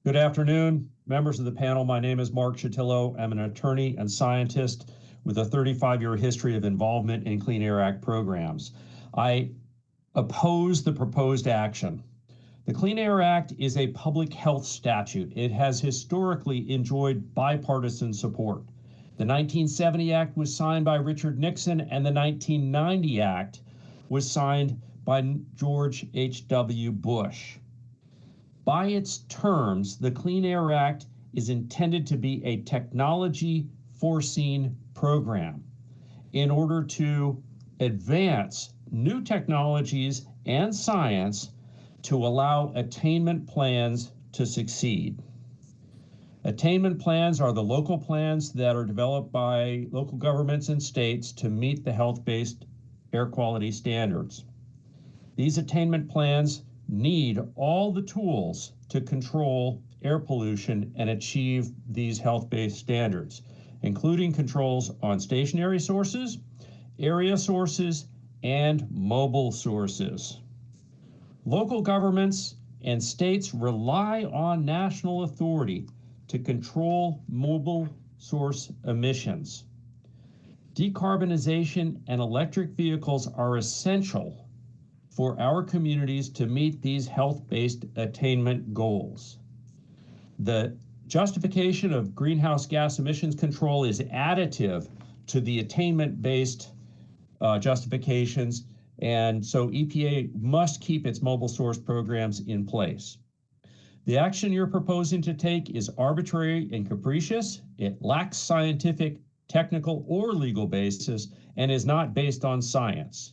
Good afternoon, members of the panel. My name is Mark Chitillo. I'm an attorney and scientist with a 35-year history of involvement in Clean Air Act programs. I oppose the proposed action. The Clean Air Act is a public health statute. It has historically enjoyed bipartisan support. The 1970 Act was signed by Richard Nixon, and the 1990 Act was signed by George H.W. Bush. By its terms, the Clean Air Act is intended to be a technology forcing program in order to advance new technologies and science to allow attainment plans to succeed. Attainment plans are the local plans that are developed by local governments and states to meet the health-based air quality standards. These attainment plans need all the tools to control air pollution and achieve these health-based standards, including controls on stationary sources, area sources, and mobile sources. Local governments and states rely on national authority to control mobile source emissions. Decarbonization and electric vehicles are essential for our communities to meet these health-based attainment goals. The justification of greenhouse gas emissions control is additive to the attainment-based justifications, and so EPA must keep its mobile source programs in place. The action you're proposing to take is arbitrary and capricious. It lacks scientific, technical, or legal basis and is not based on science.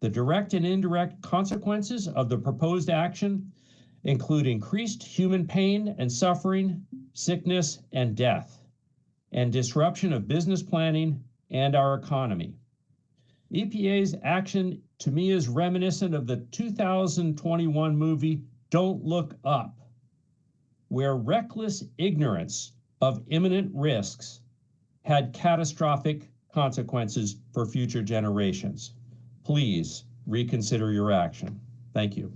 The direct and indirect consequences of the proposed action include increased human pain and suffering, sickness and death, and disruption of business planning and our economy. EPA's action to me is reminiscent of the 2021 movie Don't Look Up, where reckless ignorance of imminent risks had catastrophic consequences for future generations. Please reconsider your action. Thank you.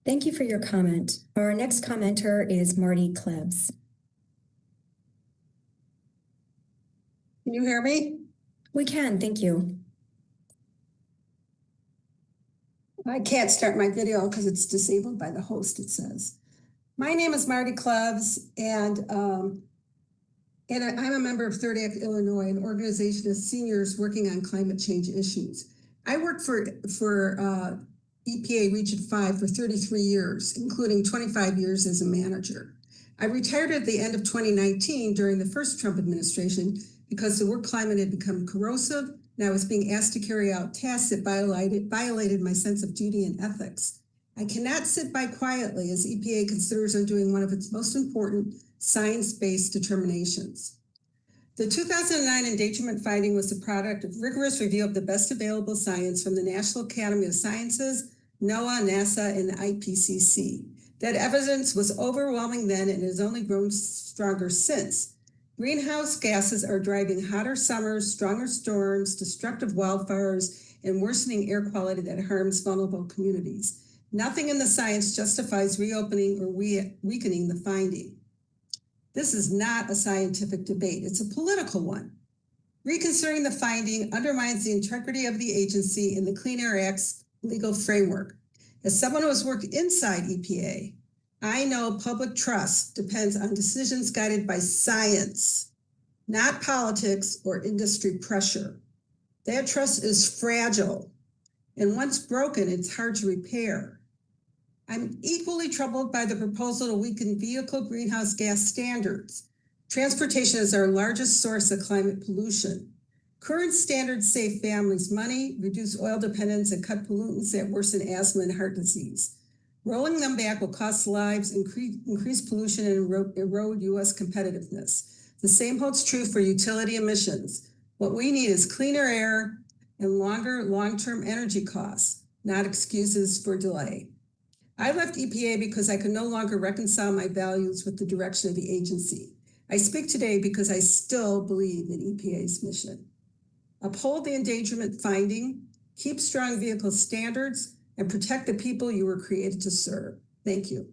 Thank you for your comment. Our next commenter is Marty Klebs. Can you hear me? We can, thank you. I can't start my video because it's disabled by the host, it says. My name is Marty Klebs, and I'm a member of Third Act Illinois, an organization of seniors working on climate change issues. I worked for EPA Region 5 for 33 years, including 25 years as a manager. I retired at the end of 2019 during the first Trump administration because the work climate had become corrosive, and I was being asked to carry out tasks that violated my sense of duty and ethics. I cannot sit by quietly as EPA considers undoing one of its most important science-based determinations. The 2009 endangerment finding was the product of rigorous review of the best available science from the National Academy of Sciences, NOAA, NASA, and the IPCC. That evidence was overwhelming then and has only grown stronger since. Greenhouse gases are driving hotter summers, stronger storms, destructive wildfires, and worsening air quality that harms vulnerable communities. Nothing in the science justifies reopening or weakening the finding. This is not a scientific debate, it's a political one. Reconsidering the finding undermines the integrity of the agency and the Clean Air Act's legal framework. As someone who has worked inside EPA, I know public trust depends on decisions guided by science, not politics or industry pressure. That trust is fragile, and once broken, it's hard to repair. I'm equally troubled by the proposal to weaken vehicle greenhouse gas standards. Transportation is our largest source of climate pollution. Current standards save families money, reduce oil dependence, and cut pollutants that worsen asthma and heart disease. Rolling them back will cost lives, increase pollution, and erode U.S. competitiveness. The same holds true for utility emissions. What we need is cleaner air and longer long-term energy costs, not excuses for delay. I left EPA because I could no longer reconcile my values with the direction of the agency. I speak today because I still believe in EPA's mission. Uphold the endangerment finding, keep strong vehicle standards, and protect the people you were created to serve. Thank you.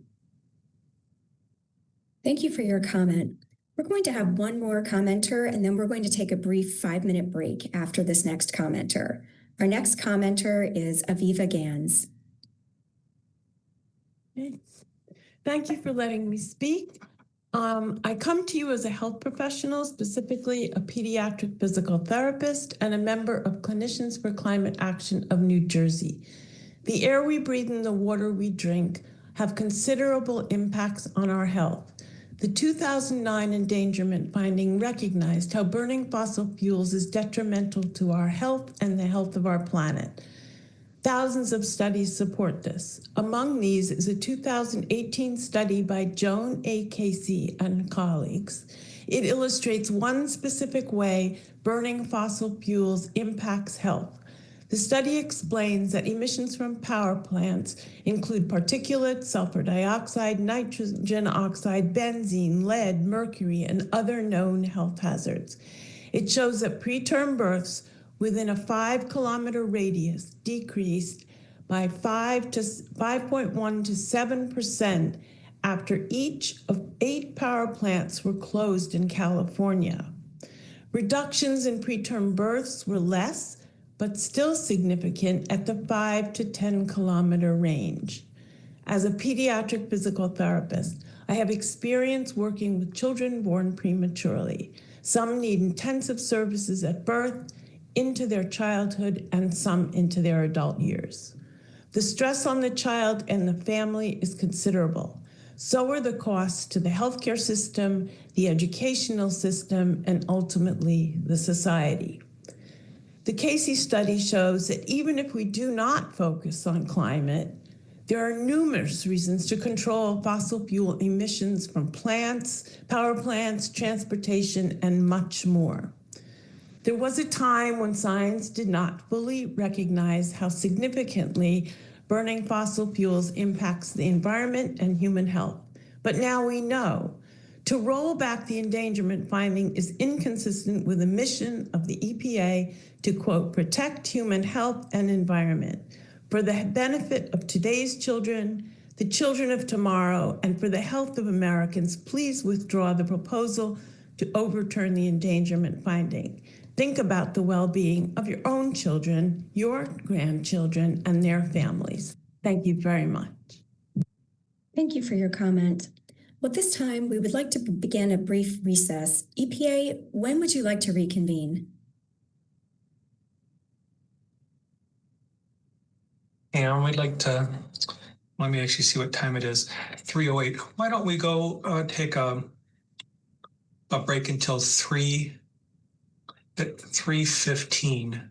Thank you for your comment. We're going to have one more commenter, and then we're going to take a brief 5-minute break after this next commenter. Our next commenter is Aviva Gans. Thank you for letting me speak. I come to you as a health professional, specifically a pediatric physical therapist and a member of Clinicians for Climate Action of New Jersey. The air we breathe and the water we drink have considerable impacts on our health. The 2009 endangerment finding recognized how burning fossil fuels is detrimental to our health and the health of our planet. Thousands of studies support this. Among these is a 2018 study by Joan A. Casey and colleagues. It illustrates one specific way burning fossil fuels impacts health. The study explains that emissions from power plants include particulates, sulfur dioxide, nitrogen oxide, benzene, lead, mercury, and other known health hazards. It shows that preterm births within a 5-kilometer radius decreased by 5.1 to 7% after each of 8 power plants were closed in California. Reductions in preterm births were less, but still significant at the 5 to 10-kilometer range. As a pediatric physical therapist, I have experience working with children born prematurely. Some need intensive services at birth, into their childhood, and some into their adult years. The stress on the child and the family is considerable. So are the costs to the healthcare system, the educational system, and ultimately the society. The Casey study shows that even if we do not focus on climate, There are numerous reasons to control fossil fuel emissions from plants, power plants, transportation, and much more. There was a time when science did not fully recognize how significantly burning fossil fuels impacts the environment and human health. But now we know. To roll back the endangerment finding is inconsistent with the mission of the EPA to, quote, protect human health and environment for the benefit of today's children, the children of tomorrow, and for the health of Americans. Please withdraw the proposal to overturn the endangerment finding. Think about the well-being of your own children, your grandchildren, and their families. Thank you very much. Thank you for your comment. Well, this time we would like to begin a brief recess. EPA, when would you like to reconvene? And we'd like to, let me actually see what time it is, 3:08. Why don't we go take a break until 3:15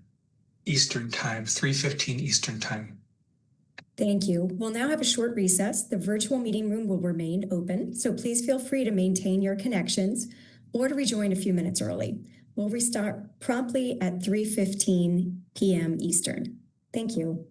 Eastern time, 3:15 Eastern time. Thank you. We'll now have a short recess. The virtual meeting room will remain open, so please feel free to maintain your connections or to rejoin a few minutes early. We'll restart promptly at 3:15 p.m. Eastern. Thank you.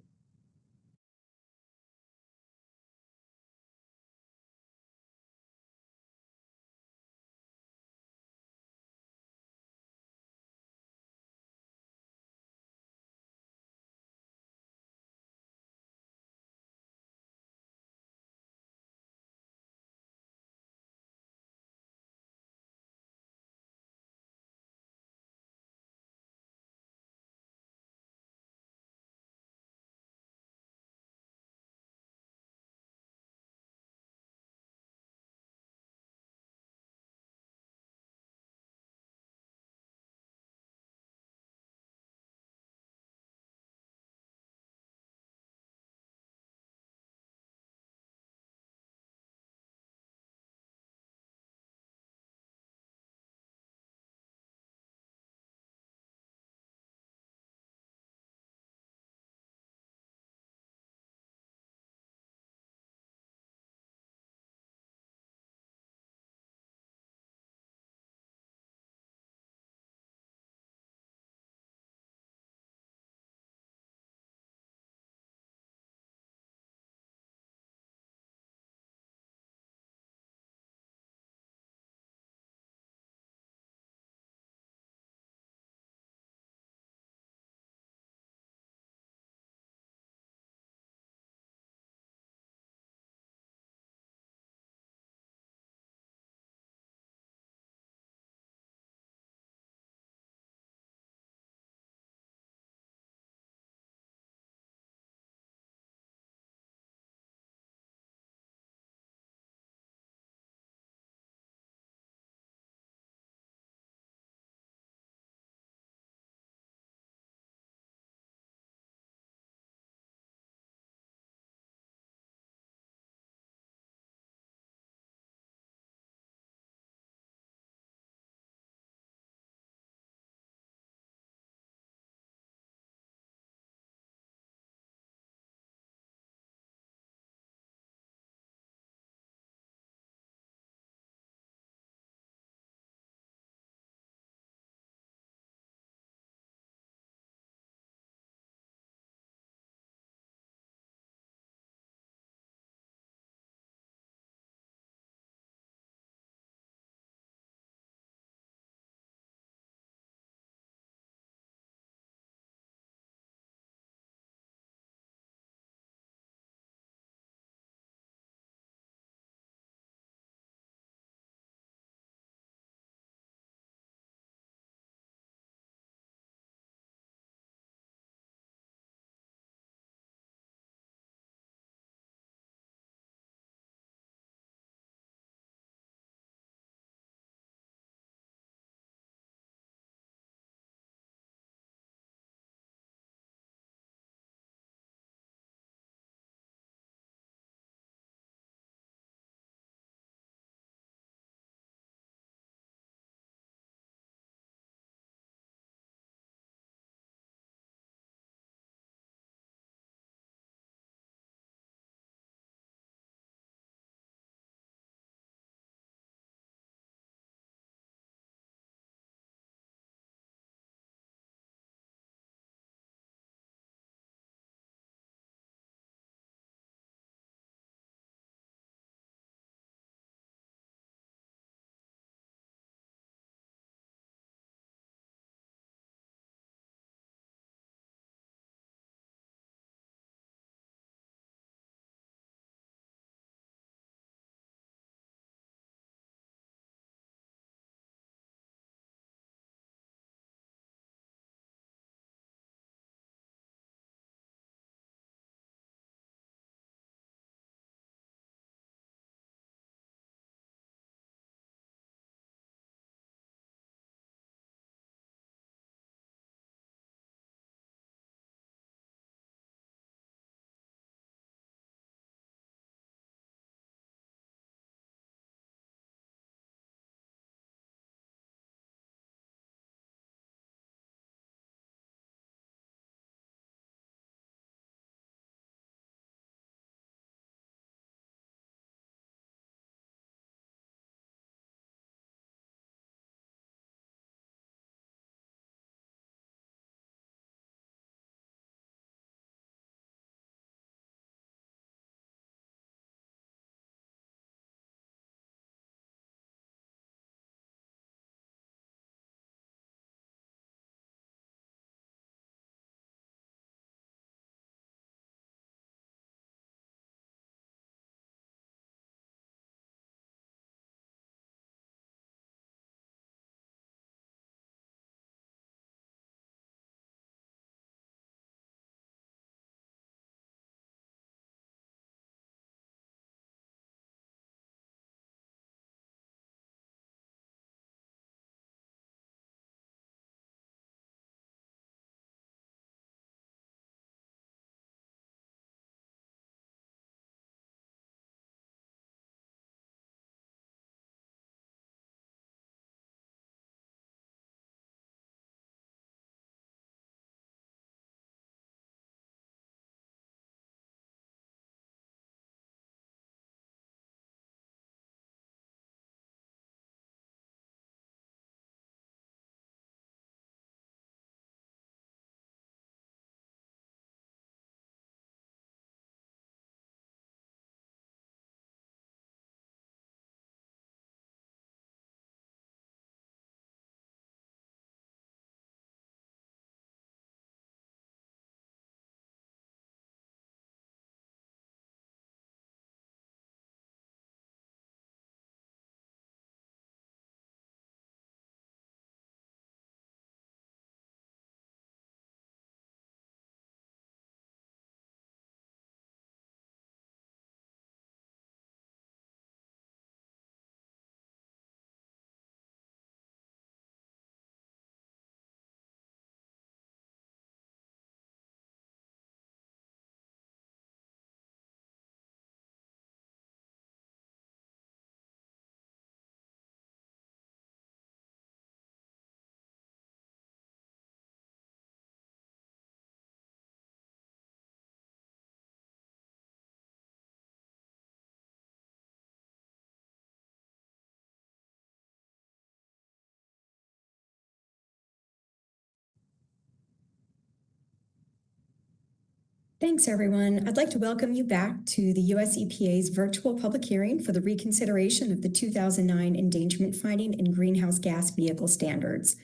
Thanks, everyone. I'd like to welcome you back to the US EPA's virtual public hearing for the reconsideration of the 2009 Endangerment Finding and Greenhouse Gas Vehicle Standards.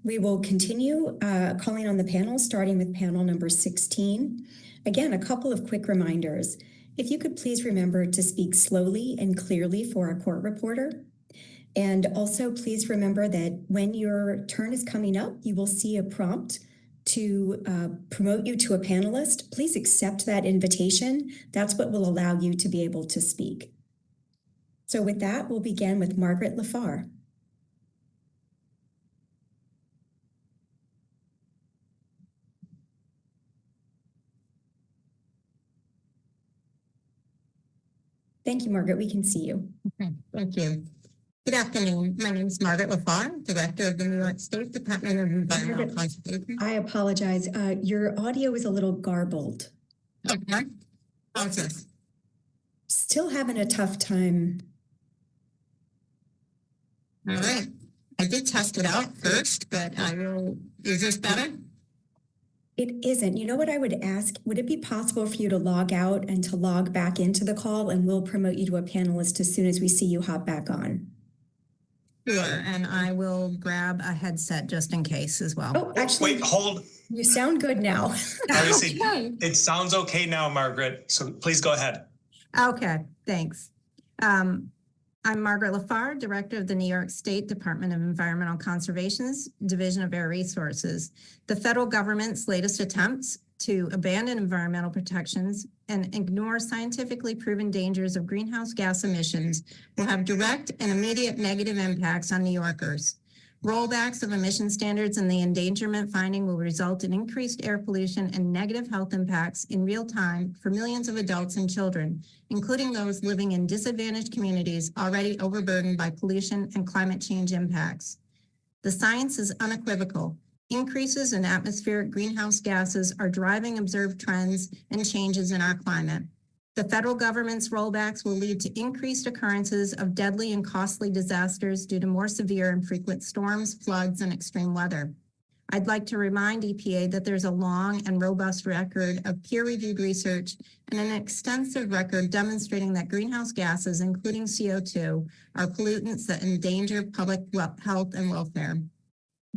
We will continue calling on the panel, starting with panel number 16. Again, a couple of quick reminders. If you could please remember to speak slowly and clearly for our court reporter. And also please remember that when your turn is coming up, you will see a prompt to promote you to a panelist. Please accept that invitation. That's what will allow you to be able to speak. So with that, we'll begin with Margaret LaFar. Thank you, Margaret. We can see you. Okay, thank you. Good afternoon. My name is Margaret LaFar, Director of the New York State Department of Environmental Conservation. I apologize. Your audio is a little garbled. Okay. How's this? Still having a tough time. All right. I did test it out first, but I will. Is this better? It isn't. You know what I would ask? Would it be possible for you to log out and to log back into the call, and we'll promote you to a panelist as soon as we see you hop back on? Sure, and I will grab a headset just in case as well. Oh, actually, Wait, hold. You sound good now. Obviously, Okay. it sounds okay now, Margaret. So please go ahead. Okay, thanks. I'm Margaret LaFar, Director of the New York State Department of Environmental Conservation's Division of Air Resources. The federal government's latest attempts to abandon environmental protections and ignore scientifically proven dangers of greenhouse gas emissions will have direct and immediate negative impacts on New Yorkers. Rollbacks of emission standards and the endangerment finding will result in increased air pollution and negative health impacts in real time for millions of adults and children, including those living in disadvantaged communities already overburdened by pollution and climate change impacts. The science is unequivocal. Increases in atmospheric greenhouse gases are driving observed trends and changes in our climate. The federal government's rollbacks will lead to increased occurrences of deadly and costly disasters due to more severe and frequent storms, floods, and extreme weather. I'd like to remind EPA that there's a long and robust record of peer-reviewed research and an extensive record demonstrating that greenhouse gases, including CO2, are pollutants that endanger public health and welfare.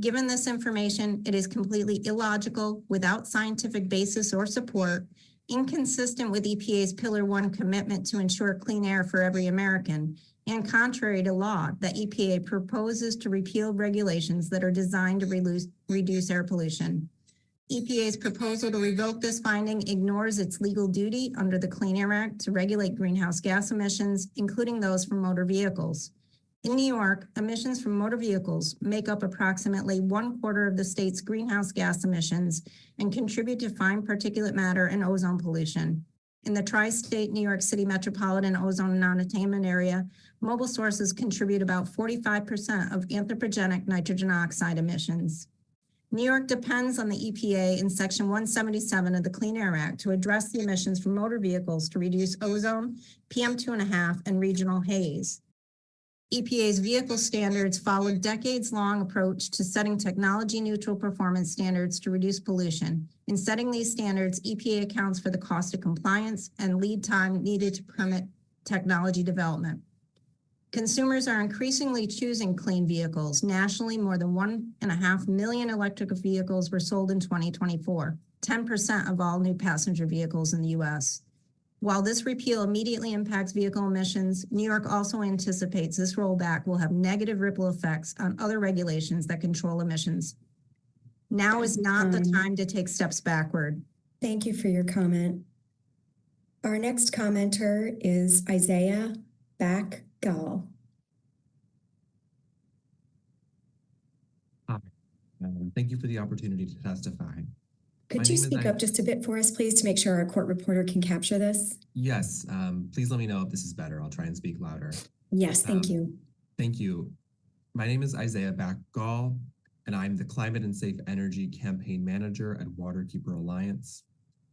Given this information, it is completely illogical, without scientific basis or support, inconsistent with EPA's Pillar 1 commitment to ensure clean air for every American, and contrary to law, that EPA proposes to repeal regulations that are designed to reduce air pollution. EPA's proposal to revoke this finding ignores its legal duty under the Clean Air Act to regulate greenhouse gas emissions, including those from motor vehicles. In New York, emissions from motor vehicles make up approximately 1/4 of the state's greenhouse gas emissions and contribute to fine particulate matter and ozone pollution. In the tri-state New York City metropolitan ozone non-attainment area, mobile sources contribute about 45% of anthropogenic nitrogen oxide emissions. New York depends on the EPA in Section 177 of the Clean Air Act to address the emissions from motor vehicles to reduce ozone, PM2.5, and regional haze. EPA's vehicle standards follow a decades-long approach to setting technology-neutral performance standards to reduce pollution. In setting these standards, EPA accounts for the cost of compliance and lead time needed to permit technology development. Consumers are increasingly choosing clean vehicles. Nationally, more than 1.5 million electric vehicles were sold in 2024, 10% of all new passenger vehicles in the U.S. While this repeal immediately impacts vehicle emissions, New York also anticipates this rollback will have negative ripple effects on other regulations that control emissions. Now is not the time to take steps backward. Thank you for your comment. Our next commenter is Isaiah Back-Gall. Hi, thank you for the opportunity to testify. Could you speak up just a bit for us, please, to make sure our court reporter can capture this? Yes, please let me know if this is better. I'll try and speak louder. Yes, thank you. Thank you. My name is Isaiah Back-Gall, and I'm the Climate and Safe Energy Campaign Manager at Waterkeeper Alliance,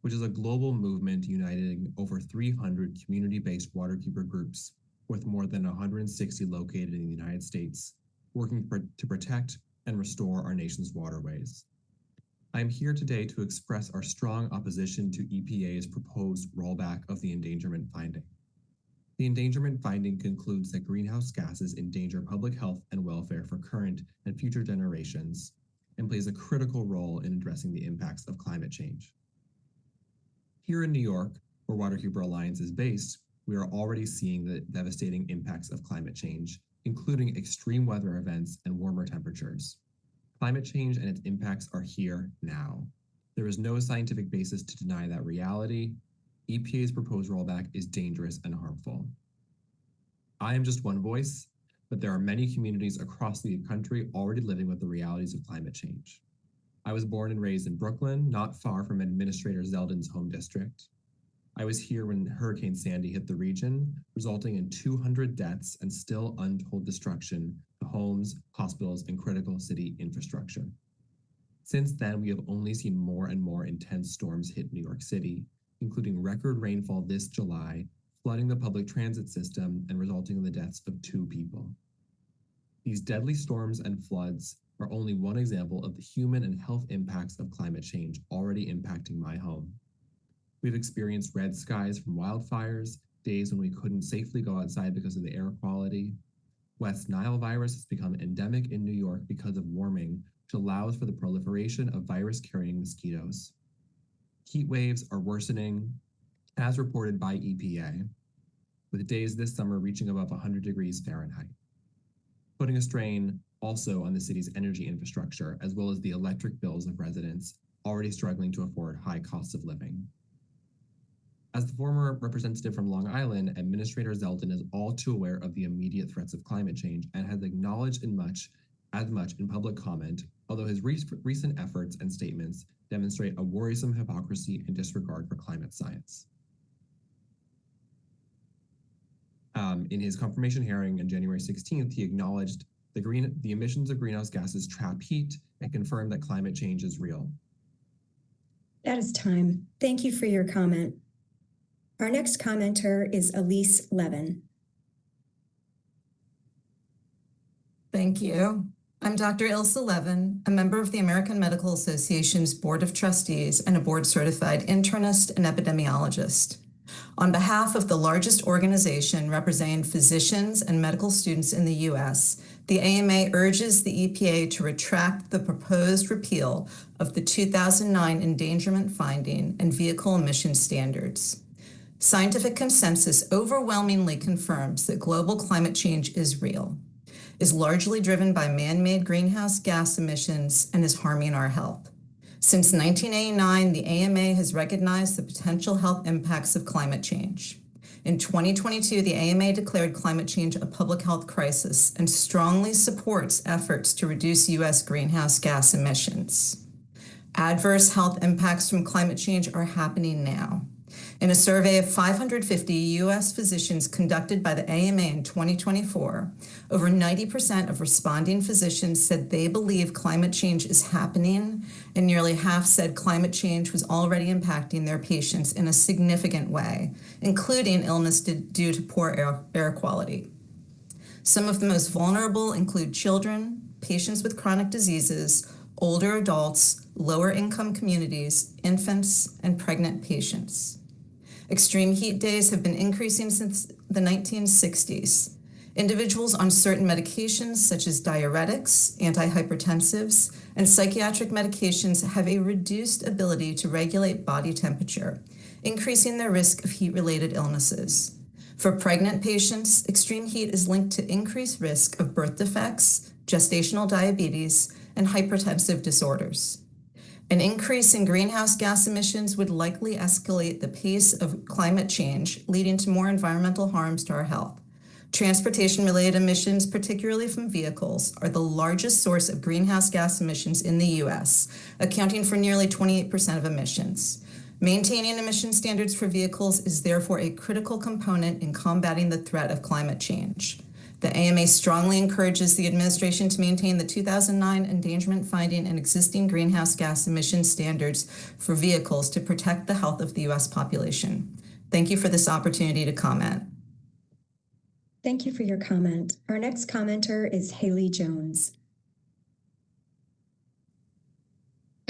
which is a global movement uniting over 300 community-based waterkeeper groups with more than 160 located in the United States, working to protect and restore our nation's waterways. I'm here today to express our strong opposition to EPA's proposed rollback of the endangerment finding. The endangerment finding concludes that greenhouse gases endanger public health and welfare for current and future generations and plays a critical role in addressing the impacts of climate change. Here in New York, where Waterkeeper Alliance is based, we are already seeing the devastating impacts of climate change, including extreme weather events and warmer temperatures. Climate change and its impacts are here now. There is no scientific basis to deny that reality. EPA's proposed rollback is dangerous and harmful. I am just one voice, but there are many communities across the country already living with the realities of climate change. I was born and raised in Brooklyn, not far from Administrator Zeldin's home district. I was here when Hurricane Sandy hit the region, resulting in 200 deaths and still untold destruction to homes, hospitals, and critical city infrastructure. Since then, we have only seen more and more intense storms hit New York City, including record rainfall this July, flooding the public transit system and resulting in the deaths of 2 people. These deadly storms and floods are only one example of the human and health impacts of climate change already impacting my home. We've experienced red skies from wildfires, days when we couldn't safely go outside because of the air quality. West Nile virus has become endemic in New York because of warming, which allows for the proliferation of virus-carrying mosquitoes. Heat waves are worsening, as reported by EPA, with days this summer reaching above 100 degrees Fahrenheit, putting a strain also on the city's energy infrastructure, as well as the electric bills of residents already struggling to afford high costs of living. As the former representative from Long Island, Administrator Zeldin is all too aware of the immediate threats of climate change and has acknowledged as much in public comment, although his recent efforts and statements demonstrate a worrisome hypocrisy and disregard for climate science. In his confirmation hearing on January 16th, he acknowledged the emissions of greenhouse gases trap heat and confirmed that climate change is real. That is time. Thank you for your comment. Our next commenter is Elise Levin. Thank you. I'm Dr. Ilse Levin, a member of the American Medical Association's Board of Trustees and a board-certified internist and epidemiologist. On behalf of the largest organization representing physicians and medical students in the U.S., the AMA urges the EPA to retract the proposed repeal of the 2009 endangerment finding and vehicle emission standards. Scientific consensus overwhelmingly confirms that global climate change is real, is largely driven by man-made greenhouse gas emissions, and is harming our health. Since 1989, the AMA has recognized the potential health impacts of climate change. In 2022, the AMA declared climate change a public health crisis and strongly supports efforts to reduce U.S. greenhouse gas emissions. Adverse health impacts from climate change are happening now. In a survey of 550 U.S. physicians conducted by the AMA in 2024, over 90% of responding physicians said they believe climate change is happening, and nearly half said climate change was already impacting their patients in a significant way, including illness due to poor air quality. Some of the most vulnerable include children, patients with chronic diseases, older adults, lower income communities, infants, and pregnant patients. Extreme heat days have been increasing since the 1960s. Individuals on certain medications such as diuretics, antihypertensives, and psychiatric medications have a reduced ability to regulate body temperature, increasing their risk of heat-related illnesses. For pregnant patients, extreme heat is linked to increased risk of birth defects, gestational diabetes, and hypertensive disorders. An increase in greenhouse gas emissions would likely escalate the pace of climate change, leading to more environmental harms to our health. Transportation-related emissions, particularly from vehicles, are the largest source of greenhouse gas emissions in the U.S., accounting for nearly 28% of emissions. Maintaining emission standards for vehicles is therefore a critical component in combating the threat of climate change. The AMA strongly encourages the administration to maintain the 2009 endangerment finding and existing greenhouse gas emission standards for vehicles to protect the health of the U.S. population. Thank you for this opportunity to comment. Thank you for your comment. Our next commenter is Haley Jones.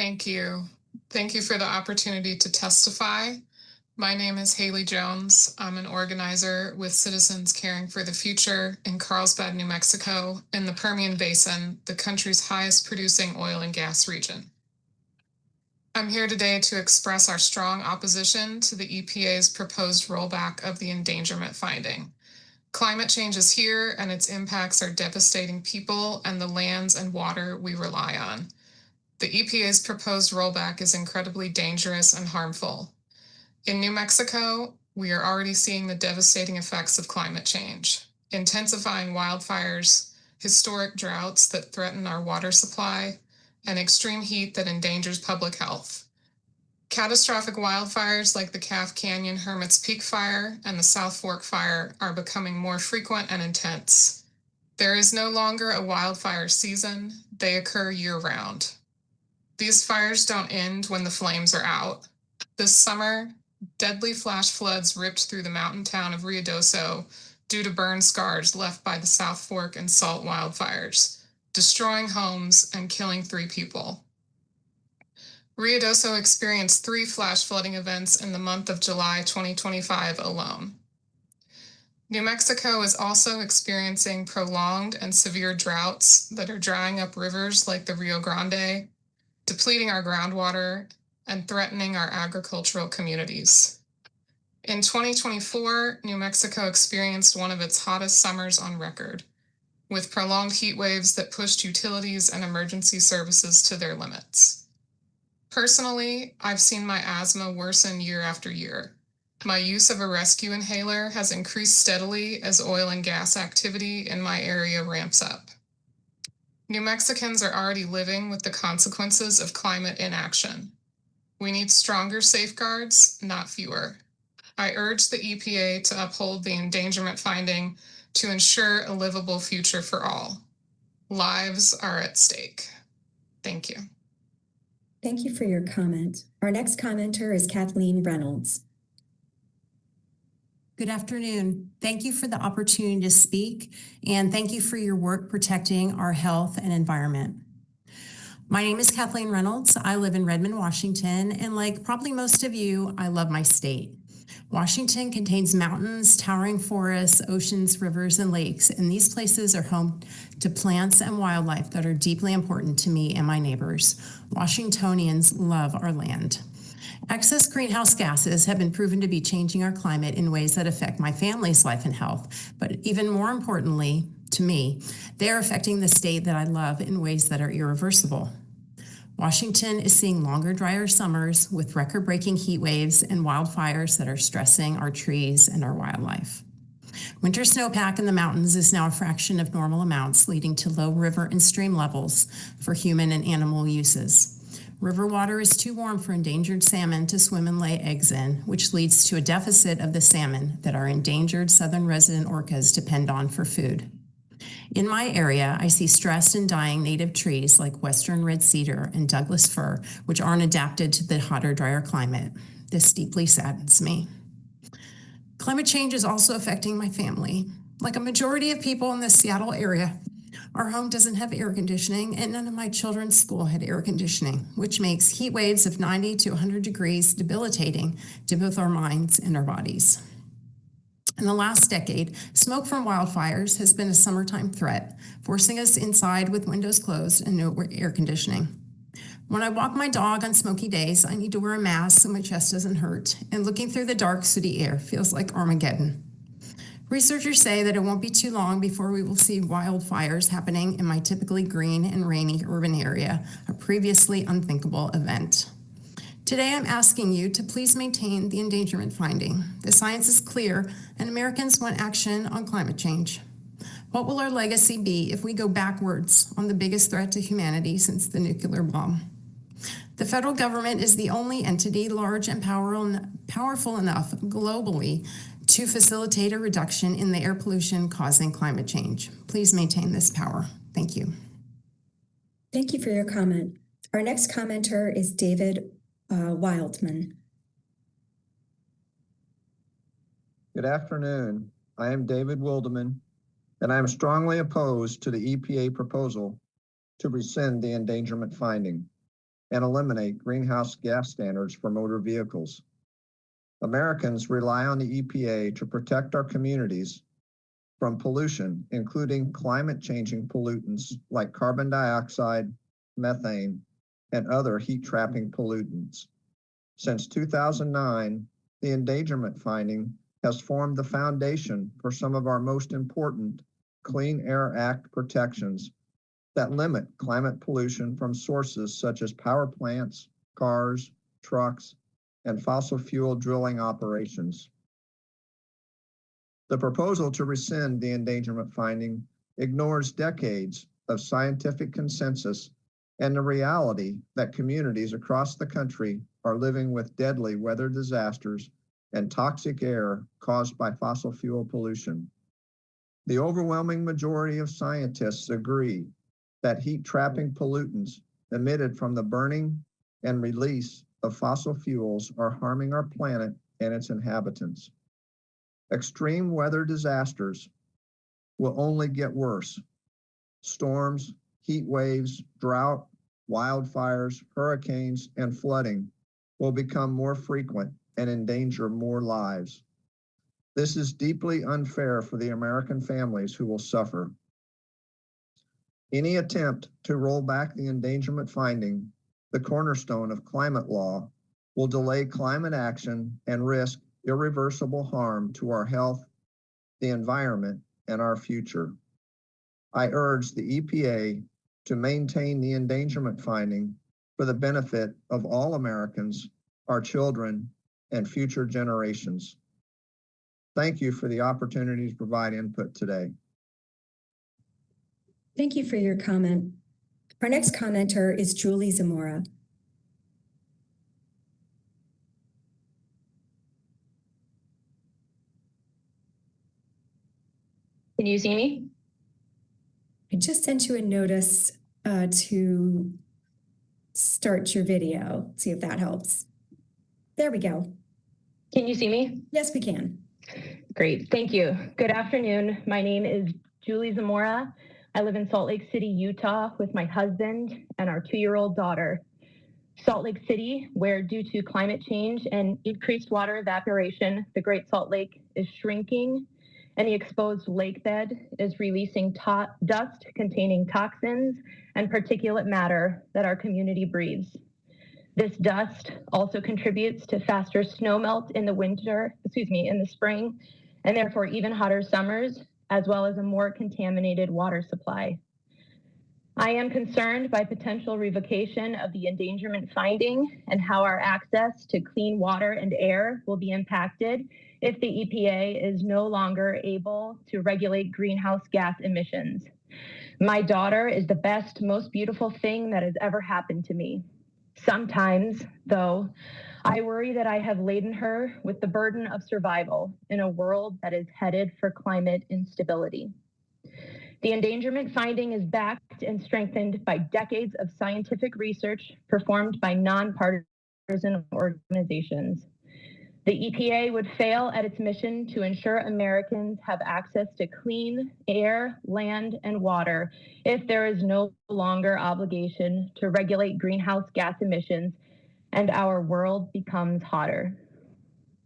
Thank you. Thank you for the opportunity to testify. My name is Haley Jones. I'm an organizer with Citizens Caring for the Future in Carlsbad, New Mexico, in the Permian Basin, the country's highest producing oil and gas region. I'm here today to express our strong opposition to the EPA's proposed rollback of the endangerment finding. Climate change is here, and its impacts are devastating people and the lands and water we rely on. The EPA's proposed rollback is incredibly dangerous and harmful. In New Mexico, we are already seeing the devastating effects of climate change, intensifying wildfires, historic droughts that threaten our water supply, and extreme heat that endangers public health. Catastrophic wildfires like the Calf Canyon Hermit's Peak Fire and the South Fork Fire are becoming more frequent and intense. There is no longer a wildfire season, they occur year-round. These fires don't end when the flames are out. This summer, deadly flash floods ripped through the mountain town of Ruidoso due to burn scars left by the South Fork and Salt wildfires, destroying homes and killing 3 people. Ruidoso experienced 3 flash flooding events in the month of July 2025 alone. New Mexico is also experiencing prolonged and severe droughts that are drying up rivers like the Rio Grande, depleting our groundwater, and threatening our agricultural communities. In 2024, New Mexico experienced one of its hottest summers on record, with prolonged heat waves that pushed utilities and emergency services to their limits. Personally, I've seen my asthma worsen year after year. My use of a rescue inhaler has increased steadily as oil and gas activity in my area ramps up. New Mexicans are already living with the consequences of climate inaction. We need stronger safeguards, not fewer. I urge the EPA to uphold the endangerment finding to ensure a livable future for all. Lives are at stake. Thank you. Thank you for your comment. Our next commenter is Kathleen Reynolds. Good afternoon. Thank you for the opportunity to speak, and thank you for your work protecting our health and environment. My name is Kathleen Reynolds. I live in Redmond, Washington, and like probably most of you, I love my state. Washington contains mountains, towering forests, oceans, rivers, and lakes, and these places are home to plants and wildlife that are deeply important to me and my neighbors. Washingtonians love our land. Excess greenhouse gases have been proven to be changing our climate in ways that affect my family's life and health, but even more importantly, to me, they are affecting the state that I love in ways that are irreversible. Washington is seeing longer, drier summers with record-breaking heat waves and wildfires that are stressing our trees and our wildlife. Winter snowpack in the mountains is now a fraction of normal amounts, leading to low river and stream levels for human and animal uses. River water is too warm for endangered salmon to swim and lay eggs in, which leads to a deficit of the salmon that our endangered southern resident orcas depend on for food. In my area, I see stressed and dying native trees like western red cedar and Douglas fir, which aren't adapted to the hotter, drier climate. This deeply saddens me. Climate change is also affecting my family. Like a majority of people in the Seattle area, our home doesn't have air conditioning, and none of my children's school had air conditioning, which makes heat waves of 90 to 100 degrees debilitating to both our minds and our bodies. In the last decade, smoke from wildfires has been a summertime threat, forcing us inside with windows closed and no air conditioning. When I walk my dog on smoky days, I need to wear a mask so my chest doesn't hurt, and looking through the dark, sooty air feels like Armageddon. Researchers say that it won't be too long before we will see wildfires happening in my typically green and rainy urban area, a previously unthinkable event. Today, I'm asking you to please maintain the endangerment finding. The science is clear, and Americans want action on climate change. What will our legacy be if we go backwards on the biggest threat to humanity since the nuclear bomb? The federal government is the only entity large and powerful enough globally to facilitate a reduction in the air pollution causing climate change. Please maintain this power. Thank you. Thank you for your comment. Our next commenter is David Wildman. Good afternoon. I am David Wilderman, and I am strongly opposed to the EPA proposal to rescind the endangerment finding. and eliminate greenhouse gas standards for motor vehicles. Americans rely on the EPA to protect our communities from pollution, including climate-changing pollutants like carbon dioxide, methane, and other heat-trapping pollutants. Since 2009, the Endangerment Finding has formed the foundation for some of our most important Clean Air Act protections that limit climate pollution from sources such as power plants, cars, trucks, and fossil fuel drilling operations. The proposal to rescind the Endangerment Finding ignores decades of scientific consensus and the reality that communities across the country are living with deadly weather disasters and toxic air caused by fossil fuel pollution. The overwhelming majority of scientists agree that heat-trapping pollutants emitted from the burning and release of fossil fuels are harming our planet and its inhabitants. Extreme weather disasters will only get worse. Storms, heat waves, drought, wildfires, hurricanes, and flooding will become more frequent and endanger more lives. This is deeply unfair for the American families who will suffer. Any attempt to roll back the Endangerment Finding, the cornerstone of climate law, will delay climate action and risk irreversible harm to our health, the environment, and our future. I urge the EPA to maintain the Endangerment Finding for the benefit of all Americans, our children, and future generations. Thank you for the opportunity to provide input today. Thank you for your comment. Our next commenter is Julie Zamora. Can you see me? I just sent you a notice to start your video. See if that helps. There we go. Can you see me? Yes, we can. Great, thank you. Good afternoon. My name is Julie Zamora. I live in Salt Lake City, Utah with my husband and our 2-year-old daughter. Salt Lake City, where due to climate change and increased water evaporation, the Great Salt Lake is shrinking and the exposed lake bed is releasing dust containing toxins and particulate matter that our community breathes. This dust also contributes to faster snowmelt in the spring, and therefore even hotter summers, as well as a more contaminated water supply. I am concerned by potential revocation of the Endangerment Finding and how our access to clean water and air will be impacted if the EPA is no longer able to regulate greenhouse gas emissions. My daughter is the best, most beautiful thing that has ever happened to me. Sometimes, though, I worry that I have laden her with the burden of survival in a world that is headed for climate instability. The Endangerment Finding is backed and strengthened by decades of scientific research performed by nonpartisan organizations. The EPA would fail at its mission to ensure Americans have access to clean air, land, and water if there is no longer obligation to regulate greenhouse gas emissions and our world becomes hotter.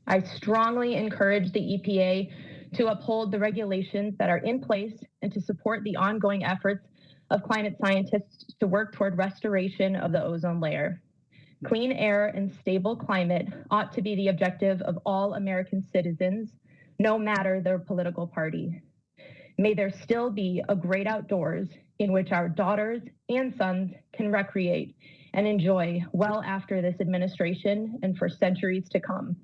I strongly encourage the EPA to uphold the regulations that are in place and to support the ongoing efforts of climate scientists to work toward restoration of the ozone layer. Clean air and stable climate ought to be the objective of all American citizens, no matter their political party. May there still be a great outdoors in which our daughters and sons can recreate and enjoy well after this administration and for centuries to come.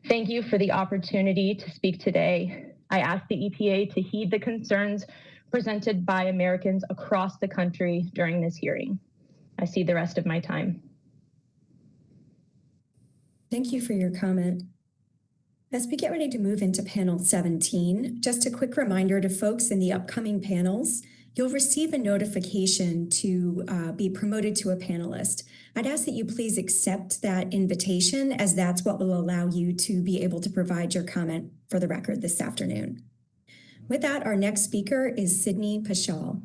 Thank you for the opportunity to speak today. I ask the EPA to heed the concerns presented by Americans across the country during this hearing. I see the rest of my time. Thank you for your comment. As we get ready to move into panel 17, just a quick reminder to folks in the upcoming panels, you'll receive a notification to be promoted to a panelist. I'd ask that you please accept that invitation, as that's what will allow you to be able to provide your comment for the record this afternoon. With that, our next speaker is Sydney Paschal.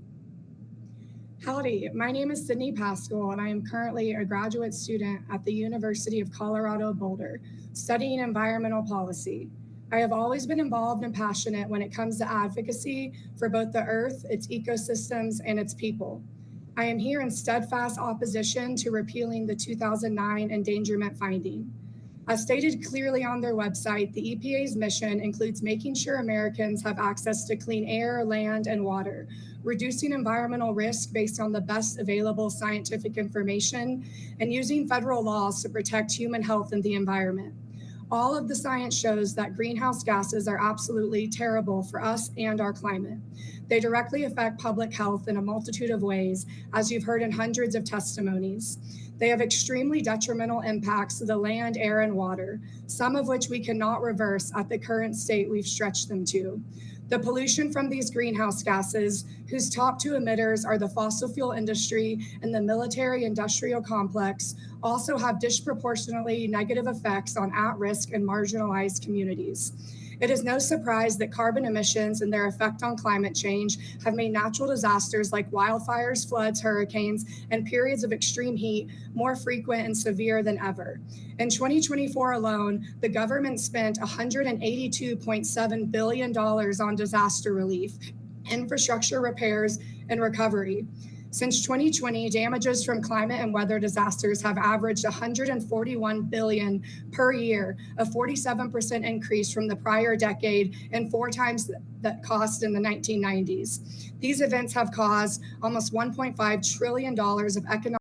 Howdy, my name is Sydney Pascal, and I am currently a graduate student at the University of Colorado Boulder, studying environmental policy. I have always been involved and passionate when it comes to advocacy for both the earth, its ecosystems, and its people. I am here in steadfast opposition to repealing the 2009 endangerment finding. As stated clearly on their website, the EPA's mission includes making sure Americans have access to clean air, land, and water, reducing environmental risk based on the best available scientific information, and using federal laws to protect human health and the environment. All of the science shows that greenhouse gases are absolutely terrible for us and our climate. They directly affect public health in a multitude of ways, as you've heard in hundreds of testimonies. They have extremely detrimental impacts to the land, air, and water, some of which we cannot reverse at the current state we've stretched them to. The pollution from these greenhouse gases, whose top two emitters are the fossil fuel industry and the military-industrial complex, also have disproportionately negative effects on at-risk and marginalized communities. It is no surprise that carbon emissions and their effect on climate change have made natural disasters like wildfires, floods, hurricanes, and periods of extreme heat more frequent and severe than ever. In 2024 alone, the government spent $182.7 billion on disaster relief, infrastructure repairs, and recovery. Since 2020, damages from climate and weather disasters have averaged $141 billion per year, a 47% increase from the prior decade and 4 times that cost in the 1990s. These events have caused almost $1.5 trillion of economic